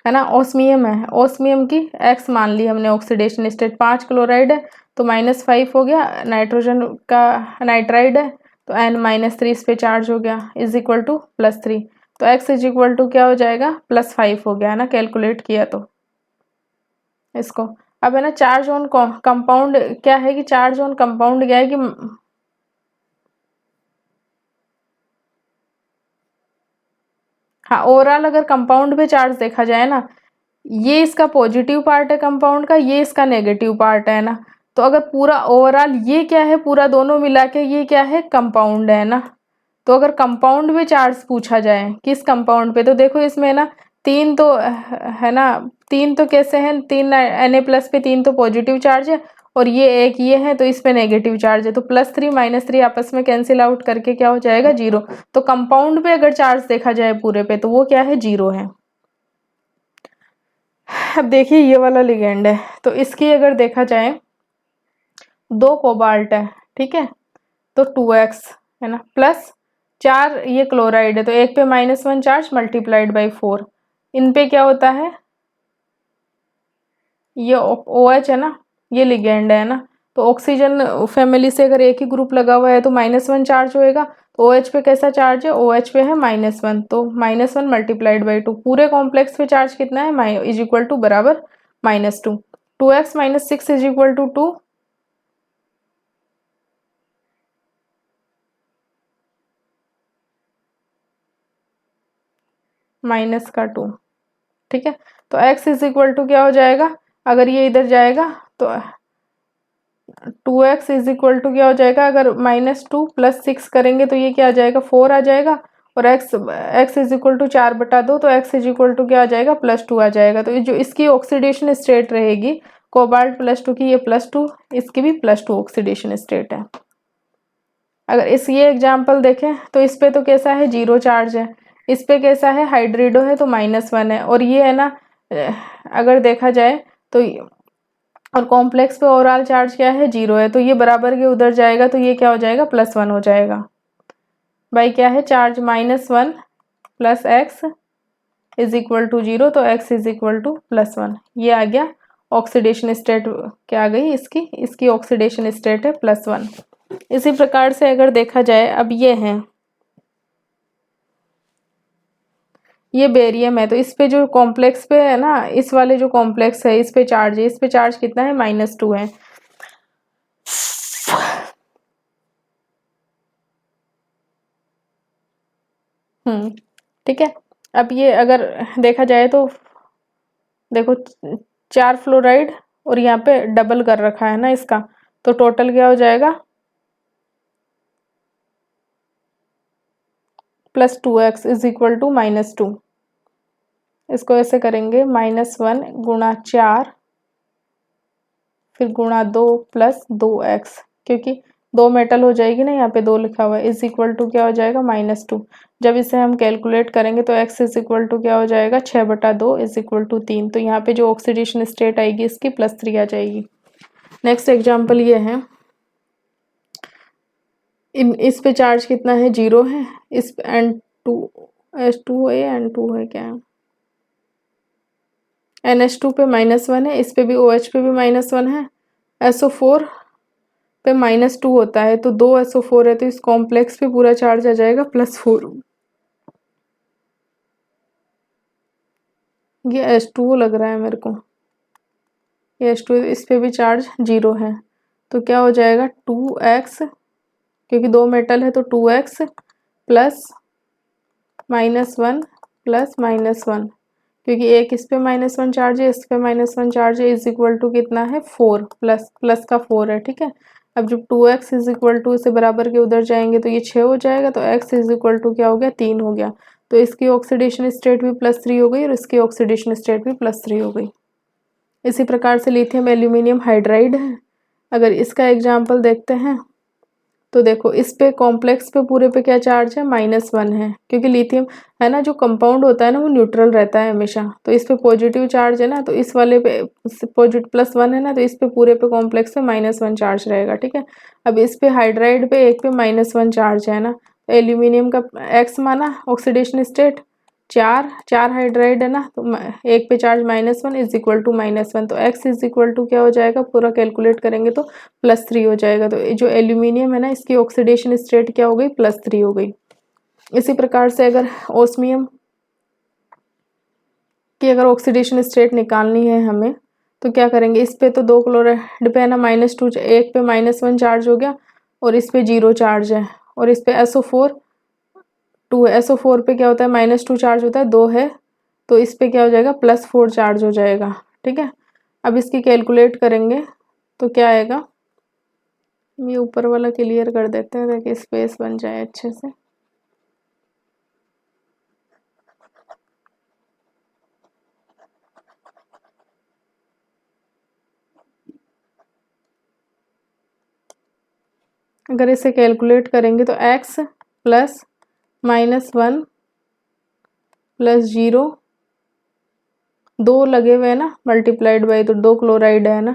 है ना, ओस्मियम है, ओस्मियम की x मान ली हमने ऑक्सीडेशन स्टेट, 5 क्लोराइड है तो -5 हो गया, नाइट्रोजन का नाइट्राइड है तो N-3 इस पे चार्ज हो गया, इज इक्वल टू +3। तो x इज इक्वल टू क्या हो जाएगा, +5 हो गया, है ना, कैलकुलेट किया तो इसको। अब है ना चार्ज ऑन कंपाउंड क्या है, कि चार्ज ऑन कंपाउंड क्या है कि हाँ, ओवरऑल अगर कंपाउंड पे चार्ज देखा जाए ना, ये इसका पॉजिटिव पार्ट है कंपाउंड का, ये इसका नेगेटिव पार्ट है ना, तो अगर पूरा ओवरऑल ये क्या है, पूरा दोनों मिला के ये क्या है, कंपाउंड है ना। तो अगर कंपाउंड में चार्ज पूछा जाए किस कंपाउंड पे, तो देखो इसमें ना 3 तो है ना, 3 तो कैसे हैं, 3 Na+ पे 3 तो पॉजिटिव चार्ज है, और ये एक ये है तो इस पे नेगेटिव चार्ज है, तो +3 -3 आपस में कैंसिल आउट करके क्या हो जाएगा, 0। तो कंपाउंड पे अगर चार्ज देखा जाए पूरे पे तो वो क्या है, 0 है। अब देखिए ये वाला लिगेंड है, तो इसकी अगर देखा जाए 2 कोबाल्ट है, ठीक है, तो 2x है ना, प्लस 4 ये क्लोराइड है, तो एक पे -1 चार्ज मल्टीप्लाइड बाई 4, इन पे क्या होता है, ये OH है ना, ये लिगेंड है ना, तो ऑक्सीजन फैमिली से अगर एक ही ग्रुप लगा हुआ है तो -1 चार्ज होएगा, तो OH पे कैसा चार्ज है, OH पे है -1, तो -1 मल्टीप्लाइड बाई 2, पूरे कॉम्प्लेक्स पे चार्ज कितना है, इज इक्वल टू बराबर -2, 2x - 6 इज इक्वल टू 2, -2, ठीक है। तो x इज इक्वल टू क्या हो जाएगा, अगर ये इधर जाएगा तो 2x इज इक्वल टू क्या हो जाएगा, अगर -2 + 6 करेंगे तो ये क्या आ जाएगा, 4 आ जाएगा, और x इज इक्वल टू 4/2, तो x इज इक्वल टू क्या आ जाएगा, +2 आ जाएगा। तो ये जो इसकी ऑक्सीडेशन स्टेट रहेगी कोबाल्ट +2 की, ये +2, इसकी भी +2 ऑक्सीडेशन स्टेट है। अगर इस ये एग्जाम्पल देखें तो इस पे तो कैसा है, 0 चार्ज है, इस पे कैसा है, हाइड्रिडो है तो -1 है, और ये है ना अगर देखा जाए तो और कॉम्प्लेक्स पे ओवरऑल चार्ज क्या है, 0 है, तो ये बराबर के उधर जाएगा तो ये क्या हो जाएगा, +1 हो जाएगा। भाई क्या है, charge -1 + x is equal to 0, तो x इज इक्वल टू +1। ये आ गया ऑक्सीडेशन स्टेट, क्या आ गई इसकी ऑक्सीडेशन स्टेट है +1। इसी प्रकार से अगर देखा जाए, अब ये है, ये बेरियम है, तो इस पे जो कॉम्प्लेक्स पे है ना, इस वाले जो कॉम्प्लेक्स है इस पे चार्ज है, इस पे चार्ज कितना है, -2 है। ठीक है। अब ये अगर देखा जाए तो देखो 4 फ्लोराइड और यहाँ पे डबल कर रखा है ना इसका, तो टोटल क्या हो जाएगा, +2x इज इक्वल टू -2। इसको ऐसे करेंगे, -1 गुणा 4 फिर गुणा 2 + 2x, क्योंकि 2 मेटल हो जाएगी ना, यहाँ पे 2 लिखा हुआ है, इज इक्वल टू क्या हो जाएगा, -2। जब इसे हम कैलकुलेट करेंगे तो x इज इक्वल टू क्या हो जाएगा, 6/2 इज इक्वल टू 3। तो यहाँ पे जो ऑक्सीडेशन स्टेट आएगी इसकी +3 आ जाएगी। नेक्स्ट एग्जाम्पल ये है, इस पे चार्ज कितना है, 0 है, इस पे N2 H2 है, N2 है, क्या है, NH2 पे -1 है, इस पे भी OH पे भी -1 है, SO4 पे -2 होता है, तो 2 SO4 है, तो इस कॉम्प्लेक्स पे पूरा चार्ज आ जाएगा +4। ये H2O लग रहा है मेरे को, ये H2, इस पे भी चार्ज 0 है, तो क्या हो जाएगा, 2x, क्योंकि 2 मेटल है तो 2x प्लस -1 प्लस -1, क्योंकि एक इस पे -1 चार्ज है, इस पे -1 चार्ज है, इज इक्वल टू कितना है, 4, प्लस का 4 है। ठीक है। अब जब 2x इज इक्वल टू से बराबर के उधर जाएंगे तो ये 6 हो जाएगा, तो x इज इक्वल टू क्या हो गया, 3 हो गया, तो इसकी ऑक्सीडेशन स्टेट भी +3 हो गई और इसकी ऑक्सीडेशन स्टेट भी +3 हो गई। इसी प्रकार से लिथियम एल्यूमिनियम हाइड्राइड है, अगर इसका एग्जाम्पल देखते हैं तो देखो इस पे कॉम्प्लेक्स पे पूरे पे क्या चार्ज है, -1 है, क्योंकि लिथियम है ना, जो कंपाउंड होता है ना वो न्यूट्रल रहता है हमेशा, तो इस पे पॉजिटिव चार्ज है ना, तो इस वाले पे पॉजिटिव +1 है ना, तो इस पे पूरे पे कॉम्प्लेक्स पे -1 चार्ज रहेगा। ठीक है। अब इस पे हाइड्राइड पे एक पे -1 चार्ज है ना, तो एल्यूमिनियम का x माना ऑक्सीडेशन स्टेट, 4 हाइड्राइड है ना, तो एक पे चार्ज -1 इज इक्वल टू -1, तो x इज इक्वल टू क्या हो जाएगा, पूरा कैलकुलेट करेंगे तो +3 हो जाएगा, तो जो एल्यूमिनियम है ना इसकी ऑक्सीडेशन स्टेट क्या हो गई, +3 हो गई। इसी प्रकार से अगर ओस्मियम की अगर ऑक्सीडेशन स्टेट निकालनी है हमें तो क्या करेंगे, इस पे तो 2 क्लोराइड पे है ना -2, एक पे -1 चार्ज हो गया और इस पे 0 चार्ज है, और इस पे SO4 2 है, SO4 पे क्या होता है, -2 चार्ज होता है, 2 है, तो इस पे क्या हो जाएगा, +4 चार्ज हो जाएगा। ठीक है। अब इसकी कैलकुलेट करेंगे तो क्या आएगा, ये ऊपर वाला क्लियर कर देते हैं ताकि स्पेस बन जाए अच्छे से। अगर इसे कैलकुलेट करेंगे तो x प्लस -1 प्लस 0, 2 लगे हुए हैं ना, मल्टीप्लाइड बाई, तो 2 क्लोराइड है ना,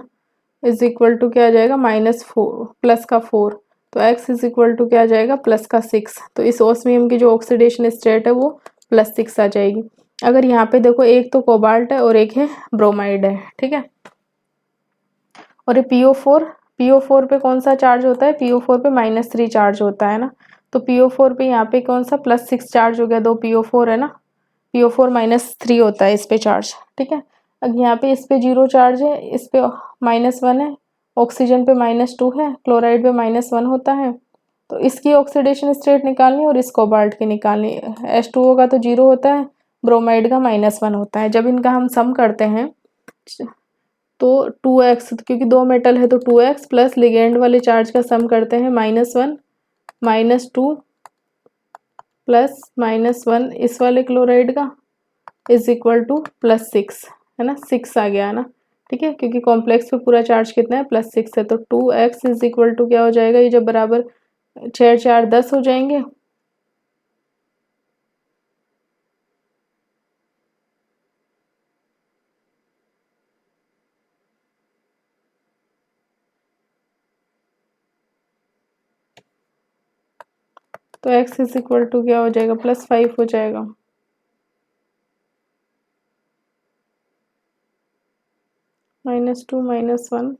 इज इक्वल टू क्या आ जाएगा, -4 प्लस का 4, तो x इज इक्वल टू क्या आ जाएगा, प्लस का 6, तो इस ओस्मियम की जो ऑक्सीडेशन स्टेट है वो +6 आ जाएगी। अगर यहाँ पे देखो एक तो कोबाल्ट है और एक है ब्रोमाइड है। ठीक है। और ये PO4 पे कौन सा चार्ज होता है, PO4 पे -3 चार्ज होता है ना, तो PO4 पे यहाँ पे कौन सा +6 चार्ज हो गया, 2 PO4 है ना, PO4 -3 होता है इस पे चार्ज। ठीक है। अब यहाँ पे इस पे 0 चार्ज है, इस पे -1 है, ऑक्सीजन पे -2 है, क्लोराइड पे -1 होता है, तो इसकी ऑक्सीडेशन स्टेट निकालनी और इस कोबाल्ट की निकालनी। H2O का तो 0 होता है, ब्रोमाइड का -1 होता है। जब इनका हम सम करते हैं तो 2x, क्योंकि 2 मेटल है तो 2x प्लस लिगेंड वाले चार्ज का सम करते हैं, -1 -2 प्लस -1 इस वाले क्लोराइड का इज इक्वल टू +6, है ना, 6 आ गया है ना। ठीक है। क्योंकि कॉम्प्लेक्स पे पूरा चार्ज कितना है, +6 है, तो 2x इज इक्वल टू क्या हो जाएगा, ये जब बराबर 6 4 10 हो जाएंगे, तो x इज इक्वल टू क्या हो जाएगा, +5 हो जाएगा। -2 -1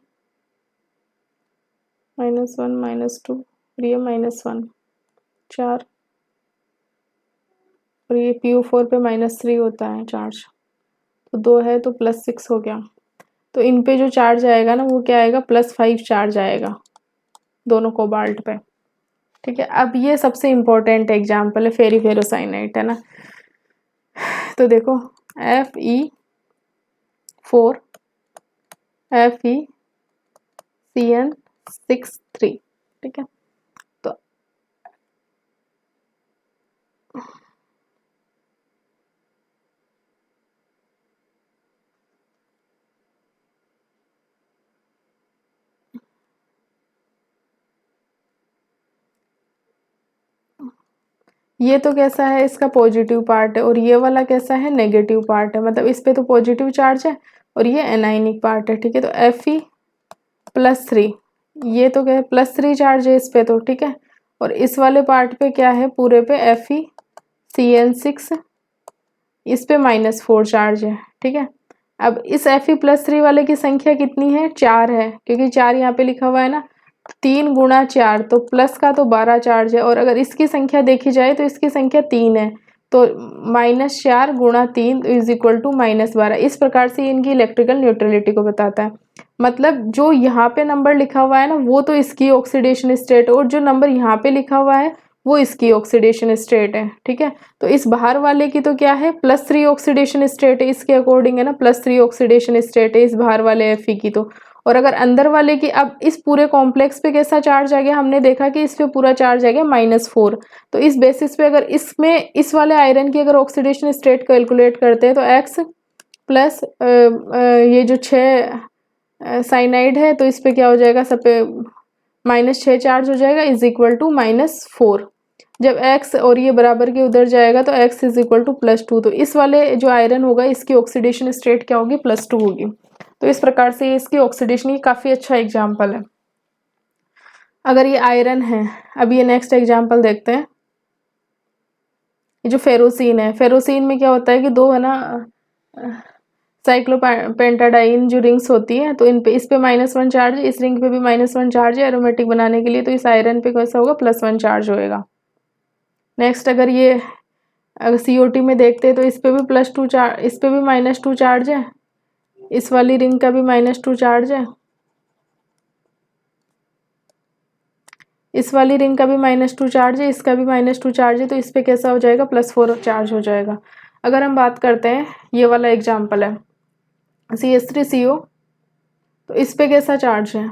-1 -2 और ये -1 4 और ये PO4 पे -3 होता है चार्ज, तो 2 है तो +6 हो गया। तो इन पे जो चार्ज आएगा ना वो क्या आएगा, +5 चार्ज आएगा दोनों कोबाल्ट पे। ठीक है, अब ये सबसे इम्पोर्टेंट एग्जाम्पल है फेरिफेरोसाइनाइट, है ना। तो देखो Fe4 FeCN63, ठीक है। तो ये तो कैसा है, इसका पॉजिटिव पार्ट है, और ये वाला कैसा है, नेगेटिव पार्ट है। मतलब इस पे तो पॉजिटिव चार्ज है और ये एनाइनिक पार्ट है, ठीक है। तो Fe+3, ये तो क्या है, +3 चार्ज है इस पे तो, ठीक है। और इस वाले पार्ट पे क्या है, पूरे पे FeCN6, इस पे -4 चार्ज है, ठीक है। अब इस Fe+3 वाले की संख्या कितनी है, 4 है, क्योंकि 4 यहाँ पे लिखा हुआ है ना। 3 गुणा 4 तो प्लस का तो 12 चार्ज है, और अगर इसकी संख्या देखी जाए तो इसकी संख्या 3 है, तो -4 गुणा 3 इज इक्वल टू -12। इस प्रकार से इनकी इलेक्ट्रिकल न्यूट्रलिटी को बताता है। मतलब जो यहाँ पे नंबर लिखा हुआ है ना वो तो इसकी ऑक्सीडेशन स्टेट, और जो नंबर यहाँ पे लिखा हुआ है वो इसकी ऑक्सीडेशन स्टेट है, ठीक है। तो इस बाहर वाले की तो क्या है, +3 ऑक्सीडेशन स्टेट है, इसके अकॉर्डिंग है ना, +3 ऑक्सीडेशन स्टेट है इस बाहर वाले Fe की तो। और अगर अंदर वाले की, अब इस पूरे कॉम्प्लेक्स पे कैसा चार्ज आ गया, हमने देखा कि इस पे पूरा चार्ज आ गया -4। तो इस बेसिस पे अगर इसमें इस वाले आयरन की अगर ऑक्सीडेशन स्टेट कैलकुलेट करते हैं तो X प्लस ये जो 6 साइनाइड है, तो इस पे क्या हो जाएगा, सब पे -6 चार्ज हो जाएगा, इज इक्वल टू -4। जब x और ये बराबर के उधर जाएगा तो x इज इक्वल टू +2। तो इस वाले जो आयरन होगा इसकी ऑक्सीडेशन स्टेट क्या होगी, +2 होगी। तो इस प्रकार से इसकी ऑक्सीडेशन की काफ़ी अच्छा एग्जाम्पल है। अगर ये आयरन है, अब ये नेक्स्ट एग्जाम्पल देखते हैं। ये जो फेरोसिन है, फेरोसिन में क्या होता है कि दो है ना साइक्लोपेंटाडाइन जो रिंग्स होती है, तो इन पे, इस पे -1 चार्ज है, इस रिंग पे भी -1 चार्ज है एरोमेटिक बनाने के लिए, तो इस आयरन पे कैसा होगा, +1 चार्ज होएगा। नेक्स्ट अगर ये अगर COT में देखते हैं तो इस पे भी +2 चार्ज, इस पे भी -2 चार्ज है, इस वाली रिंग का भी -2 चार्ज है, इस वाली रिंग का भी -2 चार्ज है, इसका भी -2 चार्ज है, तो इस पे कैसा हो जाएगा, +4 चार्ज हो जाएगा। अगर हम बात करते हैं, ये वाला एग्जाम्पल है CH3CO, तो इस पे कैसा चार्ज है,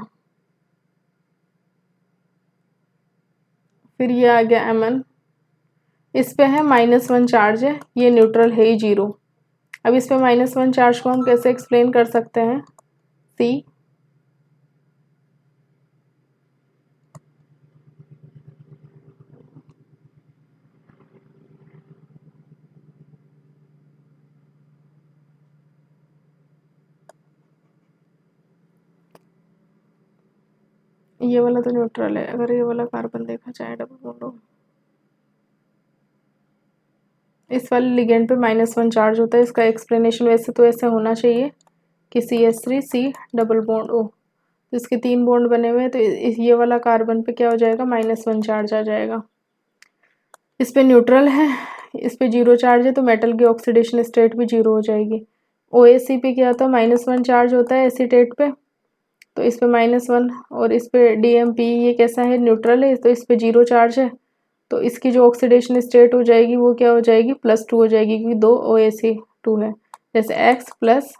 फिर ये आ गया Mn, इस पे है -1 चार्ज है, ये न्यूट्रल है ही 0। अब इस पे -1 चार्ज को हम कैसे एक्सप्लेन कर सकते हैं, C ये वाला तो न्यूट्रल है। अगर ये वाला कार्बन देखा जाए डबल बॉन्ड, इस वाले लिगेंड पे -1 चार्ज होता है, इसका एक्सप्लेनेशन वैसे तो ऐसे होना चाहिए कि CH3C डबल बॉन्ड O, तो इसके 3 बॉन्ड बने हुए हैं, तो ये वाला कार्बन पे क्या हो जाएगा, -1 चार्ज आ जाएगा। इस पे न्यूट्रल है, इस पे 0 चार्ज है, तो मेटल की ऑक्सीडेशन स्टेट भी 0 हो जाएगी। OAC पे क्या होता है, -1 चार्ज होता है एसीटेट पे, तो इस पे -1, और इस पे DMP ये कैसा है, न्यूट्रल है, तो इस पे 0 चार्ज है, तो इसकी जो ऑक्सीडेशन स्टेट हो जाएगी वो क्या हो जाएगी, +2 हो जाएगी, क्योंकि 2 OAC2 है। जैसे X प्लस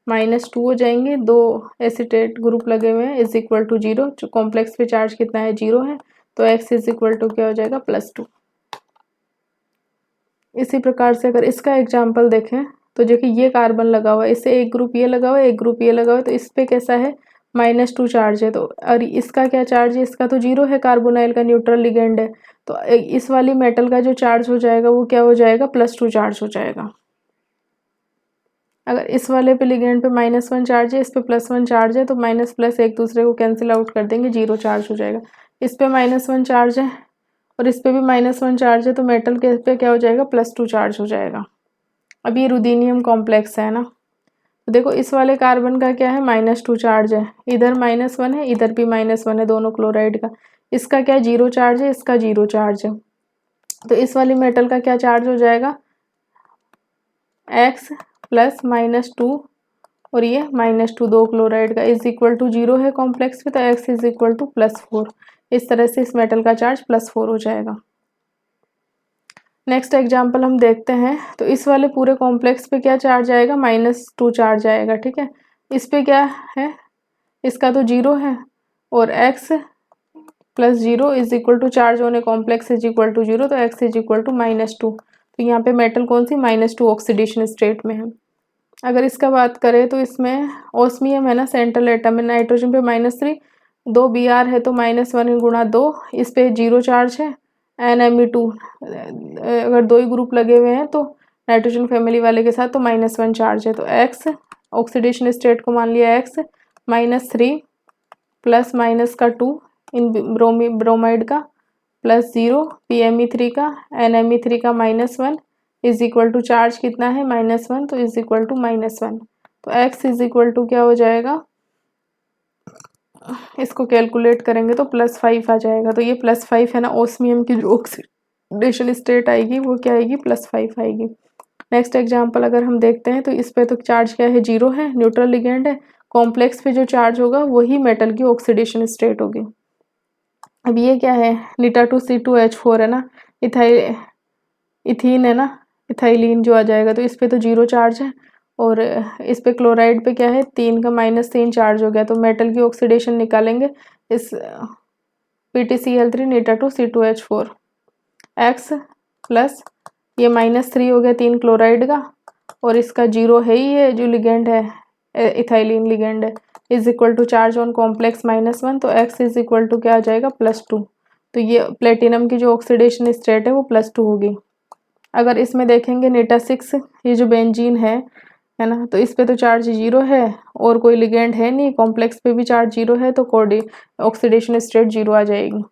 -2 हो जाएंगे, 2 एसीटेट ग्रुप लगे हुए हैं, इज इक्वल टू 0। जो कॉम्प्लेक्स पे चार्ज कितना है, 0 है, तो X इज इक्वल टू क्या हो जाएगा, +2। इसी प्रकार से अगर इसका एग्जाम्पल देखें तो देखिए ये कार्बन लगा हुआ है, इससे एक ग्रुप ये लगा हुआ है, एक ग्रुप ये लगा हुआ है, तो इस पे कैसा है, -2 चार्ज है, तो और इसका क्या चार्ज है, इसका तो 0 है, कार्बोनाइल का न्यूट्रल लिगेंड है, तो इस वाली मेटल का जो चार्ज हो जाएगा वो क्या हो जाएगा, +2 चार्ज हो जाएगा। अगर इस वाले पे लिगेंड पे -1 चार्ज है, इस पे +1 चार्ज है, तो माइनस प्लस एक दूसरे को कैंसिल आउट कर देंगे, 0 चार्ज हो जाएगा। इस पे -1 चार्ज है और इस पे भी -1 चार्ज है, तो मेटल के पे क्या हो जाएगा, +2 चार्ज हो जाएगा। अब ये रुदीनियम कॉम्प्लेक्स है ना, तो देखो इस वाले कार्बन का क्या है, -2 चार्ज है, इधर -1 है, इधर भी -1 है दोनों क्लोराइड का। इसका क्या 0 चार्ज है, इसका 0 चार्ज है, तो इस वाली मेटल का क्या चार्ज हो जाएगा, x + -2 और ये -2 दो क्लोराइड का इज इक्वल टू 0 है कॉम्प्लेक्स पे, तो x इज इक्वल टू +4। इस तरह से इस मेटल का चार्ज +4 हो जाएगा। नेक्स्ट एग्जाम्पल हम देखते हैं, तो इस वाले पूरे कॉम्प्लेक्स पे क्या चार्ज आएगा, -2 चार्ज आएगा, ठीक है। इस पे क्या है, इसका तो 0 है, और x + 0 is equal to charge होने कॉम्प्लेक्स इज इक्वल टू 0, तो x इज इक्वल टू -2। तो यहाँ पे मेटल कौन सी, -2 ऑक्सीडेशन स्टेट में है। अगर इसका बात करें तो इसमें ऑस्मियम है ना, सेंट्रल एटम है, नाइट्रोजन पे -3, 2 Br है तो -1 गुणा 2, इस पे 0 चार्ज है, NMe2 अगर 2 ही ग्रुप लगे हुए हैं तो नाइट्रोजन फैमिली वाले के साथ, तो -1 चार्ज है, तो x ऑक्सीडेशन स्टेट को मान लिया x -3 प्लस माइनस का 2 इन ब्रोमाइड का, +0 PMe3 का, NMe3 का -1 इज इक्वल टू चार्ज कितना है, -1, तो इज इक्वल टू -1। तो x इज इक्वल टू क्या हो जाएगा, इसको कैलकुलेट करेंगे तो +5 आ जाएगा। तो ये +5 है ना, ओस्मियम की जो ऑक्सीडेशन स्टेट आएगी वो क्या आएगी, +5 आएगी। नेक्स्ट एग्जांपल अगर हम देखते हैं, तो इस पे तो चार्ज क्या है, 0 है, न्यूट्रल लिगेंड है, कॉम्प्लेक्स पे जो चार्ज होगा वही मेटल की ऑक्सीडेशन स्टेट होगी। अब ये क्या है, Nita2C2H4 है ना, इथीन है ना, इथाइलिन जो आ जाएगा, तो इस पे तो 0 चार्ज है, और इस पे क्लोराइड पे क्या है, 3 का -3 चार्ज हो गया, तो मेटल की ऑक्सीडेशन निकालेंगे इस PtCl3 Nita2C2H4 x प्लस ये -3 हो गया 3 क्लोराइड का, और इसका 0 है ही, ये जो लिगेंड है इथाइलिन लिगेंड है, is equal to charge on complex -1, तो x इज इक्वल टू क्या आ जाएगा, +2। तो ये प्लेटिनम की जो ऑक्सीडेशन स्टेट है वो +2 होगी। अगर इसमें देखेंगे Nita6 ये जो बेंजीन है ना, तो इस पे तो चार्ज 0 है और कोई लिगेंड है नहीं, कॉम्प्लेक्स पे भी चार्ज 0 है, तो ऑक्सीडेशन स्टेट 0 आ जाएगी।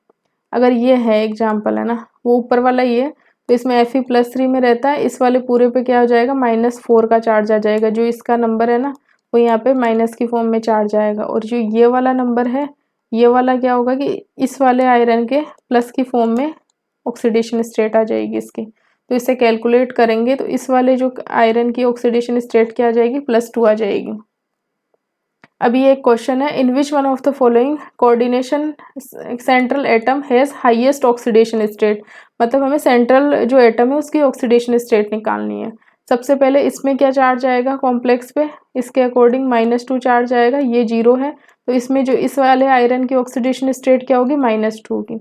अगर ये है एग्जाम्पल है ना, वो ऊपर वाला ये, तो इसमें Fe+3 में रहता है, इस वाले पूरे पे क्या हो जाएगा, -4 का चार्ज आ जाएगा, जो इसका नंबर है ना वो यहाँ पे माइनस की फॉर्म में चार्ज आएगा, और जो ये वाला नंबर है, ये वाला क्या होगा कि इस वाले आयरन के प्लस की फॉर्म में ऑक्सीडेशन स्टेट आ जाएगी इसकी। तो इसे कैलकुलेट करेंगे तो इस वाले जो आयरन की ऑक्सीडेशन स्टेट क्या आ जाएगी, +2 आ जाएगी। अभी एक क्वेश्चन है, in which one of the following coordination central atom has highest oxidation state, मतलब हमें सेंट्रल जो एटम है उसकी ऑक्सीडेशन स्टेट निकालनी है। सबसे पहले इसमें क्या चार्ज आएगा कॉम्प्लेक्स पे, इसके अकॉर्डिंग -2 चार्ज आएगा, ये 0 है, तो इसमें जो इस वाले आयरन की ऑक्सीडेशन स्टेट क्या होगी, -2 होगी।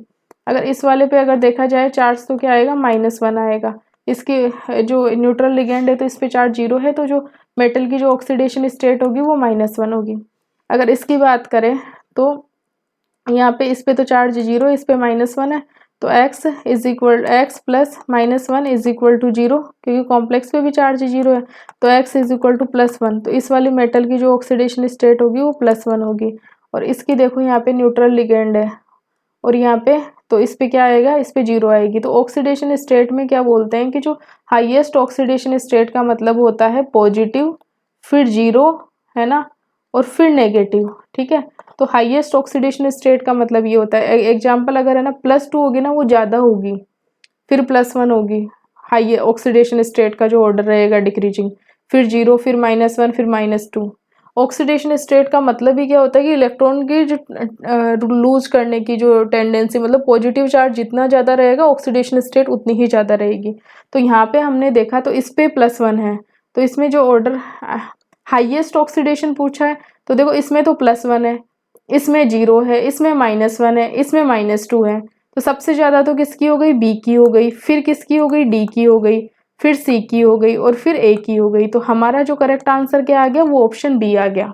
अगर इस वाले पे अगर देखा जाए चार्ज तो क्या आएगा, -1 आएगा। इसकी जो न्यूट्रल लिगेंड है तो इस पे चार्ज 0 है, तो जो मेटल की जो ऑक्सीडेशन स्टेट होगी वो -1 होगी। अगर इसकी बात करें तो यहाँ पे इस पे तो चार्ज 0, इस पे -1 है, तो x plus -1 is equal to 0, क्योंकि कॉम्प्लेक्स पे भी चार्ज 0 है, तो x इज इक्वल टू +1। तो इस वाली मेटल की जो ऑक्सीडेशन स्टेट होगी वो +1 होगी। और इसकी देखो यहाँ पे न्यूट्रल लिगेंड है, और यहाँ पे तो इस पे क्या आएगा, इस पे 0 आएगी। तो ऑक्सीडेशन स्टेट में क्या बोलते हैं कि जो हाईएस्ट ऑक्सीडेशन स्टेट का मतलब होता है पॉजिटिव, फिर 0 है ना, और फिर नेगेटिव, ठीक है। तो हाईएस्ट ऑक्सीडेशन स्टेट का मतलब ये होता है, एग्जाम्पल अगर है ना +2 होगी ना वो ज़्यादा होगी, फिर +1 होगी, हाई ऑक्सीडेशन स्टेट का जो ऑर्डर रहेगा डिक्रीजिंग, फिर 0, फिर -1, फिर -2। ऑक्सीडेशन स्टेट का मतलब ही क्या होता है कि इलेक्ट्रॉन की जो लूज करने की जो टेंडेंसी, मतलब पॉजिटिव चार्ज जितना ज़्यादा रहेगा ऑक्सीडेशन स्टेट उतनी ही ज़्यादा रहेगी। तो यहाँ पे हमने देखा तो इस पे +1 है, तो इसमें जो ऑर्डर हाईएस्ट ऑक्सीडेशन पूछा है, तो देखो इसमें तो +1 है, इसमें 0 है, इसमें -1 है, इसमें -2 है, तो सबसे ज़्यादा तो किसकी हो गई, बी की हो गई, फिर किसकी हो गई, डी की हो गई, फिर सी की हो गई, और फिर ए की हो गई। तो हमारा जो करेक्ट आंसर क्या आ गया, वो ऑप्शन बी आ गया।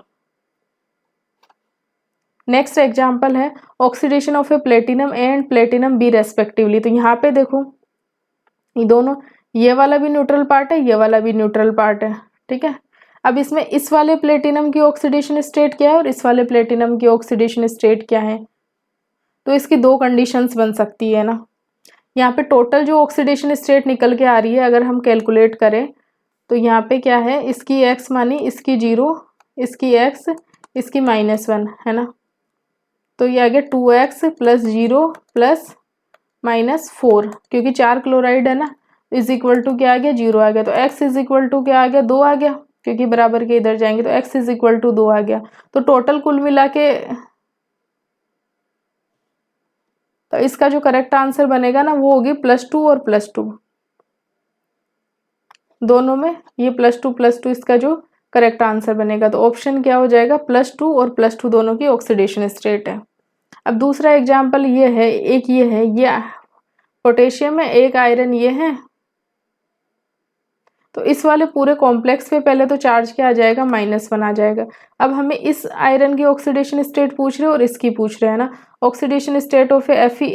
नेक्स्ट एग्जाम्पल है oxidation of A platinum A and platinum B respectively. तो यहाँ पे देखो ये दोनों, ये वाला भी न्यूट्रल पार्ट है, ये वाला भी न्यूट्रल पार्ट है, ठीक है। अब इसमें इस वाले प्लेटिनम की ऑक्सीडेशन स्टेट क्या है और इस वाले प्लेटिनम की ऑक्सीडेशन स्टेट क्या है, तो इसकी दो कंडीशंस बन सकती है ना। यहाँ पे टोटल जो ऑक्सीडेशन स्टेट निकल के आ रही है अगर हम कैलकुलेट करें तो यहाँ पे क्या है, इसकी x मानी, इसकी 0, इसकी x, इसकी -1 है ना, तो ये आ गया 2x + 0 + -4, क्योंकि 4 क्लोराइड है ना, इज इक्वल टू क्या आ गया, 0 आ गया। तो x इज इक्वल टू क्या आ गया, 2 आ गया, क्योंकि बराबर के इधर जाएंगे तो x इज इक्वल टू 2 आ गया। तो टोटल कुल मिला के तो इसका जो करेक्ट आंसर बनेगा ना वो होगी +2 और +2 दोनों में, ये +2 इसका जो करेक्ट आंसर बनेगा। तो ऑप्शन क्या हो जाएगा, +2 और +2 दोनों की ऑक्सीडेशन स्टेट है। अब दूसरा एग्जाम्पल ये है, एक ये है, ये पोटेशियम है, एक आयरन ये है। तो इस वाले पूरे कॉम्प्लेक्स पे पहले तो चार्ज क्या आ जाएगा, -1 आ जाएगा। अब हमें इस आयरन की ऑक्सीडेशन स्टेट पूछ रहे हैं और इसकी पूछ रहे हैं ना, ऑक्सीडेशन स्टेट ऑफ Fe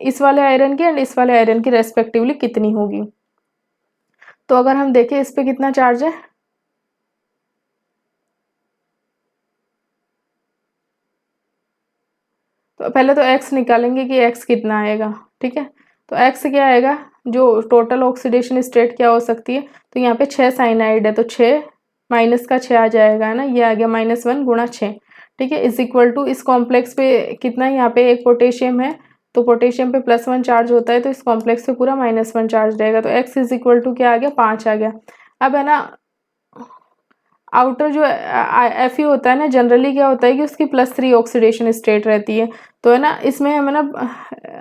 इस वाले आयरन की एंड इस वाले आयरन की रेस्पेक्टिवली कितनी होगी। तो अगर हम देखें इस पे कितना चार्ज है, तो पहले तो x निकालेंगे कि x कितना आएगा, ठीक है। तो x क्या आएगा, जो टोटल ऑक्सीडेशन स्टेट क्या हो सकती है, तो यहाँ पे 6 साइनाइड है तो 6 माइनस का 6 आ जाएगा, है ना, ये आ गया -1 गुणा 6, ठीक है, इज इक्वल टू इस कॉम्प्लेक्स पे कितना, यहाँ पे एक पोटेशियम है तो पोटेशियम पे +1 चार्ज होता है तो इस कॉम्प्लेक्स पे पूरा -1 चार्ज रहेगा। तो x इज इक्वल टू क्या आ गया, 5 आ गया। अब है ना आउटर जो Fe होता है ना, जनरली क्या होता है कि उसकी +3 ऑक्सीडेशन स्टेट रहती है। तो है ना इसमें हमें ना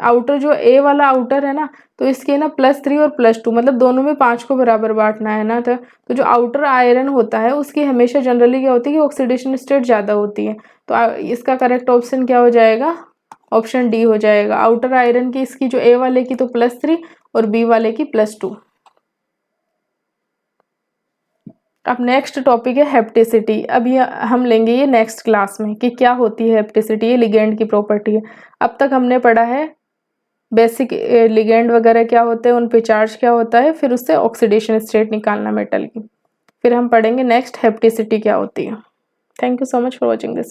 आउटर जो A वाला आउटर है ना, तो इसके ना +3 और +2 मतलब दोनों में 5 को बराबर बांटना है ना। तो जो आउटर आयरन होता है उसकी हमेशा जनरली क्या होती है कि ऑक्सीडेशन स्टेट ज़्यादा होती है। तो इसका करेक्ट ऑप्शन क्या हो जाएगा, ऑप्शन डी हो जाएगा। आउटर आयरन की इसकी जो A वाले की तो +3 और B वाले की +2। अब नेक्स्ट टॉपिक है हेप्टिसिटी। अब ये हम लेंगे ये नेक्स्ट क्लास में कि क्या होती है हेप्टिसिटी, ये लिगेंड की प्रॉपर्टी है। अब तक हमने पढ़ा है बेसिक लिगेंड वगैरह क्या होते हैं, उन पे चार्ज क्या होता है, फिर उससे ऑक्सीडेशन स्टेट निकालना मेटल की। फिर हम पढ़ेंगे नेक्स्ट हेप्टिसिटी क्या होती है। Thank you so much for watching this.